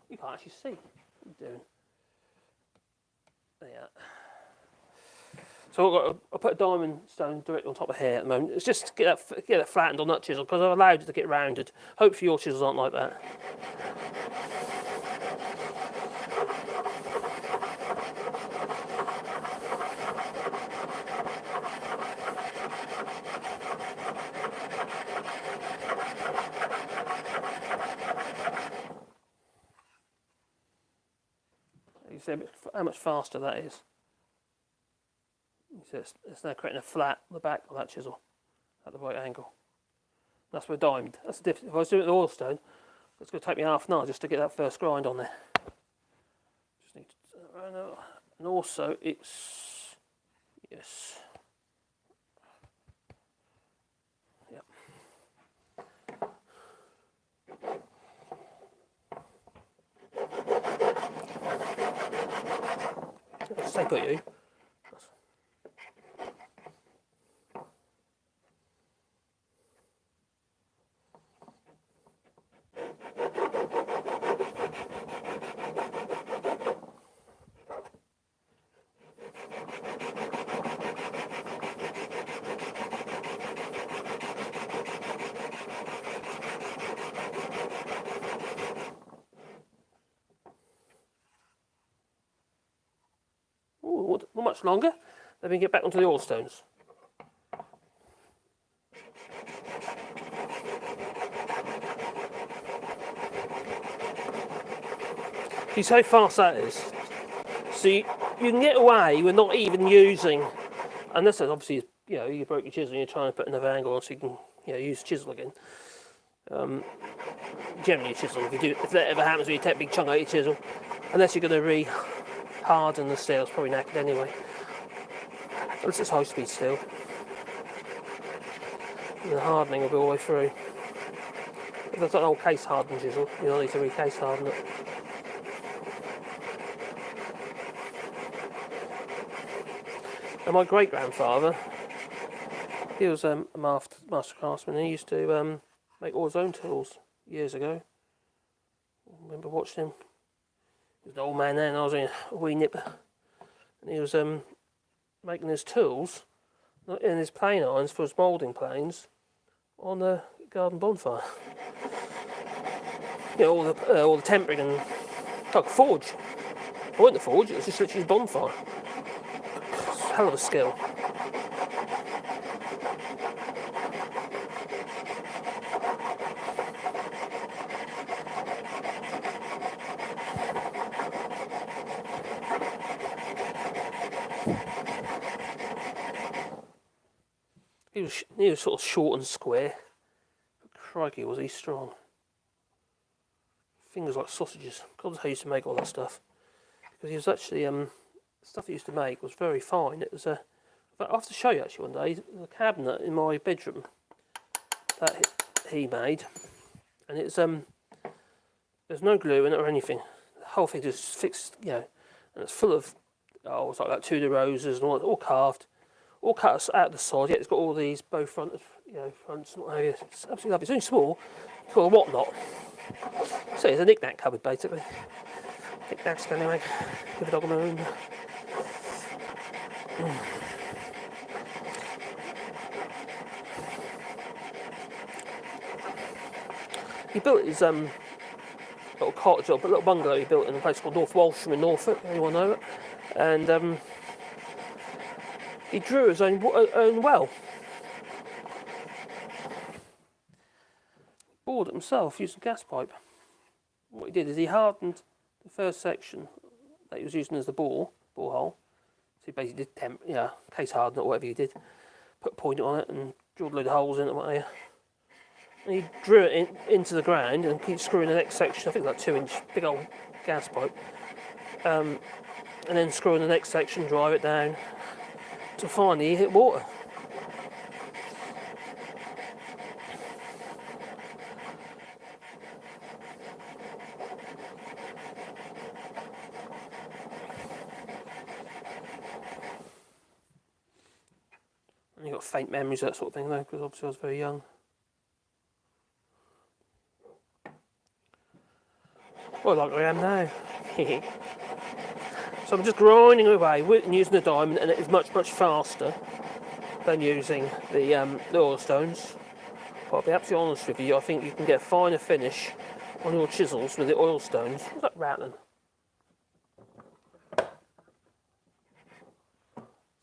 Speaker 1: You can't actually see what you're doing. Yeah. So I'll put a diamond stone directly on top of here at the moment. It's just to get it flattened on that chisel, because I've allowed it to get rounded. Hopefully your chisels aren't like that. You see how much faster that is. It's now creating a flat on the back of that chisel at the right angle. That's with diamond. That's the difference. If I was doing it with oil stone, it's going to take me half an hour just to get that first grind on there. Just need to turn around. And also it's, yes. Yep. Stay put, you. Not much longer, then we can get back onto the oil stones. You see how fast that is. So you can get away with not even using, unless obviously you broke your chisel and you're trying to put another angle on so you can use the chisel again. Generally your chisel, if that ever happens when you take a big chunk out of your chisel, unless you're going to re-harden the steel, it's probably knackered anyway. Unless it's high speed steel. And the hardening will be all the way through. If that's an old case hardened chisel, you don't need to re-case harden it. And my great grandfather, he was a master craftsman, and he used to make all his own tools years ago. I remember watching him. He was an old man then, I was a wee nipper. And he was making his tools in his plane irons for his moulding planes on the garden bonfire. All the tempering and like a forge. It wasn't a forge, it was just literally his bonfire. Hell of a skill. He was sort of short and square, Crikey, was he strong. Fingers like sausages. God knows how he used to make all that stuff. Because he was actually, the stuff he used to make was very fine. It was I'll have to show you actually one day, the cabinet in my bedroom that he made. And it's, there's no glue in it or anything. The whole thing is fixed, you know, and it's full of, it's like Tudor roses and all carved. All cut out the side, yet it's got all these bow fronts, fronts and what have you. It's absolutely lovely. It's only small, it's got a whatnot. So it's a knick-knack cupboard basically. Knick-knacks anyway. Give a dog a moon. He built his little cottage up, a little bungalow he built in a place called North Walsham in Norfolk, anyone know it? And he drew his own well. Bored it himself using a gas pipe. What he did is he hardened the first section that he was using as the borehole. So he basically did case harden it or whatever he did. Put a point on it and drilled a load of holes in it, what have you. And he drew it into the ground and keep screwing the next section. I think like 2-inch big old gas pipe. And then screwing the next section, drive it down. To finally he hit water. And you got faint memories of that sort of thing though, because obviously I was very young. Well, like I am now. So I'm just grinding away and using the diamond, and it is much faster than using the oil stones. But I'll be absolutely honest with you, I think you can get a finer finish on your chisels with the oil stones. What's that rattling?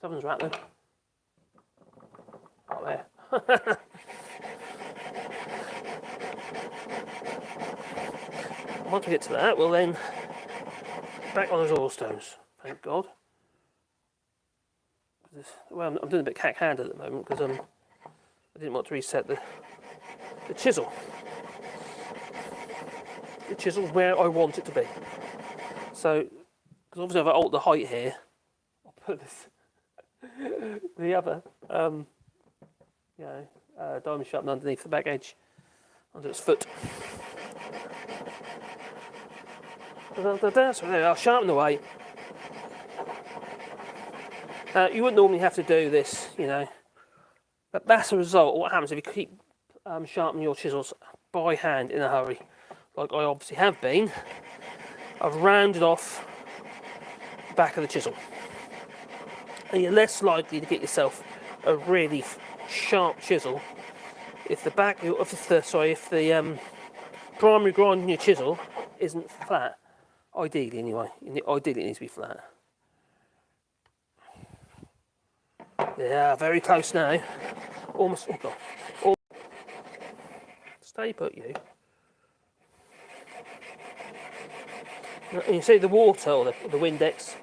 Speaker 1: Something's rattling. Up there. Once we get to that, we'll then back on those oil stones, thank God. Well, I'm doing a bit cack-handed at the moment because I didn't want to reset the chisel. The chisel's where I want it to be. So, because obviously if I alter the height here, I'll put this, the other, diamond sharpener underneath the back edge, under its foot. So there, I'll sharpen away. You wouldn't normally have to do this, but that's a result of what happens if you keep sharpening your chisels by hand in a hurry, like I obviously have been. I've rounded off the back of the chisel, and you're less likely to get yourself a really sharp chisel if the primary grind in your chisel isn't flat. Ideally, anyway. Ideally, it needs to be flat. Yeah, very close now. Almost. Oh God. Stay put, you. And you see the water or the Windex.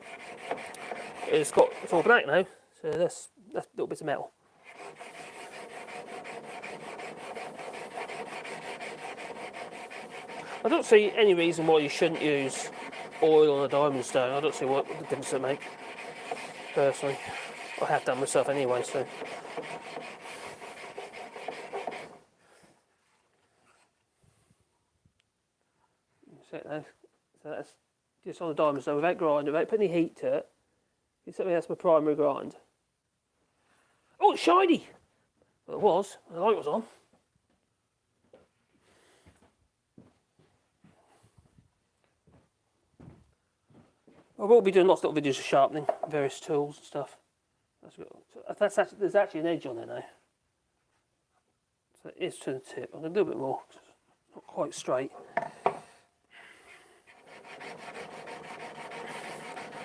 Speaker 1: It's all black now. So that's little bits of metal. I don't see any reason why you shouldn't use oil on a diamond stone. I don't see what the difference it makes, personally. I have done myself anyway, so. So that's just on the diamond stone without grinding, without putting any heat to it. That's my primary grind. Oh, it's shiny! Well, it was. The light was on. I will be doing lots of little videos of sharpening, various tools and stuff. There's actually an edge on there now. So it is to the tip. I'm going to do a bit more. It's not quite straight.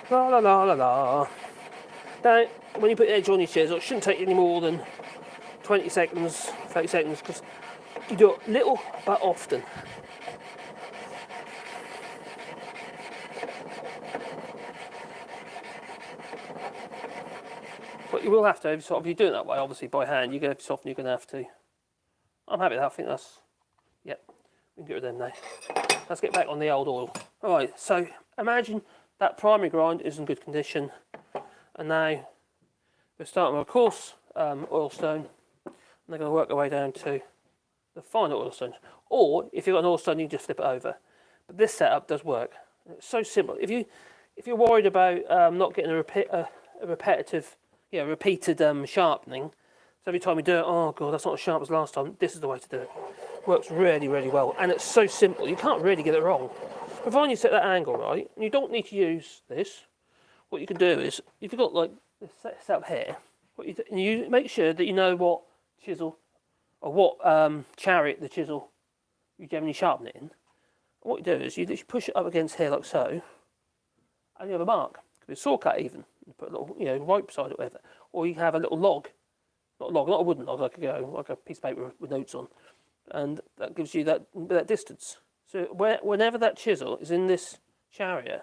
Speaker 1: La la la la la. Now, when you put the edge on your chisel, it shouldn't take any more than 20 seconds, 30 seconds, because you do it little but often. But you will have to, if you do it that way, obviously by hand, you're going to have to soften, you're going to have to. I'm happy with that, I think that's Yep, we can get rid of them now. Let's get back on the old oil. Alright, so imagine that primary grind is in good condition. And now we're starting with a coarse oil stone. And they're going to work our way down to the finer oil stones. Or, if you've got an oil stone, you can just flip it over. But this setup does work. It's so simple. If you're worried about not getting a repetitive, repeated sharpening, so every time you do it, oh god, that's not as sharp as last time, this is the way to do it. Works really, really well. And it's so simple, you can't really get it wrong. Provided you set that angle right, and you don't need to use this, what you can do is, if you've got like this set up here, you make sure that you know what chisel, or what chariot the chisel you generally sharpen it in. And what you do is you literally push it up against here like so, and you have a mark. It could be a saw cut even. You put a little, rope beside it or whatever. Or you can have a little log. Not a wooden log, like a piece of paper with notes on. And that gives you that distance. So whenever that chisel is in this chariot,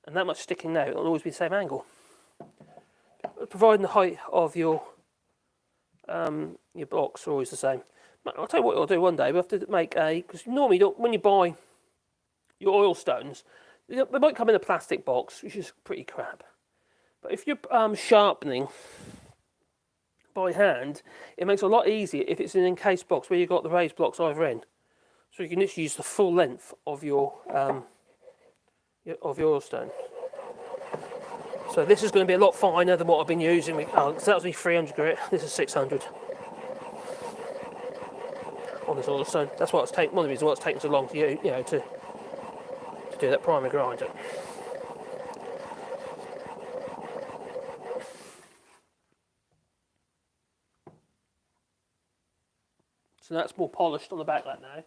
Speaker 1: and that much sticking out, it'll always be the same angle. Providing the height of your blocks are always the same. I'll tell you what I'll do one day. We have to make because normally when you buy your oil stones, they might come in a plastic box, which is pretty crap. But if you're sharpening by hand, it makes it a lot easier if it's in an encased box where you've got the raised blocks either end. So you can literally use the full length of your oil stone. So this is going to be a lot finer than what I've been using. So that was 300 grit. This is 600 on this oil stone. That's why it's taken. One of the reasons why it's taken so long to do that primary grind. So that's more polished on the back like that now.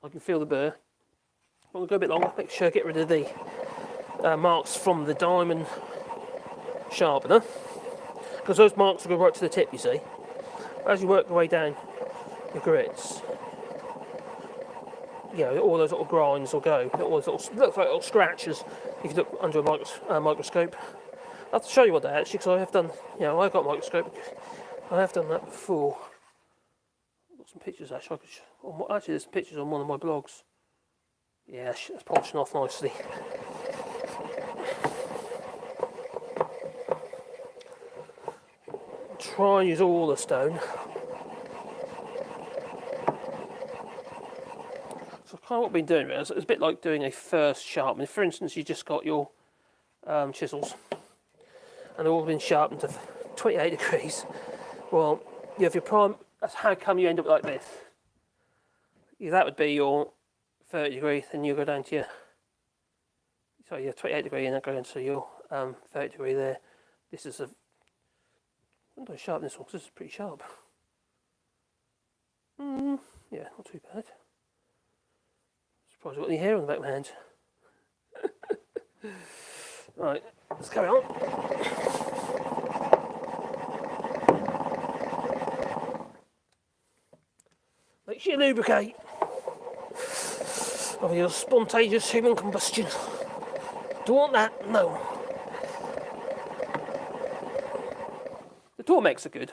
Speaker 1: I can feel the burr. I'll go a bit longer, make sure I get rid of the marks from the diamond sharpener. Because those marks will go right to the tip, you see. As you work your way down your grits, all those little grinds will go. All those look like little scratches if you look under a microscope. I'll have to show you what they are actually, because I have done, I've got a microscope. I have done that before. I've got some pictures actually. Actually, there's some pictures on one of my blogs. Yeah, it's polishing off nicely. Try and use all the stone. So kind of what I've been doing is it's a bit like doing a first sharpening. For instance, you just got your chisels and they've all been sharpened to 28 degrees. Well, you have your prime. That's how come you end up like this. That would be your 30 degree, then you go down to your 28 degree, and then go down to your 30 degree there. This is when do I sharpen this one? Because this is pretty sharp. Yeah, not too bad. Surprised I've got any hair on the back of my hands. Right, let's carry on. Make sure you lubricate. Of your spontaneous human combustion. Do you want that? No. The Tormex are good.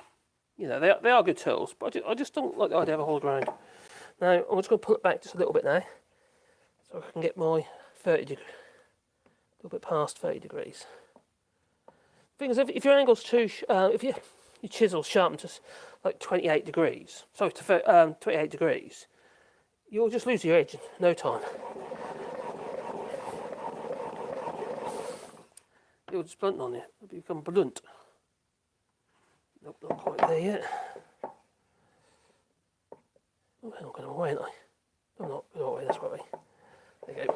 Speaker 1: They are good tools, but I just don't like the idea of a whole grind. Now, I'm just going to pull it back just a little bit now, so I can get my 30 degree, a little bit past 30 degrees. The thing is, if your angle's if your chisel's sharpened to like 28 degrees, sorry, to 28 degrees, you'll just lose your edge in no time. It'll just blunt on you. It'll become blunt. Nope, not quite there yet. Oh, I'm going away, aren't I? I'm not going away, that's right way. There you go.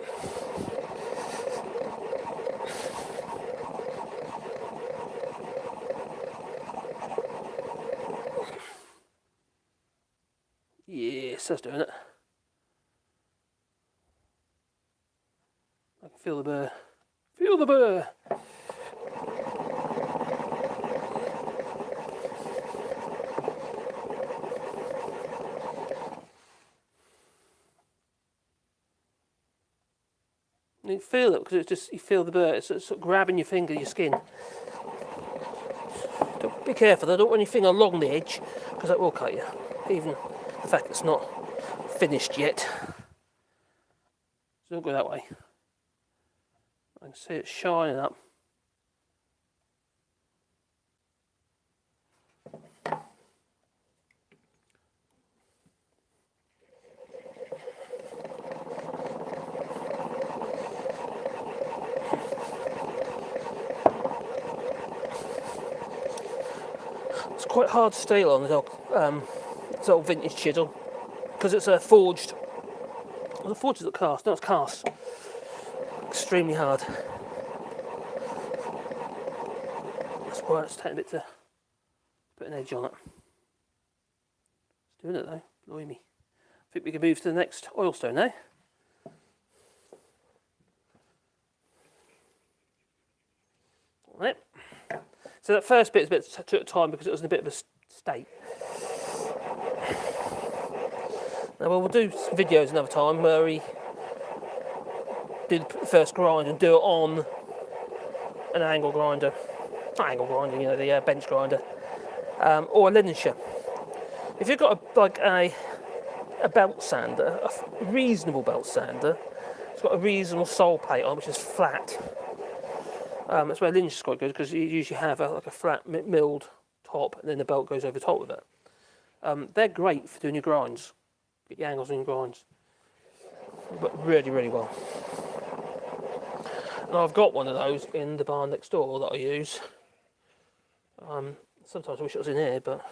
Speaker 1: Yes, that's doing it. I can feel the burr. Feel the burr! You feel it because it's just, you feel the burr, it's sort of grabbing your finger, your skin. Be careful though, don't run your finger along the edge because that will cut you. Even the fact it's not finished yet. So don't go that way. I can see it shining up. It's quite hard steel on this old vintage chisel because it's a forged. Well, the forged is not cast. No, it's cast. Extremely hard. That's why it's taking a bit to put an edge on it. It's doing it though. Blimey. I think we can move to the next oil stone now. Right. So that first bit is a bit took time because it was in a bit of a state. Now we'll do some videos another time where we do the first grind and do it on an angle grinder. Not angle grinder, you know, the bench grinder. Or a Linenshaw. If you've got a belt sander, a reasonable belt sander, it's got a reasonable sole plate on which is flat. That's where Linenshaw is quite good because you usually have like a flat milled top and then the belt goes over the top of it. They're great for doing your grinds. Get your angles in your grinds. But really, really well. And I've got one of those in the barn next door that I use. Sometimes I wish it was in here, but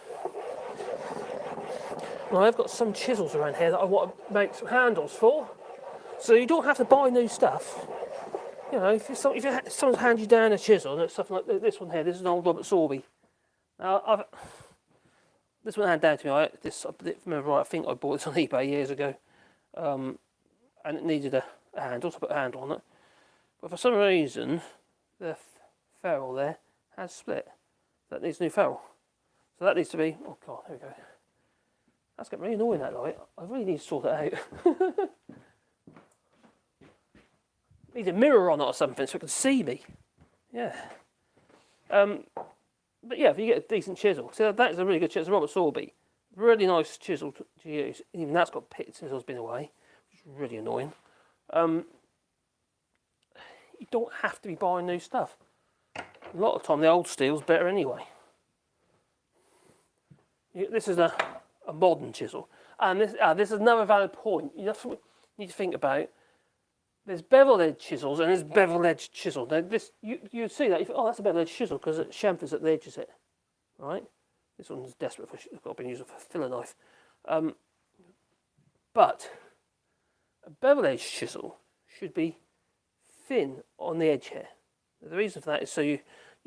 Speaker 1: well, I've got some chisels around here that I want to make some handles for. So you don't have to buy new stuff. You know, if someone's handed you down a chisel, and it's something like this one here, this is an old Robert Sorby. Now, this one handed down to me, I think I bought this on eBay years ago. And it needed a handle, so I put a handle on it. But for some reason, the ferrule there has split. That needs a new ferrule. So that needs to be, oh God, here we go. That's getting really annoying, that light. I really need to sort it out. Need a mirror on it or something so it can see me. Yeah. But yeah, if you get a decent chisel, so that is a really good chisel. Robert Sorby, really nice chisel to use. Even that's got pits since it's been away, which is really annoying. You don't have to be buying new stuff. A lot of the time, the old steel's better anyway. This is a modern chisel, and this is another valid point. You need to think about. There's bevel edge chisels and there's bevel edge chisel. Now this, you'd see that, you think, oh, that's a bevel edge chisel because it chamfers at the edges, it, right? This one's desperate for, it's got to be used for a filler knife. But a bevel edge chisel should be thin on the edge here. Now, the reason for that is so you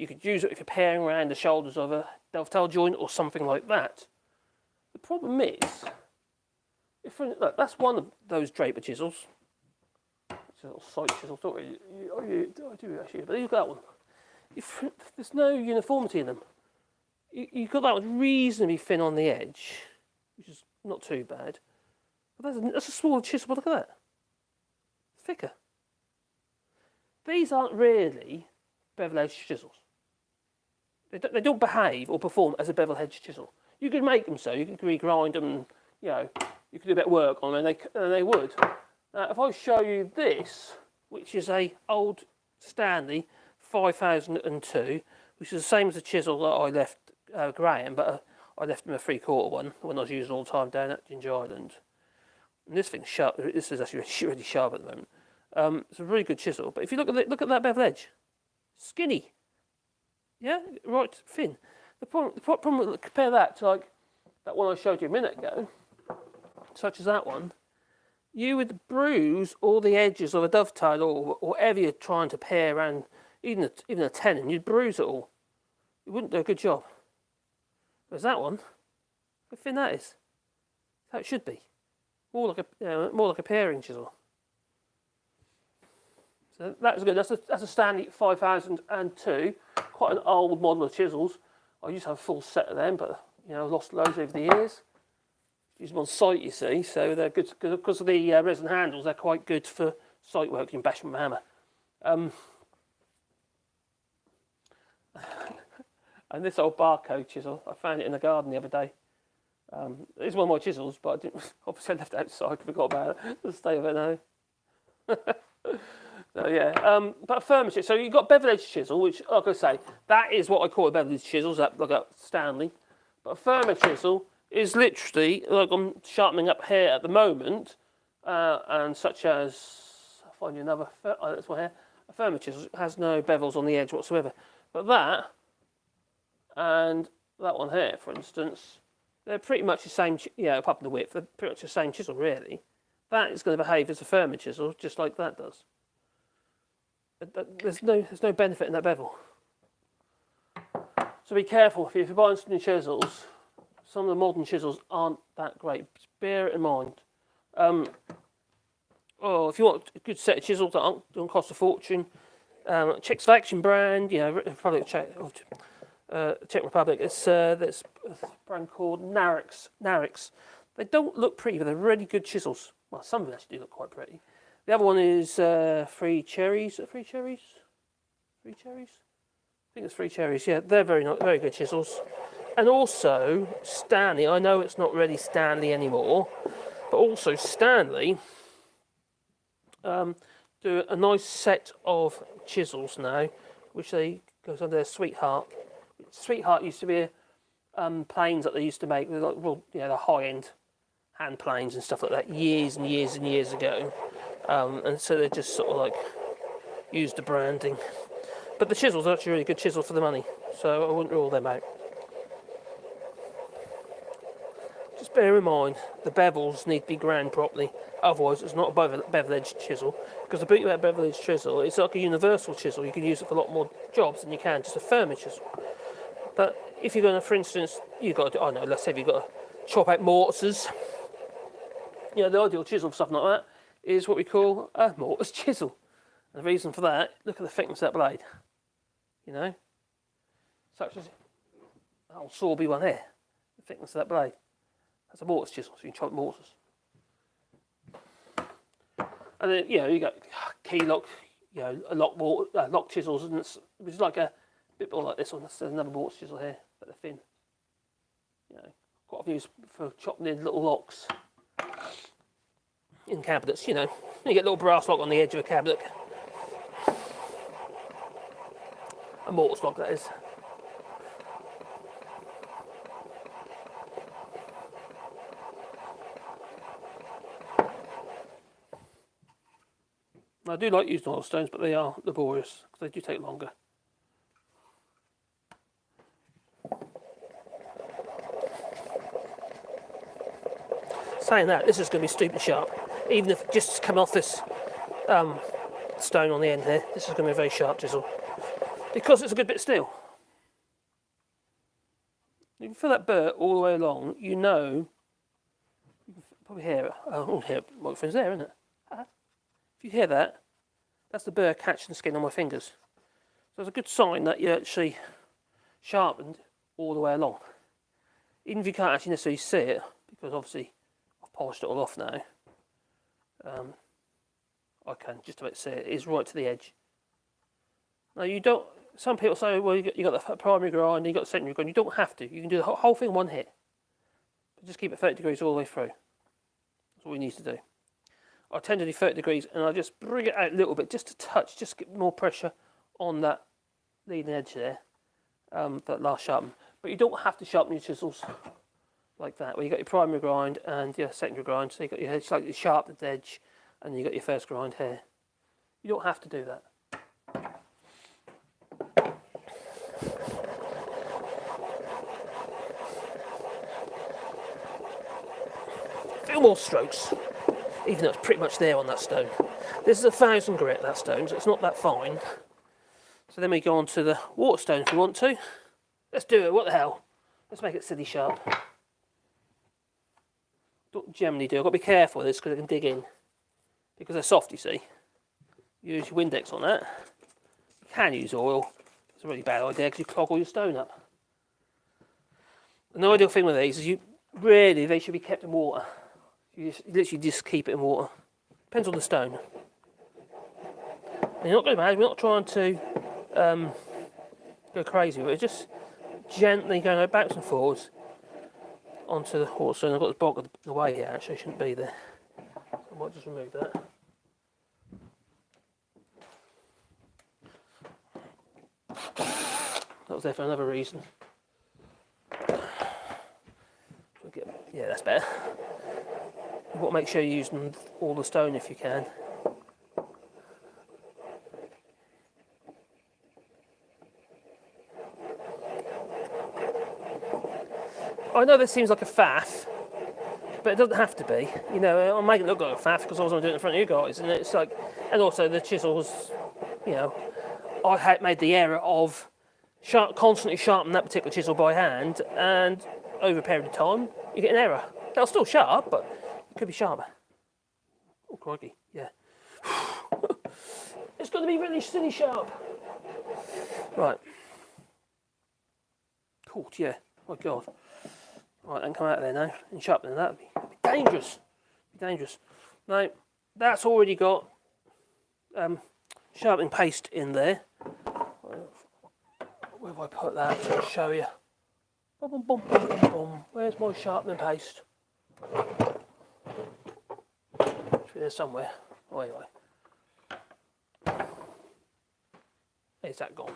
Speaker 1: could use it if you're paring around the shoulders of a dovetail joint or something like that. The problem is, look, that's one of those draper chisels. Little sight chisel, don't really, I do actually, but you've got that one. There's no uniformity in them. You've got that one reasonably thin on the edge, which is not too bad. But that's a smaller chisel, but look at that. It's thicker. These aren't really bevel edge chisels. They don't behave or perform as a bevel edge chisel. You could make them so, you could regrind them, and, you know, you could do a bit of work on them, and they would. If I show you this, which is a old Stanley 5002, which is the same as the chisel that I left Graham, but I left him a 3/4 one when I was using all the time down at Ginger Island. And this thing's sharp. This is actually really sharp at the moment. It's a really good chisel. But if you look at that bevel edge, skinny, yeah, right thin. The problem compare that to like that one I showed you a minute ago, such as that one. You would bruise all the edges of a dovetail or whatever you're trying to pair around, even a tenon, you'd bruise it all. You wouldn't do a good job. Whereas that one, how thin that is. That's how it should be. More like a paring chisel. So that's good. That's a Stanley 5002, quite an old model of chisels. I used to have a full set of them, but you know, lost loads over the years. Use them on site, you see, so they're good because of the resin handles. They're quite good for site work. You can bash them with a hammer. And this old barcode chisel, I found it in the garden the other day. It's one of my chisels, but I didn't. Obviously, I left it outside. I forgot about it. Let's stay with it now. So yeah, but a firmer chisel. So you've got bevel edge chisel, which, like I say, that is what I call a bevel edge chisel, like a Stanley. But a firmer chisel is literally like I'm sharpening up here at the moment, and such as I'll find you another. That's my hair. A firmer chisel has no bevels on the edge whatsoever. But that and that one here, for instance, they're pretty much the same. Apart from the width, they're pretty much the same chisel, really. That is going to behave as a firmer chisel, just like that does. There's no benefit in that bevel. So be careful if you're buying some new chisels. Some of the modern chisels aren't that great. Just bear it in mind. If you want a good set of chisels that don't cost a fortune, Czechoslovakian brand, Republic Czech Republic. There's a brand called Narix. They don't look pretty, but they're really good chisels. Well, some of them actually do look quite pretty. The other one is Free Cherries. Free Cherries? Free Cherries? I think it's Free Cherries. Yeah, they're very good chisels. And also Stanley. I know it's not really Stanley anymore, but also Stanley do a nice set of chisels now, which they goes under their Sweetheart. Sweetheart used to be planes that they used to make, like, the high-end hand planes and stuff like that, years and years and years ago. And so they just sort of like used the branding. But the chisels are actually really good chisel for the money, so I wouldn't rule them out. Just bear in mind, the bevels need to be ground properly, otherwise it's not a bevel edge chisel, because the beauty about a bevel edge chisel, it's like a universal chisel. You can use it for a lot more jobs than you can just a firmer chisel. But if you're going to, for instance, let's say you've got to chop out mortises, the ideal chisel for stuff like that is what we call a mortise chisel. And the reason for that, look at the thickness of that blade. Such as that old Sorby one here, the thickness of that blade. That's a mortise chisel, so you can chop mortise. And then, you got key lock, lock chisels, and it's like a bit more like this one. There's another mortise chisel here, but they're thin. Quite often used for chopping in little locks in cabinets. You get a little brass lock on the edge of a cabinet. A mortise lock, that is. I do like using oil stones, but they are laborious because they do take longer. Saying that, this is going to be stupid sharp. Even if it just come off this stone on the end here, this is going to be a very sharp chisel. Because it's a good bit of steel. You can feel that burr all the way along, you can probably hear it. Oh, hear it. Microphone's there, isn't it? If you hear that, that's the burr catching the skin on my fingers. So it's a good sign that you actually sharpened all the way along. Even if you can't actually necessarily see it, because obviously I've polished it all off now, I can just about see it. It's right to the edge. Now you don't. Some people say, well, you got the primary grind, you got the secondary grind. You don't have to. You can do the whole thing in one hit. But just keep it 30 degrees all the way through. That's all you need to do. I tend to do 30 degrees, and I just bring it out a little bit, just to touch, just get more pressure on that leading edge there, for that last sharpen. But you don't have to sharpen your chisels like that. Where you got your primary grind and your secondary grind, so you got your slightly sharpened edge, and you got your first grind here. You don't have to do that. A few more strokes, even though it's pretty much there on that stone. This is 1,000 grit, that stone, so it's not that fine. So then we go on to the water stone if we want to. Let's do it, what the hell? Let's make it silly sharp. Don't generally do, I've got to be careful with this because it can dig in. Because they're soft, you see. Use your Windex on that. You can use oil. It's a really bad idea because you clog all your stone up. The ideal thing with these is they should be kept in water. You literally just keep it in water. Depends on the stone. And you're not going mad, we're not trying to go crazy with it, just gently going backwards and forwards. onto the horse, and I've got the bulk of the way out, so it shouldn't be there. So I might just remove that. That was there for another reason. Yeah, that's better. You've got to make sure you're using all the stone if you can. I know this seems like a faff, but it doesn't have to be. You know, I'm making it look like a faff because I was going to do it in front of you guys, and it's like, and also the chisels, you know, I had made the error of constantly sharpening that particular chisel by hand, and over a period of time, you get an error. They'll still sharp, but it could be sharper. Oh, crikey, yeah. It's going to be really silly sharp. Right. Cool, yeah. My God. Right, then come out of there now and sharpen that. That'd be dangerous. Dangerous. Now, that's already got sharpening paste in there. Where have I put that? I'll show you. Boom, boom, boom, boom, boom. Where's my sharpening paste? Should be there somewhere. Oh, anyway. Is that gone?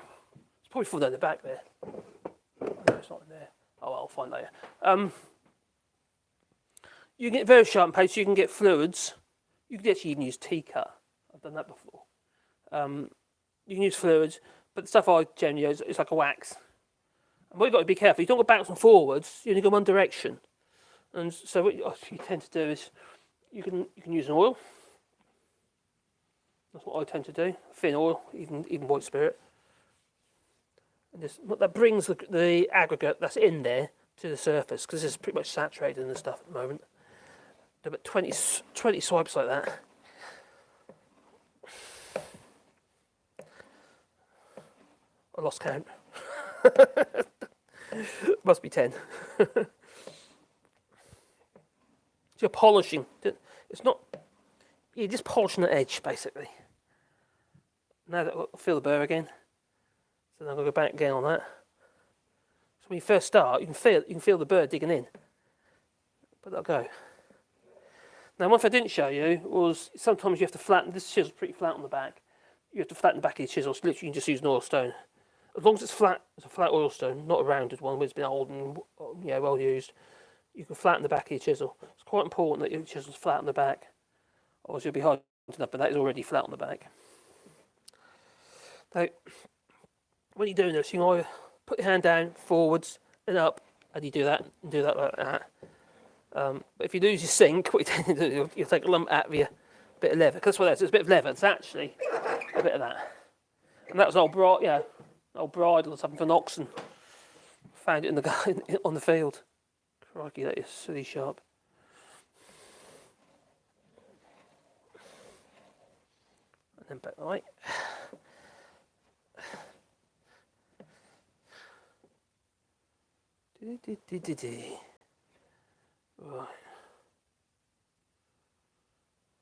Speaker 1: It's probably further in the back there. No, it's not in there. Oh, I'll find later. You can get very sharp paste. You can get fluids. You can actually even use T-cut. I've done that before. You can use fluids, but the stuff I generally use is like a wax. And what you've got to be careful, you don't go backwards and forwards. You only go one direction. And so what you tend to do is you can use an oil. That's what I tend to do. Thin oil, even white spirit. And that brings the aggregate that's in there to the surface, because it's pretty much saturated in the stuff at the moment. Do about 20 swipes like that. I lost count. Must be 10. So you're polishing. It's not. You're just polishing the edge, basically. Now that I'll feel the burr again. So then I'm going to go back again on that. So when you first start, you can feel the burr digging in. But that'll go. Now, one thing I didn't show you was sometimes you have to flatten. This chisel's pretty flat on the back. You have to flatten the back of your chisel. So literally, you can just use an oil stone. As long as it's flat, it's a flat oil stone, not a rounded one where it's been old and well used. You can flatten the back of your chisel. It's quite important that your chisel's flat on the back. Otherwise, you'll be hard enough, but that is already flat on the back. Now, when you're doing this, you can either put your hand down, forwards, and up, and you do that like that. But if you lose your sink, what you tend to do, you'll take a lump out of your bit of leather. Because that's what that is. It's a bit of leather. It's actually a bit of that. And that was old bridle or something for an oxen. Found it on the field. Crikey, that is silly sharp. And then back right. Right.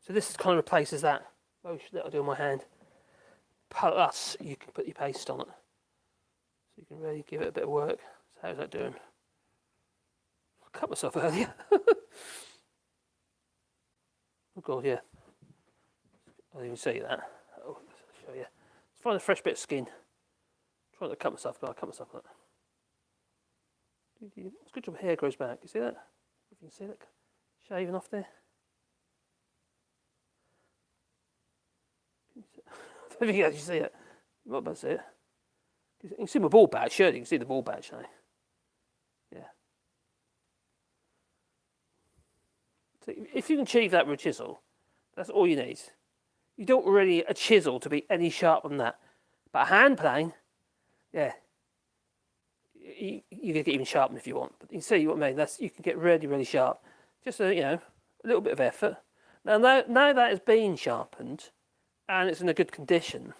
Speaker 1: So this kind of replaces that motion that I do on my hand. Plus, you can put your paste on it. So you can really give it a bit of work. So how's that doing? I cut myself earlier. Oh God, yeah. I didn't even see that. Oh, let's show you. Let's find a fresh bit of skin. I'm trying to cut myself, but I cut myself on it. It's a good job hair grows back. You see that? If you can see that shaving off there. I don't think you actually see it. You might be able to see it. You can see my ball badge. Surely you can see the ball badge now. Yeah. So if you can achieve that with a chisel, that's all you need. You don't really a chisel to be any sharper than that. But a hand plane, yeah. You can get even sharpened if you want. But you see what I mean? You can get really, really sharp. Just a little bit of effort. Now that it's been sharpened and it's in a good condition,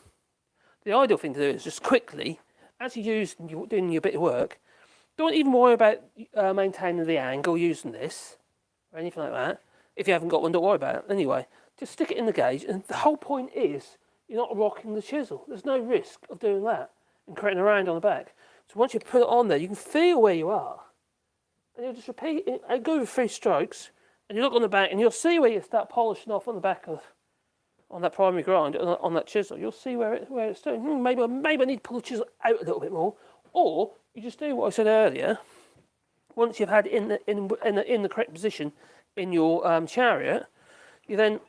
Speaker 1: the ideal thing to do is just quickly, as you're doing your bit of work, don't even worry about maintaining the angle using this or anything like that. If you haven't got one, don't worry about it. Anyway, just stick it in the gauge, and the whole point is you're not rocking the chisel. There's no risk of doing that and creating a round on the back. So once you put it on there, you can feel where you are. and you'll just repeat it and go with 3 strokes, and you look on the back, and you'll see where you start polishing off on the back of, on that primary grind, on that chisel. You'll see where it's doing. Maybe I need to pull the chisel out a little bit more, or you just do what I said earlier. Once you've had it in the correct position in your chariot, you then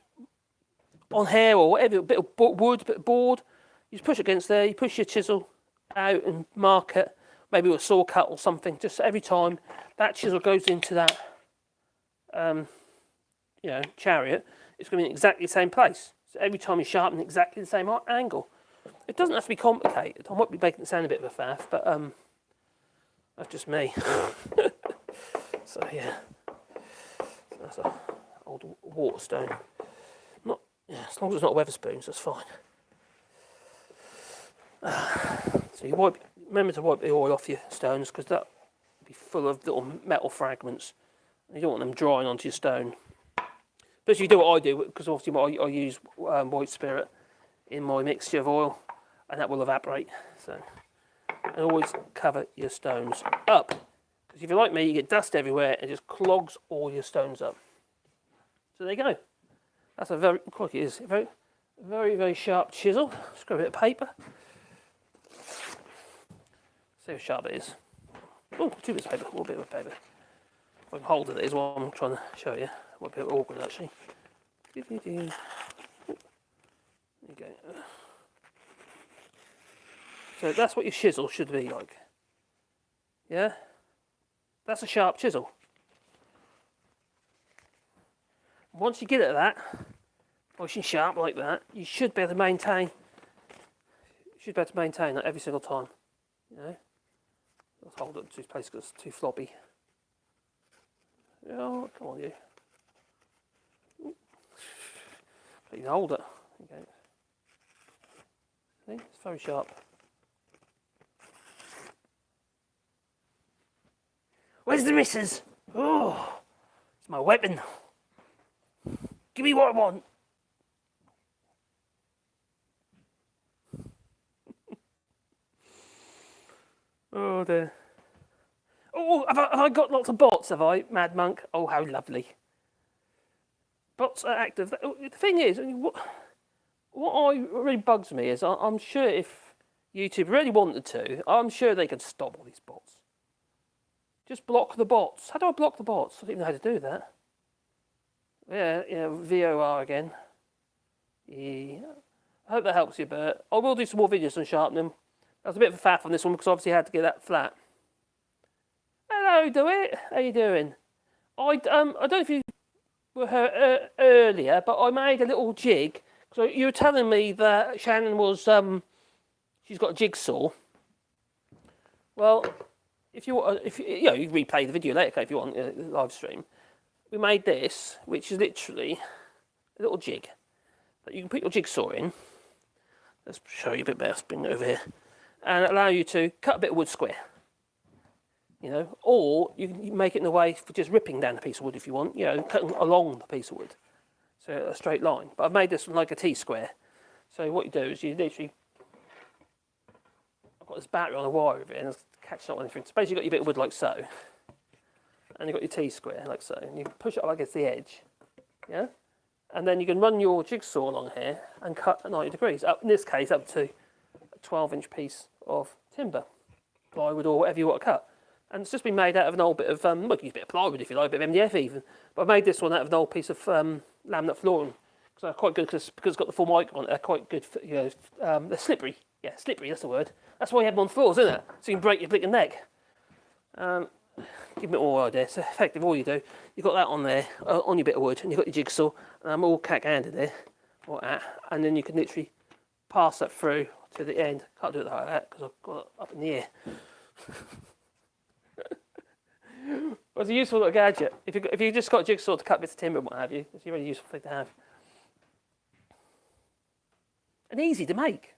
Speaker 1: on hair or whatever, a bit of wood, a bit of board, you just push it against there. You push your chisel out and mark it, maybe with a saw cut or something. Just every time that chisel goes into that, chariot, it's going to be in exactly the same place. So every time you sharpen, exactly the same angle. It doesn't have to be complicated. I might be making it sound a bit of a faff, but that's just me. So yeah, that's an old water stone. As long as it's not Weatherspoons, that's fine. So you remember to wipe the oil off your stones, because that will be full of little metal fragments. You don't want them drying onto your stone. But you do what I do, because obviously I use white spirit in my mixture of oil, and that will evaporate. So, and always cover your stones up, because if you're like me, you get dust everywhere and it just clogs all your stones up. So there you go. That's a very very sharp chisel. Just grab a bit of paper. See how sharp it is. Oh, 2 bits of paper, a little bit of paper. If I can hold it is what I'm trying to show you. It might be a bit awkward actually. There you go. So that's what your chisel should be like. Yeah? That's a sharp chisel. Once you get it at that, nice and sharp like that, you should be able to maintain. That every single time. You know. Let's hold it in 2 places because it's too floppy. Oh, come on, you. You can hold it. Okay. See, it's very sharp. Where's the missus? Oh, it's my weapon. Give me what I want. Oh dear. Oh, have I got lots of bots, have I, Mad Monk? Oh, how lovely. Bots are active. The thing is, what really bugs me is I'm sure if YouTube really wanted to, I'm sure they could stop all these bots. Just block the bots. How do I block the bots? I don't even know how to do that. Yeah, VOR again. Yeah. I hope that helps you, Bert. I will do some more videos on sharpening. That was a bit of a faff on this one because obviously I had to get that flat. Hello, Do It. How you doing? I don't know if you were here earlier, but I made a little jig. So you were telling me that Shannon was she's got a jigsaw. Well, if you you replay the video later if you want live stream. We made this, which is literally a little jig that you can put your jigsaw in. Let's show you a bit better. Let's bring it over here, and allow you to cut a bit of wood square. You know, or you can make it in a way for just ripping down a piece of wood if you want. You know, cutting along the piece of wood, so a straight line. But I've made this like a T-square. So what you do is you literally, I've got this battery on a wire of it, and it's catching up on anything. So basically, you've got your bit of wood like so, and you've got your T-square like so, and you push it up against the edge, yeah. And then you can run your jigsaw along here and cut at 90 degrees. Up in this case, up to a 12-inch piece of timber, plywood, or whatever you want to cut. And it's just been made out of an old bit of, well, you can use a bit of plywood if you like, a bit of MDF even. But I made this one out of an old piece of laminate flooring. So they're quite good because it's got the full mic on it. They're quite good, for, they're slippery. Yeah, slippery, that's the word. That's why you have them on floors, isn't it? So you can break your blinking neck. Give me all idea. So effectively all you do, you've got that on there, on your bit of wood, and you've got your jigsaw, and I'm all cack-handed there, like that. And then you can literally pass that through to the end. Can't do it like that because I've got it up in the air. Well, it's a useful little gadget. If you just got a jigsaw to cut bits of timber and what have you, it's a really useful thing to have. And easy to make.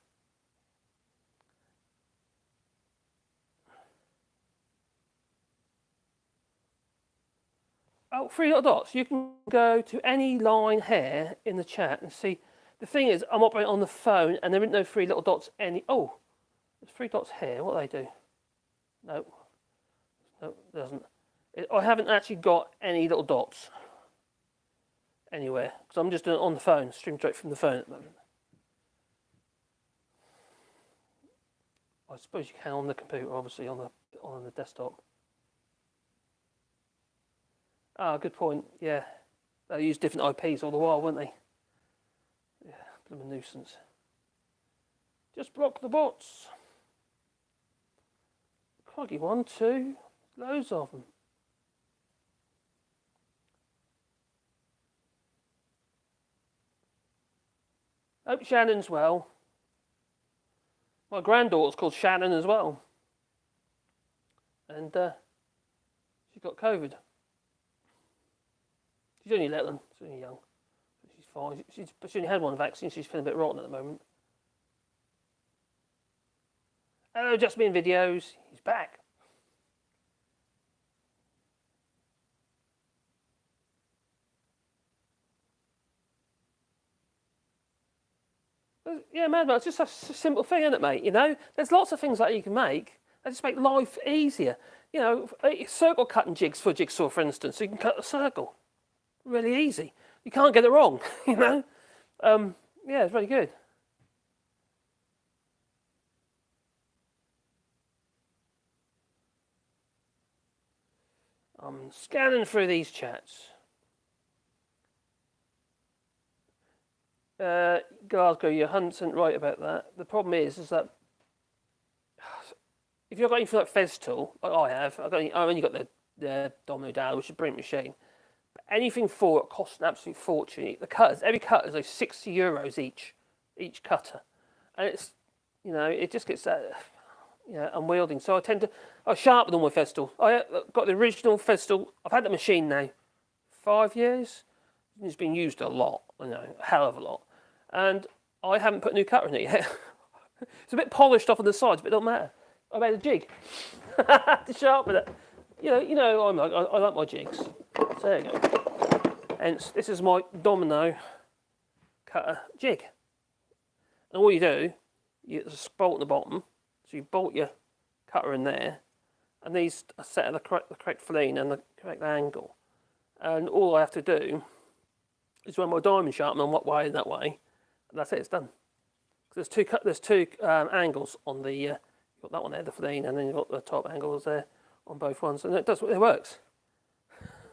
Speaker 1: Oh, 3 little dots. You can go to any line here in the chat and see. The thing is, I'm operating on the phone and there isn't no 3 little dots Oh, there's 3 dots here. What do they do? No, it doesn't. I haven't actually got any little dots anywhere because I'm just doing it on the phone, stream straight from the phone at the moment. I suppose you can on the computer, obviously on the desktop. Ah, good point. Yeah, they use different IPs all the while, won't they? Yeah, bit of a nuisance. Just block the bots. Crikey, 1, 2, loads of them. Hope Shannon's well. My granddaughter's called Shannon as well. And she got COVID. She's only little, she's only young. She's fine. She only had one vaccine, she's feeling a bit rotten at the moment. Hello, Just Me in Videos. He's back. Yeah, man, it's just a simple thing, isn't it, mate? You know, there's lots of things that you can make that just make life easier. You know, circle cutting jigs for a jigsaw, for instance, so you can cut a circle. Really easy. You can't get it wrong, you know? Yeah, it's very good. I'm scanning through these chats. Glasgow, you're 100% right about that. The problem is that if you've got anything like Festool, like I have, I've only got the Domino Dad, which is a brilliant machine. But anything for it costs an absolute fortune. The cutters, every cutter is like €60 each cutter, and it's, you know, it just gets unwieldy. So I sharpen all my Festool. I got the original Festool. I've had the machine now 5 years. It's been used a lot, you know, a hell of a lot. And I haven't put a new cutter in it yet. It's a bit polished off on the sides, but it don't matter. I made a jig to sharpen it. You know, I like my jigs. So there you go. Hence, this is my Domino cutter jig. And all you do, you just bolt at the bottom. So you bolt your cutter in there, and these are set at the correct filling and the correct angle. And all I have to do is run my diamond sharpener on one way and that way, and that's it. It's done. There's two angles on the. You've got that one there, the filling, and then you've got the top angles there on both ones, and it works.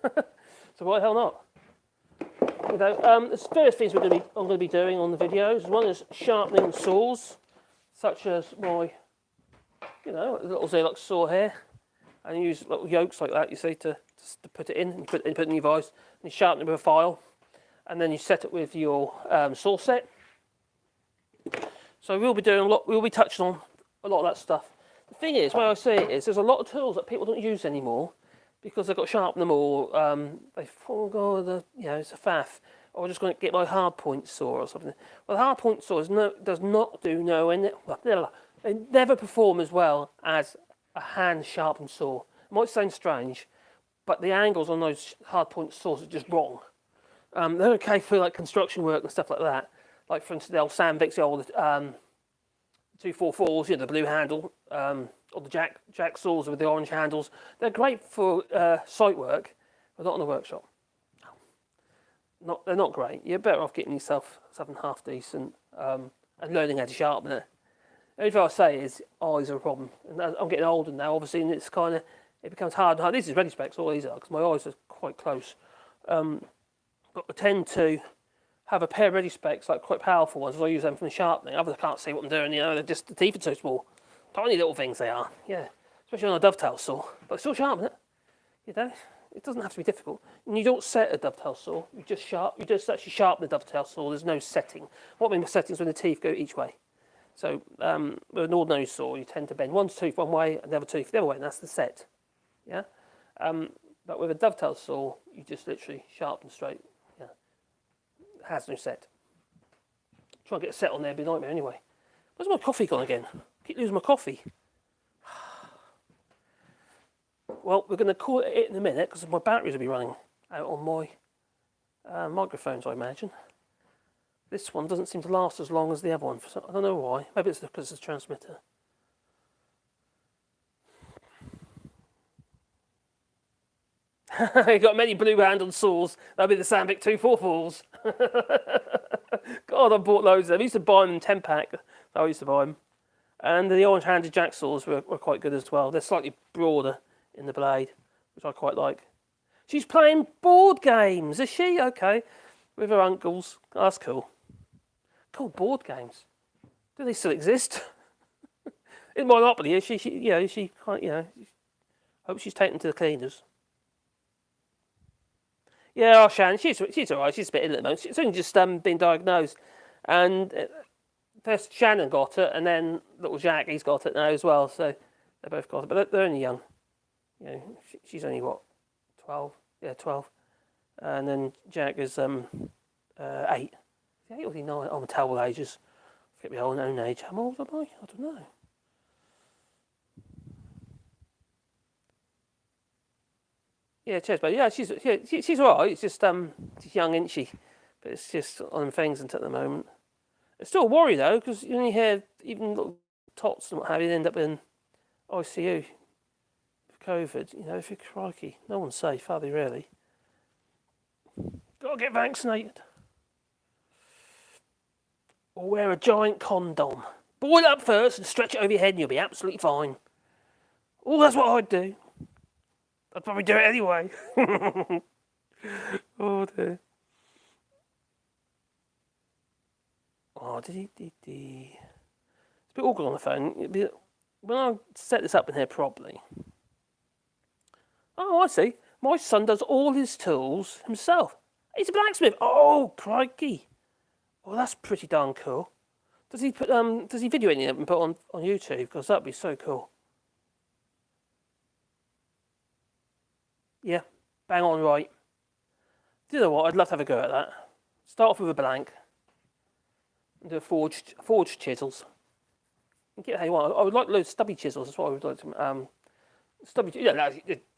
Speaker 1: So why the hell not? You know, there's various things I'm going to be doing on the videos. One is sharpening saws, such as my, you know, little Xerox saw here, and you use little yokes like that. You see to put it in, and put it in your vise, and you sharpen it with a file, and then you set it with your saw set. So we'll be doing a lot. We'll be touching on a lot of that stuff. The thing is, why I say it is, there's a lot of tools that people don't use anymore because they've got to sharpen them all. They oh god, you know, it's a faff. Or I'm just going to get my hard point saw or something. Well, the hard point saw does not do they never perform as well as a hand sharpened saw. It might sound strange, but the angles on those hard point saws are just wrong. They're okay for like construction work and stuff like that. Like for instance, the old Sam Vic's, the old 244s, you know, the blue handle, or the jack saws with the orange handles. They're great for site work, but not in the workshop. They're not great. You're better off getting yourself something half decent and learning how to sharpen it. The only thing I say is eyes are a problem. And I'm getting older now, obviously, and it becomes hard and hard. These are ready specs, all these are, because my eyes are quite close. But I tend to have a pair of ready specs, like quite powerful ones, as I use them from the sharpening. Others can't see what I'm doing, you know, the teeth are so small. Tiny little things they are, yeah. Especially on a dovetail saw. But I still sharpen it, you know. It doesn't have to be difficult. And you don't set a dovetail saw, you just actually sharpen the dovetail saw, there's no setting. What I mean by setting is when the teeth go each way. So with an ordinary saw, you tend to bend one tooth one way and the other tooth the other way, and that's the set, yeah. But with a dovetail saw, you just literally sharpen straight. It has no set. Try and get a set on there, it'd be a nightmare anyway. Where's my coffee gone again? Keep losing my coffee. Well, we're going to call it in a minute because my batteries will be running out on my microphones, I imagine. This one doesn't seem to last as long as the other one. I don't know why. Maybe it's because it's a transmitter. You got many blue-handled saws. That'll be the Sandvik 244s. God, I bought loads of them. I used to buy them in 10-pack. I used to buy them. And the orange-handed jacksaws were quite good as well. They're slightly broader in the blade, which I quite like. She's playing board games, is she? Okay. With her uncles. Oh, that's cool. Cool, board games. Do they still exist? In Monopoly, she can't, hope she's taken to the cleaners. Yeah, oh, Shannon, she's alright. She's a bit ill at the moment. She's only just been diagnosed. And first Shannon got it, and then little Jack, he's got it now as well. So they both got it, but they're only young. She's only, what, 12? Yeah, 12. And then Jack is 8. Is he 8 or 9? I'm a terrible ages. I forget my own age. How old am I? I don't know. Yeah, cheers, buddy. Yeah, she's alright. It's just she's young, isn't she? But it's just on them things at the moment. It's still a worry though, because you only hear even little tots and what have you end up in ICU for COVID. If you're crikey, no one's safe, are they really? Gotta get vaccinated. Or wear a giant condom. Boil it up first and stretch it over your head and you'll be absolutely fine. Oh, that's what I'd do. I'd probably do it anyway. Oh dear. Oh, It's a bit awkward on the phone. When I set this up in here properly. Oh, I see. My son does all his tools himself. He's a blacksmith. Oh, crikey. Well, that's pretty darn cool. Does he video any of them and put on YouTube? Because that'd be so cool. Yeah, bang on right. Do you know what? I'd love to have a go at that. Start off with a blank. And do forged chisels. Get how you want. I would like those stubby chisels. That's what I would like to. Stubby. Yeah,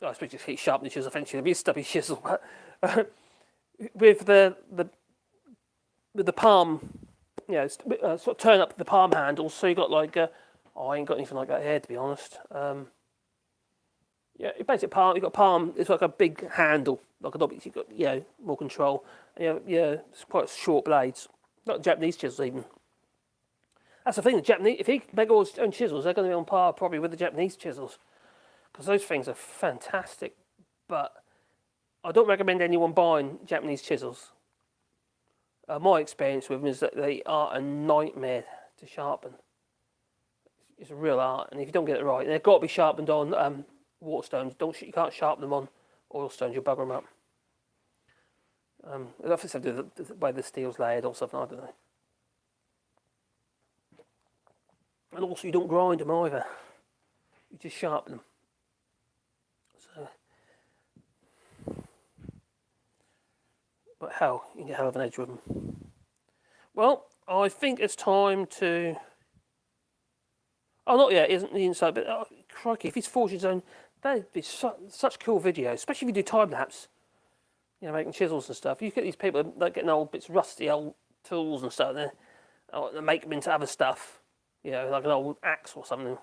Speaker 1: I suppose you keep sharpening chisels. Eventually, it'll be a stubby chisel. But, with the palm, sort of turn up the palm handle. So you got like. I ain't got anything like that here, to be honest. Yeah, basic palm. You got palm. It's like a big handle, like a knob. You got more control. It's quite short blades. Not Japanese chisels even. That's the thing. The Japanese, if he make all his own chisels, they're going to be on par probably with the Japanese chisels, because those things are fantastic. But I don't recommend anyone buying Japanese chisels. My experience with them is that they are a nightmare to sharpen. It's a real art, and if you don't get it right, they've got to be sharpened on waterstones. You can't sharpen them on oil stones. You'll bugger them up. I think to do the way the steel's layered or something. I don't know. And also, you don't grind them either. You just sharpen them. So, but hell, you can get a hell of an edge with them. Well, I think it's time to. Oh, not yet. Isn't the inside? But crikey, if he's forged his own, that'd be such cool videos, especially if you do time lapse. Making chisels and stuff. You get these people that getting old bits, rusty old tools and stuff. They make them into other stuff. Like an old axe or something,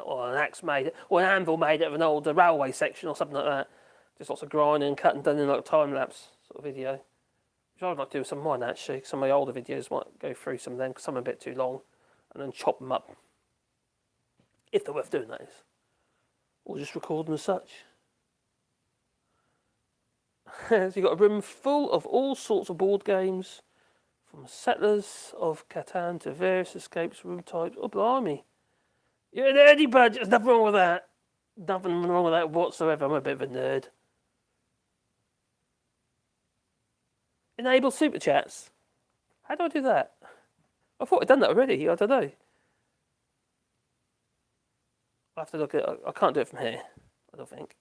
Speaker 1: or an axe made, or an anvil made out of an old railway section or something like that. Just lots of grinding and cutting done in like a time lapse sort of video. Which I'd like to do with some of mine actually. Some of my older videos might go through some of them, because some are a bit too long, and then chop them up. If they're worth doing, that is. Or just record them as such. So you've got a room full of all sorts of board games, from Settlers of Catan to various escapes room types. Oh, blimey. You're an nerdy bunch. There's nothing wrong with that. Nothing wrong with that whatsoever. I'm a bit of a nerd. Enable super chats. How do I do that? I thought I'd done that already. I don't know. I have to look at it. I can't do it from here, I don't think.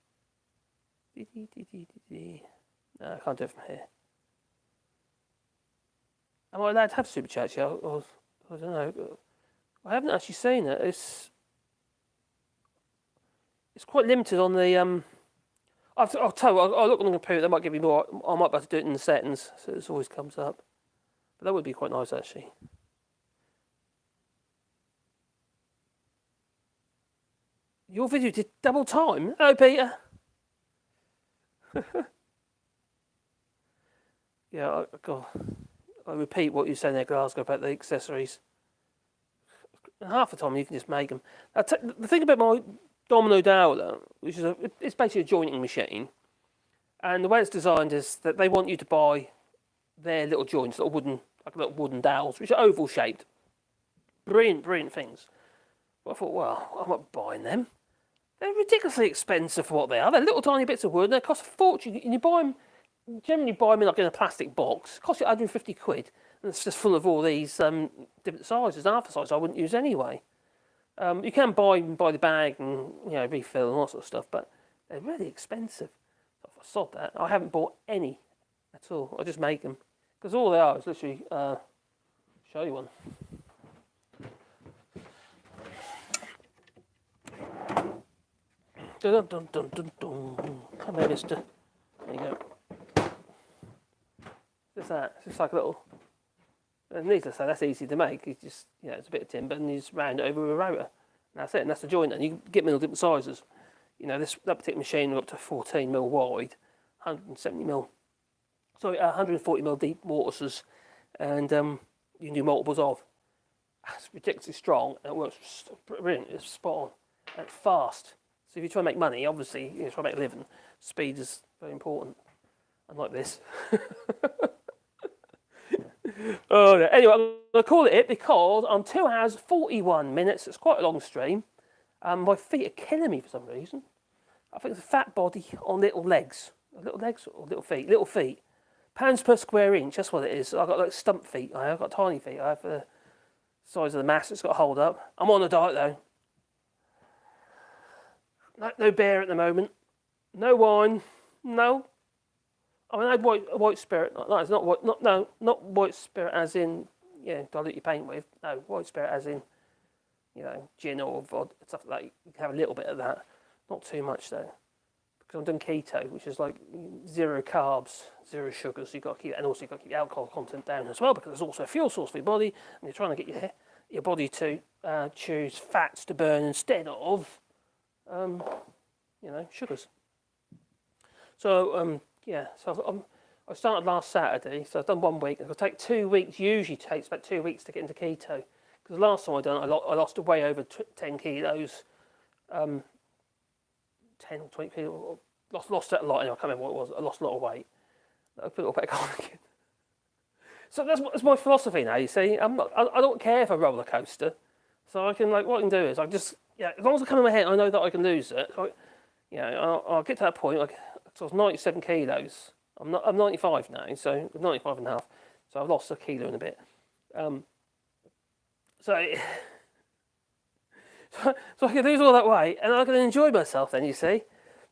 Speaker 1: No, I can't do it from here. Am I allowed to have super chats yet? Or, I don't know. I haven't actually seen it. It's quite limited on the. I'll tell you, I'll look on the computer. That might give me more. I might be able to do it in the settings, so it always comes up. But that would be quite nice, actually. Your video did double time. Hello, Peter. Yeah, God, I repeat what you said there, Glasgow, about the accessories. Half the time you can just make them. The thing about my Domino Dowler, which is it's basically a jointing machine, and the way it's designed is that they want you to buy their little joints, little wooden dowels, which are oval shaped. Brilliant, brilliant things. But I thought, well, I'm not buying them. They're ridiculously expensive for what they are. They're little tiny bits of wood, and they cost a fortune. And you buy them, generally buy them like in a plastic box. It costs you 150 quid, and it's just full of all these different sizes, half the size I wouldn't use anyway. You can buy the bag and refill and all that sort of stuff, but they're really expensive. So I sod that. I haven't bought any at all. I just make them because all they are is literally show you one. Dun, dun, dun, dun, dun. Come here, mister. There you go. Just that. It's just like a little. And needless to say, that's easy to make. It's just, it's a bit of timber and you just round it over with a router. And that's it. And that's the joint. And you can get them in all different sizes. That particular machine went up to 14mm wide, 140mm deep mortises, and you can do multiples of. It's ridiculously strong. And it works brilliant. It's spot on. And it's fast. So if you try to make money, obviously, you try to make a living, speed is very important. Unlike this. Oh, no. Anyway, I'm going to call it because I'm 2 hours 41 minutes. It's quite a long stream. My feet are killing me for some reason. I think it's a fat body on little legs. Little legs or little feet? Little feet. Pounds per square inch, that's what it is. I've got like stump feet. I've got tiny feet. I have the size of the mass it's got to hold up. I'm on a diet though. No beer at the moment. No wine. No. I mean, I had white spirit. No, it's not white. Not white spirit as in dilute your paint with. No, white spirit as in gin or vodka, stuff like that. You can have a little bit of that. Not too much though, because I'm doing keto, which is like 0 carbs, 0 sugars. So and also you've got to keep the alcohol content down as well, because it's also a fuel source for your body, and you're trying to get your body to choose fats to burn instead of sugars. So so I started last Saturday, so I've done 1 week. It'll take 2 weeks. Usually takes about 2 weeks to get into keto, because last time I lost way over 10 kilos, 10 or 20 kilos. Lost that a lot. Anyway, I can't remember what it was. I lost a lot of weight. I put it all back on again. So that's my philosophy now. You see, I don't care for a roller coaster, so I can what I can do is I just as long as I come in my head, I know that I can lose it. So I'll get to that point. So I was 97 kilos. I'm 95 now, so 95 and a half. So I've lost a kilo and a bit. So I can lose all that weight, and I can enjoy myself then, you see.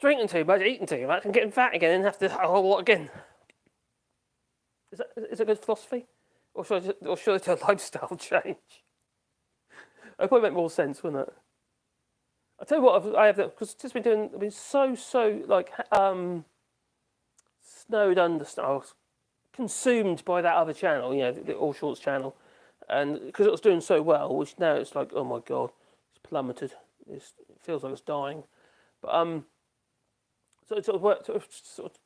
Speaker 1: Drinking too much, eating too much, and getting fat again, and have to do a whole lot again. Is that good philosophy? Or should I do a lifestyle change? It probably make more sense, wouldn't it? I tell you what, I have because just been doing. I've been so snowed under. I was consumed by that other channel, the All Shorts channel, and because it was doing so well, which now it's like, oh my god, it's plummeted. It feels like it's dying. But so it sort of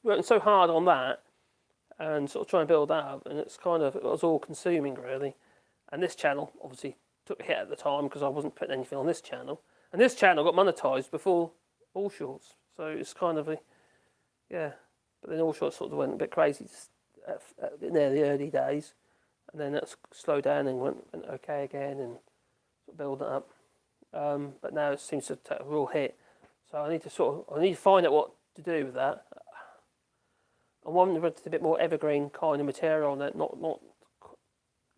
Speaker 1: working so hard on that, and sort of trying to build that up, and it was all consuming really. And this channel obviously took a hit at the time because I wasn't putting anything on this channel. And this channel got monetised before All Shorts, so it's kind of But then All Shorts sort of went a bit crazy in the early days, and then that's slowed down and went okay again and sort of build it up. But now it seems to take a real hit. So I need to find out what to do with that. I want a bit more evergreen kind of material on it, not a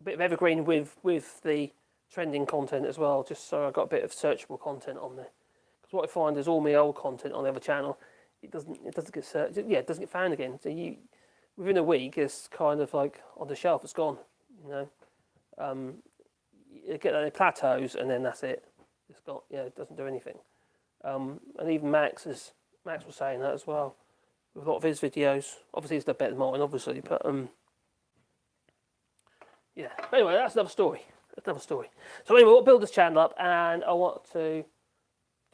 Speaker 1: bit of evergreen with the trending content as well, just so I got a bit of searchable content on there. Because what I find is all my old content on the other channel, it doesn't get searched. Yeah, it doesn't get found again. So within a week, it's kind of like on the shelf. It's gone. You get that, it plateaus, and then that's it. It's got it doesn't do anything. And even Max was saying that as well with a lot of his videos. Obviously, he's the better than mine, obviously, but yeah. But anyway, that's another story. So anyway, we'll build this channel up, and I want to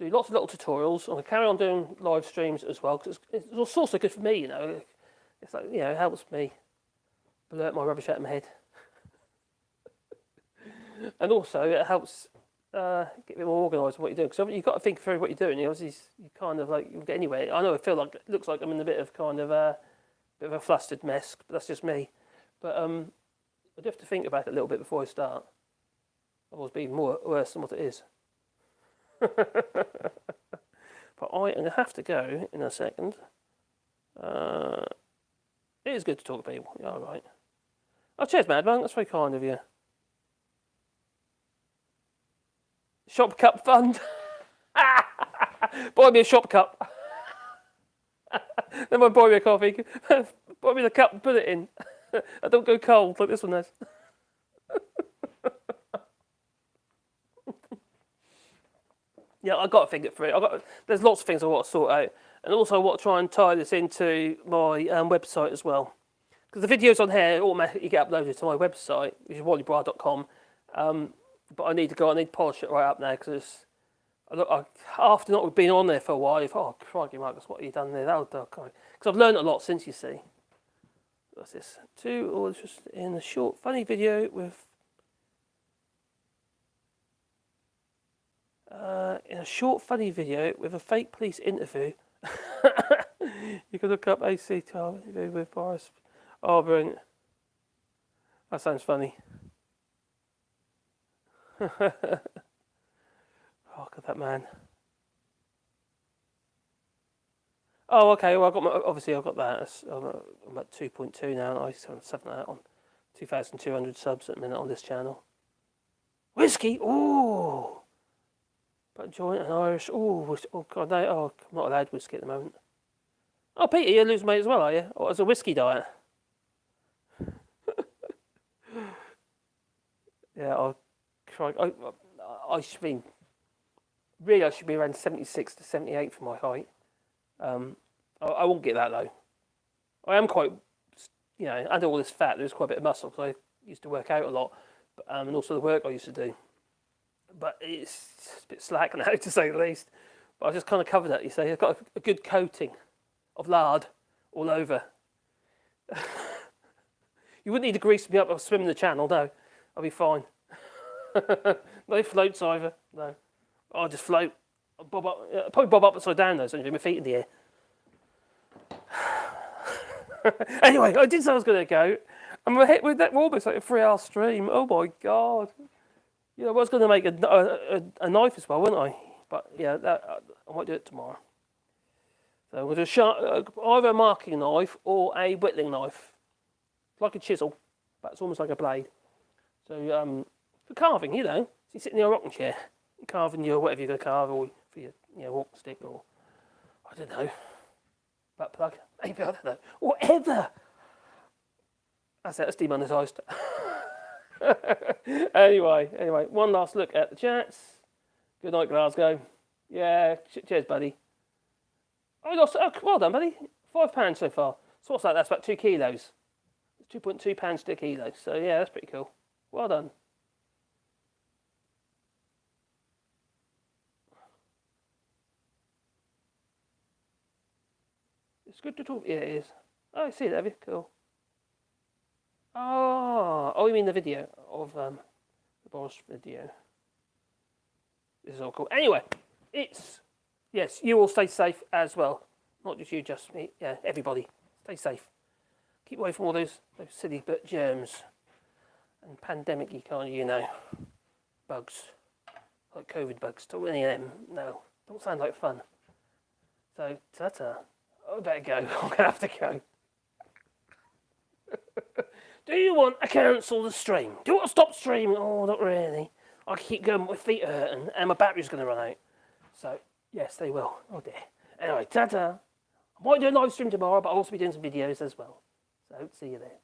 Speaker 1: do lots of little tutorials. I'm going to carry on doing live streams as well, because it's also good for me, you know. It's like, you know, it helps me blurt my rubbish out of my head. And also, it helps get a bit more organised in what you're doing. Because you've got to think through what you're doing. You kind of like, you'll get anywhere. I know I feel like, it looks like I'm in a bit of kind of a bit of a flustered mess, but that's just me. But I do have to think about it a little bit before I start. Otherwise, it'll be even worse than what it is. But I am going to have to go in a second. It is good to talk to people. Yeah, all right. Oh, cheers, Madman. That's very kind of you. Shop cup fund. Buy me a shop cup. Then buy me a coffee. Buy me the cup and put it in. I don't go cold like this one has. Yeah, I've got to think it through. There's lots of things I want to sort out. And also I want to try and tie this into my website as well. Because the videos on here automatically get uploaded to my website, which is wallybra.com. But I need to polish it right up now, because after not being on there for a while, oh, crikey, Marcus, what have you done there? Because I've learned a lot since, you see. What's this? 2 orders just in a short, funny video with... in a short, funny video with a fake police interview. You can look up AC12 interview with Boris. Oh, brilliant. That sounds funny. Oh, look at that man. Oh, okay. Well, obviously I've got that. I'm at 2.2 now, and I used to have 7 on 2,200 subs at the minute on this channel. Whiskey. Ooh. But joint and Irish. Ooh. Oh God. No. Oh, I'm not allowed whiskey at the moment. Oh, Peter, you're losing weight as well, are you? Or as a whiskey diet? Yeah. I should be. Really, I should be around 76 to 78 for my height. I won't get that though. I am quite, you know, under all this fat, there's quite a bit of muscle, because I used to work out a lot, and also the work I used to do. But it's a bit slack now, to say the least. But I just kind of covered that, you see. I've got a good coating of lard all over. You wouldn't need to grease me up or swim in the channel, no. I'll be fine. No floats either, no. I'll just float. I'll bob up, probably bob up upside down though, so I can do my feet in the air. Anyway, I did say I was going to go. And we're almost like a 3-hour stream. Oh my God. You know, I was going to make a knife as well, wasn't I? But yeah, I might do it tomorrow. So I'm going to do either a marking knife or a whittling knife. It's like a chisel, but it's almost like a blade. So for carving, you know, so you sit in your rocking chair, carving your whatever you're going to carve, or for your walking stick, or I don't know, butt plug, maybe, I don't know, whatever. That's demonetised. Anyway, one last look at the chats. Good night, Glasgow. Yeah, cheers, buddy. I lost. Oh, well done, buddy. £5 so far. So what's that? That's about 2 kilos. 2.2 pounds to a kilo. So yeah, that's pretty cool. Well done. It's good to talk. Yeah, it is. Oh, I see it, have you? Cool. Oh, you mean the video of the boss video. This is all cool. Anyway, yes, you all stay safe as well. Not just you, just me. Yeah, everybody. Stay safe. Keep away from all those silly germs and pandemic-y kind of, you know, bugs. Like COVID bugs. Don't any of them. No. Don't sound like fun. So, ta-ta. I better go. I'm going to have to go. Do you want to cancel the stream? Do you want to stop streaming? Oh, not really. I keep going, my feet are hurting, and my battery's going to run out. So, yes, they will. Oh dear. Anyway, ta-ta. I might do a live stream tomorrow, but I'll also be doing some videos as well. So, see you there.